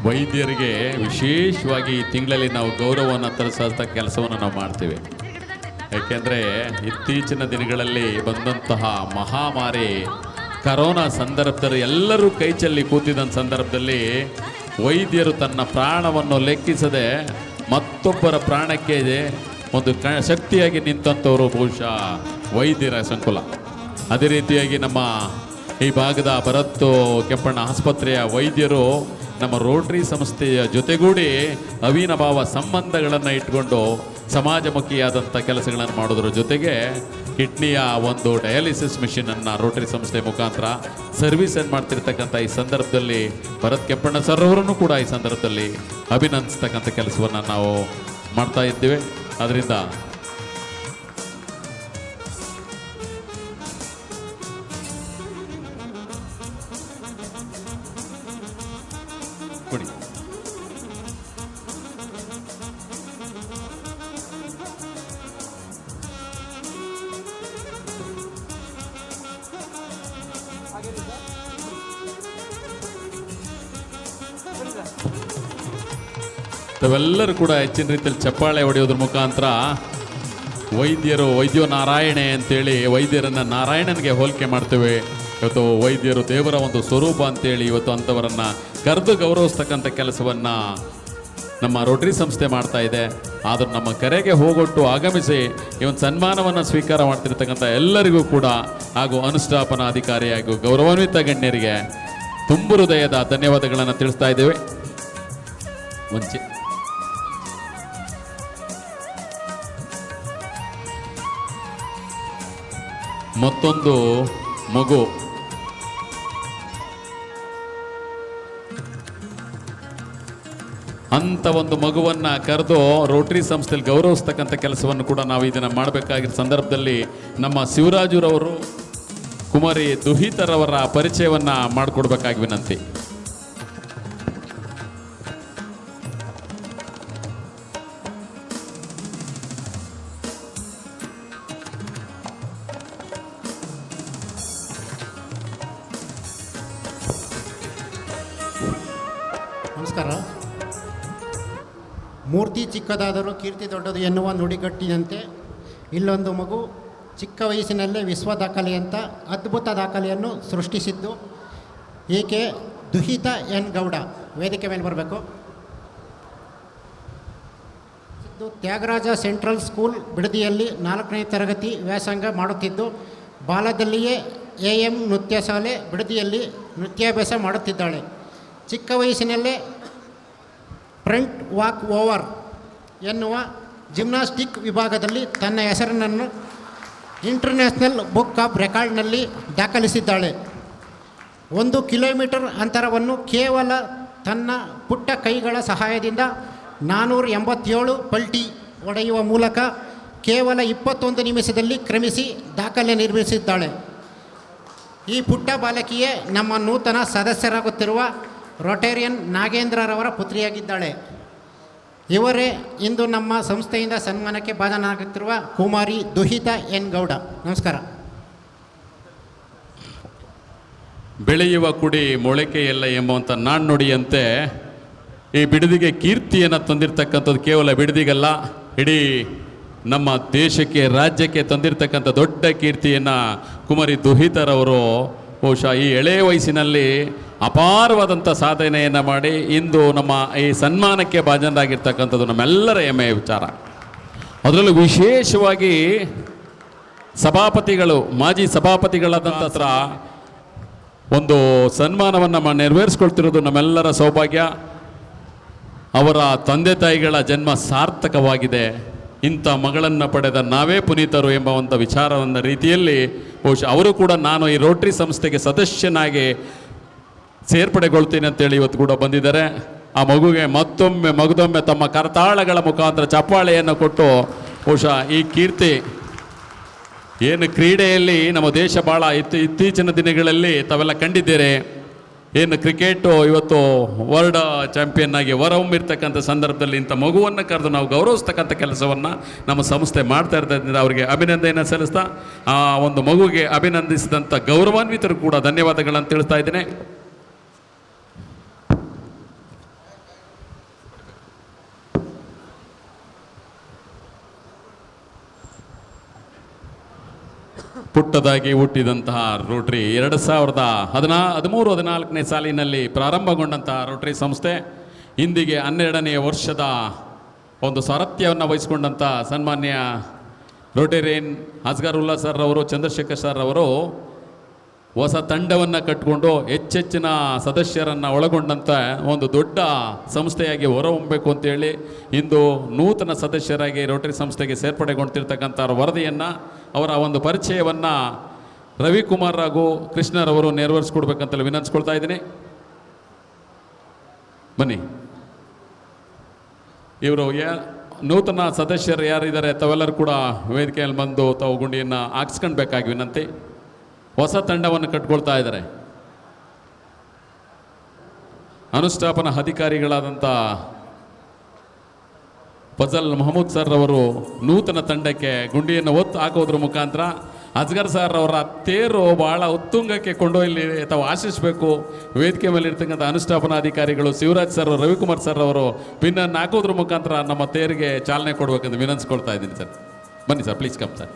ವೈದ್ಯರಿಗೆ ವಿಶೇಷವಾಗಿ ಈ ತಿಂಗಳಲ್ಲಿ ನಾವು ಗೌರವವನ್ನು ತರಿಸೋ ಕೆಲಸವನ್ನು ನಾವು ಮಾಡ್ತೀವಿ. ಯಾಕೆಂದರೆ ಇತ್ತೀಚಿನ ದಿನಗಳಲ್ಲಿ ಬಂದಂತಹ ಮಹಾಮಾರಿ ಕರೋನಾ ಸಂದರ್ಭದಲ್ಲಿ ಎಲ್ಲರೂ ಕೈ ಚೆಲ್ಲಿ ಕೂತಿದ್ದ ಸಂದರ್ಭದಲ್ಲಿ ವೈದ್ಯರು ತನ್ನ ಪ್ರಾಣವನ್ನು ಲೆಕ್ಕಿಸದೆ ಮತ್ತೊಬ್ಬರ ಪ್ರಾಣಕ್ಕೆ ಒಂದು ಶಕ್ತಿಯಾಗಿ ನಿಂತಂಥವರು ಬಹುಶಃ ವೈದ್ಯರ ಸಂಕುಲ. ಅದೇ ರೀತಿಯಾಗಿ ನಮ್ಮ ಈ ಭಾಗದ ಭರತ್ ಕೆಂಪಣ್ಣ ಆಸ್ಪತ್ರೆಯ ವೈದ್ಯರು ನಮ್ಮ ರೋಟರಿ ಸಂಸ್ಥೆಯ ಜೊತೆಗೂಡಿ ಅವಿನಾಭಾವ ಸಂಬಂಧಗಳನ್ನು ಇಟ್ಕೊಂಡು ಸಮಾಜಮುಖಿಯಾದಂಥ ಕೆಲಸಗಳನ್ನು ಮಾಡೋದ್ರ ಜೊತೆಗೆ ಕಿಡ್ನಿಯ ಒಂದು ಡಯಾಲಿಸಿಸ್ ಮಿಷಿನನ್ನು ರೋಟರಿ ಸಂಸ್ಥೆ ಮುಖಾಂತರ ಸರ್ವಿಸನ್ನು ಮಾಡ್ತಿರ್ತಕ್ಕಂಥ ಈ ಸಂದರ್ಭದಲ್ಲಿ ಭರತ್ ಕೆಂಪಣ್ಣ ಸರ್ ಅವರನ್ನು ಕೂಡ ಈ ಸಂದರ್ಭದಲ್ಲಿ ಅಭಿನಂದಿಸ್ತಕ್ಕಂಥ ಕೆಲಸವನ್ನು ನಾವು ಮಾಡ್ತಾ ಇದ್ದೇವೆ. ಅದರಿಂದ ಕೊಡಿ. ತಾವೆಲ್ಲರೂ ಕೂಡ ಹೆಚ್ಚಿನ ರೀತಿಯಲ್ಲಿ ಚಪ್ಪಾಳೆ ಹೊಡೆಯೋದ್ರ ಮುಖಾಂತರ ವೈದ್ಯೋ ನಾರಾಯಣೆ ಅಂತೇಳಿ ವೈದ್ಯರನ್ನು ನಾರಾಯಣನಿಗೆ ಹೋಲಿಕೆ ಮಾಡ್ತೇವೆ. ಇವತ್ತು ವೈದ್ಯರು ದೇವರ ಒಂದು ಸ್ವರೂಪ ಅಂತೇಳಿ ಇವತ್ತು ಅಂಥವರನ್ನು ಕರೆದು ಗೌರವಿಸ್ತಕ್ಕಂಥ ಕೆಲಸವನ್ನು ನಮ್ಮ ರೋಟರಿ ಸಂಸ್ಥೆ ಮಾಡ್ತಾ ಇದೆ. ಆದರೂ ನಮ್ಮ ಕರೆಗೆ ಹೋಗೊಟ್ಟು ಆಗಮಿಸಿ ಈ ಒಂದು ಸನ್ಮಾನವನ್ನು ಸ್ವೀಕಾರ ಮಾಡ್ತಿರ್ತಕ್ಕಂಥ ಎಲ್ಲರಿಗೂ ಕೂಡ ಹಾಗೂ ಅನುಷ್ಠಾಪನಾಧಿಕಾರಿ ಹಾಗೂ ಗೌರವಾನ್ವಿತ ಗಣ್ಯರಿಗೆ ತುಂಬು ಹೃದಯದ ಧನ್ಯವಾದಗಳನ್ನು ತಿಳಿಸ್ತಾ ಇದ್ದೇವೆ. ಮುಂಚೆ ಮತ್ತೊಂದು ಮಗು ಅಂಥ ಒಂದು ಮಗುವನ್ನು ಕರೆದು ರೋಟರಿ ಸಂಸ್ಥೆಯಲ್ಲಿ ಗೌರವಿಸ್ತಕ್ಕಂಥ ಕೆಲಸವನ್ನು ಕೂಡ ನಾವು ಇದನ್ನು ಮಾಡಬೇಕಾಗಿರೋ ಸಂದರ್ಭದಲ್ಲಿ ನಮ್ಮ ಶಿವರಾಜುರವರು ಕುಮಾರಿ ದುಹಿತರವರ ಪರಿಚಯವನ್ನು ಮಾಡಿಕೊಡ್ಬೇಕಾಗಿ ವಿನಂತಿ. ನಮಸ್ಕಾರ. ಮೂರ್ತಿ ಚಿಕ್ಕದಾದರೂ ಕೀರ್ತಿ ದೊಡ್ಡದು ಎನ್ನುವ ನುಡಿಗಟ್ಟಿನಂತೆ ಇಲ್ಲೊಂದು ಮಗು ಚಿಕ್ಕ ವಯಸ್ಸಿನಲ್ಲೇ ವಿಶ್ವ ದಾಖಲೆಯಂಥ ಅದ್ಭುತ ದಾಖಲೆಯನ್ನು ಸೃಷ್ಟಿಸಿದ್ದು ಈಕೆ ದುಹಿತ ಎನ್ ಗೌಡ. ವೇದಿಕೆ ಮೇಲೆ ಬರಬೇಕು. ಇದು ತ್ಯಾಗರಾಜ ಸೆಂಟ್ರಲ್ ಸ್ಕೂಲ್ ಬಿಡದಿಯಲ್ಲಿ 4ನೇ ತರಗತಿ ವ್ಯಾಸಂಗ ಮಾಡುತ್ತಿದ್ದು ಬಾಲ್ಯದಲ್ಲಿಯೇ AM ನೃತ್ಯ ಶಾಲೆ ಬಿಡದಿಯಲ್ಲಿ ನೃತ್ಯಾಭ್ಯಾಸ ಮಾಡುತ್ತಿದ್ದಾಳೆ. ಚಿಕ್ಕ ವಯಸ್ಸಿನಲ್ಲೇ ಫ್ರಂಟ್ ವಾಕ್ ಓವರ್ ಎನ್ನುವ ಜಿಮ್ನಾಸ್ಟಿಕ್ ವಿಭಾಗದಲ್ಲಿ ತನ್ನ ಹೆಸರನ್ನು ಇಂಟರ್ನ್ಯಾಷನಲ್ ಬುಕ್ ಆಫ್ ರೆಕಾರ್ಡ್ನಲ್ಲಿ ದಾಖಲಿಸಿದ್ದಾಳೆ. 1 ಕಿಲೋಮೀಟರ್ ಅಂತರವನ್ನು ಕೇವಲ ತನ್ನ ಪುಟ್ಟ ಕೈಗಳ ಸಹಾಯದಿಂದ 487 ಪಲ್ಟಿ ಹೊಡೆಯುವ ಮೂಲಕ ಕೇವಲ 21 ನಿಮಿಷದಲ್ಲಿ ಕ್ರಮಿಸಿ ದಾಖಲೆ ನಿರ್ಮಿಸಿದ್ದಾಳೆ. ಈ ಪುಟ್ಟ ಬಾಲಕಿಯೇ ನಮ್ಮ ನೂತನ ಸದಸ್ಯರಾಗುತ್ತಿರುವ ರೊಟೇರಿಯನ್ ನಾಗೇಂದ್ರರವರ ಪುತ್ರಿಯಾಗಿದ್ದಾಳೆ. ಇವರೇ ಇಂದು ನಮ್ಮ ಸಂಸ್ಥೆಯಿಂದ ಸನ್ಮಾನಕ್ಕೆ ಭಾಜನರಾಗುತ್ತಿರುವ ಕುಮಾರಿ ದುಹಿತಾ ಎನ್ ಗೌಡ. ನಮಸ್ಕಾರ. ಬೆಳೆಯುವ ಕುಡಿ ಮೊಳಕೆಯಲ್ಲ ಎಂಬುವಂಥ ನಾಣ್ಣುಡಿಯಂತೆ ಈ ಬಿಡದಿಗೆ ಕೀರ್ತಿಯನ್ನು ತಂದಿರತಕ್ಕಂಥದ್ದು ಕೇವಲ ಬಿಡದಿಗಲ್ಲ, ಇಡೀ ನಮ್ಮ ದೇಶಕ್ಕೆ ರಾಜ್ಯಕ್ಕೆ ತಂದಿರತಕ್ಕಂಥ ದೊಡ್ಡ ಕೀರ್ತಿಯನ್ನು ಕುಮಾರಿ ದುಹಿತರವರು ಬಹುಶಃ ಈ ಎಳೆಯ ವಯಸ್ಸಿನಲ್ಲಿ ಅಪಾರವಾದಂಥ ಸಾಧನೆಯನ್ನು ಮಾಡಿ ಇಂದು ನಮ್ಮ ಈ ಸನ್ಮಾನಕ್ಕೆ ಭಾಜನರಾಗಿರ್ತಕ್ಕಂಥದ್ದು ನಮ್ಮೆಲ್ಲರ ಹೆಮ್ಮೆಯ ವಿಚಾರ. ಅದರಲ್ಲೂ ವಿಶೇಷವಾಗಿ ಸಭಾಪತಿಗಳು, ಮಾಜಿ ಸಭಾಪತಿಗಳಾದಂಥ ಹತ್ರ ಒಂದು ಸನ್ಮಾನವನ್ನು ನೆರವೇರಿಸ್ಕೊಳ್ತಿರೋದು ನಮ್ಮೆಲ್ಲರ ಸೌಭಾಗ್ಯ. ಅವರ ತಂದೆ ತಾಯಿಗಳ ಜನ್ಮ ಸಾರ್ಥಕವಾಗಿದೆ. ಇಂಥ ಮಗಳನ್ನು ಪಡೆದ ನಾವೇ ಪುನೀತರು ಎಂಬ ಒಂದು ವಿಚಾರವನ್ನು ರೀತಿಯಲ್ಲಿ ಬಹುಶಃ ಅವರು ಕೂಡ ನಾನು ಈ ರೋಟರಿ ಸಂಸ್ಥೆಗೆ ಸದಸ್ಯನಾಗಿ ಸೇರ್ಪಡೆಗೊಳ್ತೀನಿ ಅಂತೇಳಿ ಇವತ್ತು ಕೂಡ ಬಂದಿದ್ದಾರೆ. ಆ ಮಗುಗೆ ಮಗದೊಮ್ಮೆ ತಮ್ಮ ಕರತಾಳಗಳ ಮುಖಾಂತರ ಚಪ್ಪಾಳೆಯನ್ನು ಕೊಟ್ಟು ಬಹುಶಃ ಈ ಕೀರ್ತಿ ಏನು ಕ್ರೀಡೆಯಲ್ಲಿ ನಮ್ಮ ದೇಶ ಭಾಳ ಇತ್ತೀಚಿನ ದಿನಗಳಲ್ಲಿ ತಾವೆಲ್ಲ ಕಂಡಿದ್ದೀರಿ. ಏನು ಕ್ರಿಕೆಟು ಇವತ್ತು ವರ್ಲ್ಡ್ ಚಾಂಪಿಯನ್ ಆಗಿ ಹೊರಹೊಮ್ಮಿರ್ತಕ್ಕಂಥ ಸಂದರ್ಭದಲ್ಲಿ ಇಂಥ ಮಗುವನ್ನು ಕರೆದು ನಾವು ಗೌರವಿಸ್ತಕ್ಕಂಥ ಕೆಲಸವನ್ನು ನಮ್ಮ ಸಂಸ್ಥೆ ಮಾಡ್ತಾ ಇರ್ತದಿಂದ ಅವರಿಗೆ ಅಭಿನಂದನೆ ಸಲ್ಲಿಸ್ತಾ ಆ ಒಂದು ಮಗುಗೆ ಅಭಿನಂದಿಸಿದಂಥ ಗೌರವಾನ್ವಿತರು ಕೂಡ ಧನ್ಯವಾದಗಳನ್ನು ತಿಳಿಸ್ತಾ ಇದ್ದೇನೆ. ಪುಟ್ಟದಾಗಿ ಹುಟ್ಟಿದಂತಹ ರೋಟರಿ 2013-14ನೇ ಸಾಲಿನಲ್ಲಿ ಪ್ರಾರಂಭಗೊಂಡಂತಹ ರೋಟರಿ ಸಂಸ್ಥೆ ಇಂದಿಗೆ 12ನೆಯ ವರ್ಷದ ಒಂದು ಸಾರಥ್ಯವನ್ನು ವಹಿಸಿಕೊಂಡಂಥ ಸನ್ಮಾನ್ಯ ರೋಟೇರಿಯನ್ ಅಸ್ಗರುಲ್ಲಾ ಸರ್ ಅವರು, ಚಂದ್ರಶೇಖರ್ ಸರ್ ಅವರು ಹೊಸ ತಂಡವನ್ನು ಕಟ್ಟಿಕೊಂಡು ಹೆಚ್ಚೆಚ್ಚಿನ ಸದಸ್ಯರನ್ನು ಒಳಗೊಂಡಂಥ ಒಂದು ದೊಡ್ಡ ಸಂಸ್ಥೆಯಾಗಿ ಹೊರಹೊಮ್ಮಬೇಕು ಅಂತೇಳಿ ಇಂದು ನೂತನ ಸದಸ್ಯರಾಗಿ ರೋಟರಿ ಸಂಸ್ಥೆಗೆ ಸೇರ್ಪಡೆಗೊಂಡಿರ್ತಕ್ಕಂಥ ವರದಿಯನ್ನು, ಅವರ ಒಂದು ಪರಿಚಯವನ್ನು ರವಿಕುಮಾರ್ ಹಾಗೂ ಕೃಷ್ಣರವರು ನೆರವೇರಿಸ್ಕೊಡ್ಬೇಕಂತೇಳಿ ವಿನಂತಿಸ್ಕೊಳ್ತಾ ಇದ್ದೀನಿ. ಬನ್ನಿ. ಇವರು ನೂತನ ಸದಸ್ಯರು ಯಾರಿದ್ದಾರೆ ತಾವೆಲ್ಲರೂ ಕೂಡ ವೇದಿಕೆಯಲ್ಲಿ ಬಂದು ತಾವು ಗುಂಡಿಯನ್ನು ಹಾಕ್ಸ್ಕೊಳ್ಬೇಕಾಗಿ ವಿನಂತಿ. ಹೊಸ ತಂಡವನ್ನು ಕಟ್ಕೊಳ್ತಾ ಇದ್ದಾರೆ. ಅನುಷ್ಠಾಪನಾ ಅಧಿಕಾರಿಗಳಾದಂಥ ಫಜಲ್ ಮೊಹಮ್ಮದ್ ಸರ್ ಅವರು ನೂತನ ತಂಡಕ್ಕೆ ಗುಂಡಿಯನ್ನು ಒತ್ತು ಹಾಕೋದ್ರ ಮುಖಾಂತರ ಅಸ್ಗರ್ ಸರ್ ಅವರ ತೇರು ಭಾಳ ಉತ್ತುಂಗಕ್ಕೆ ಕೊಂಡೊಯ್ಲಿ ತಾವು ಆಶಿಸಬೇಕು. ವೇದಿಕೆ ಮೇಲೆ ಇರ್ತಕ್ಕಂಥ ಅನುಷ್ಠಾಪನಾ ಅಧಿಕಾರಿಗಳು ಶಿವರಾಜ್ ಸರ್, ರವಿಕುಮಾರ್ ಸರ್ ಅವರು ಪಿನ್ನನ್ನು ಹಾಕೋದ್ರ ಮುಖಾಂತರ ನಮ್ಮ ತೇರಿಗೆ ಚಾಲನೆ ಕೊಡಬೇಕಂತ ವಿನಂತಿಸ್ಕೊಳ್ತಾ ಇದ್ದೀನಿ ಸರ್. ಬನ್ನಿ ಸರ್, ಪ್ಲೀಸ್ ಕಮ್ ಸರ್.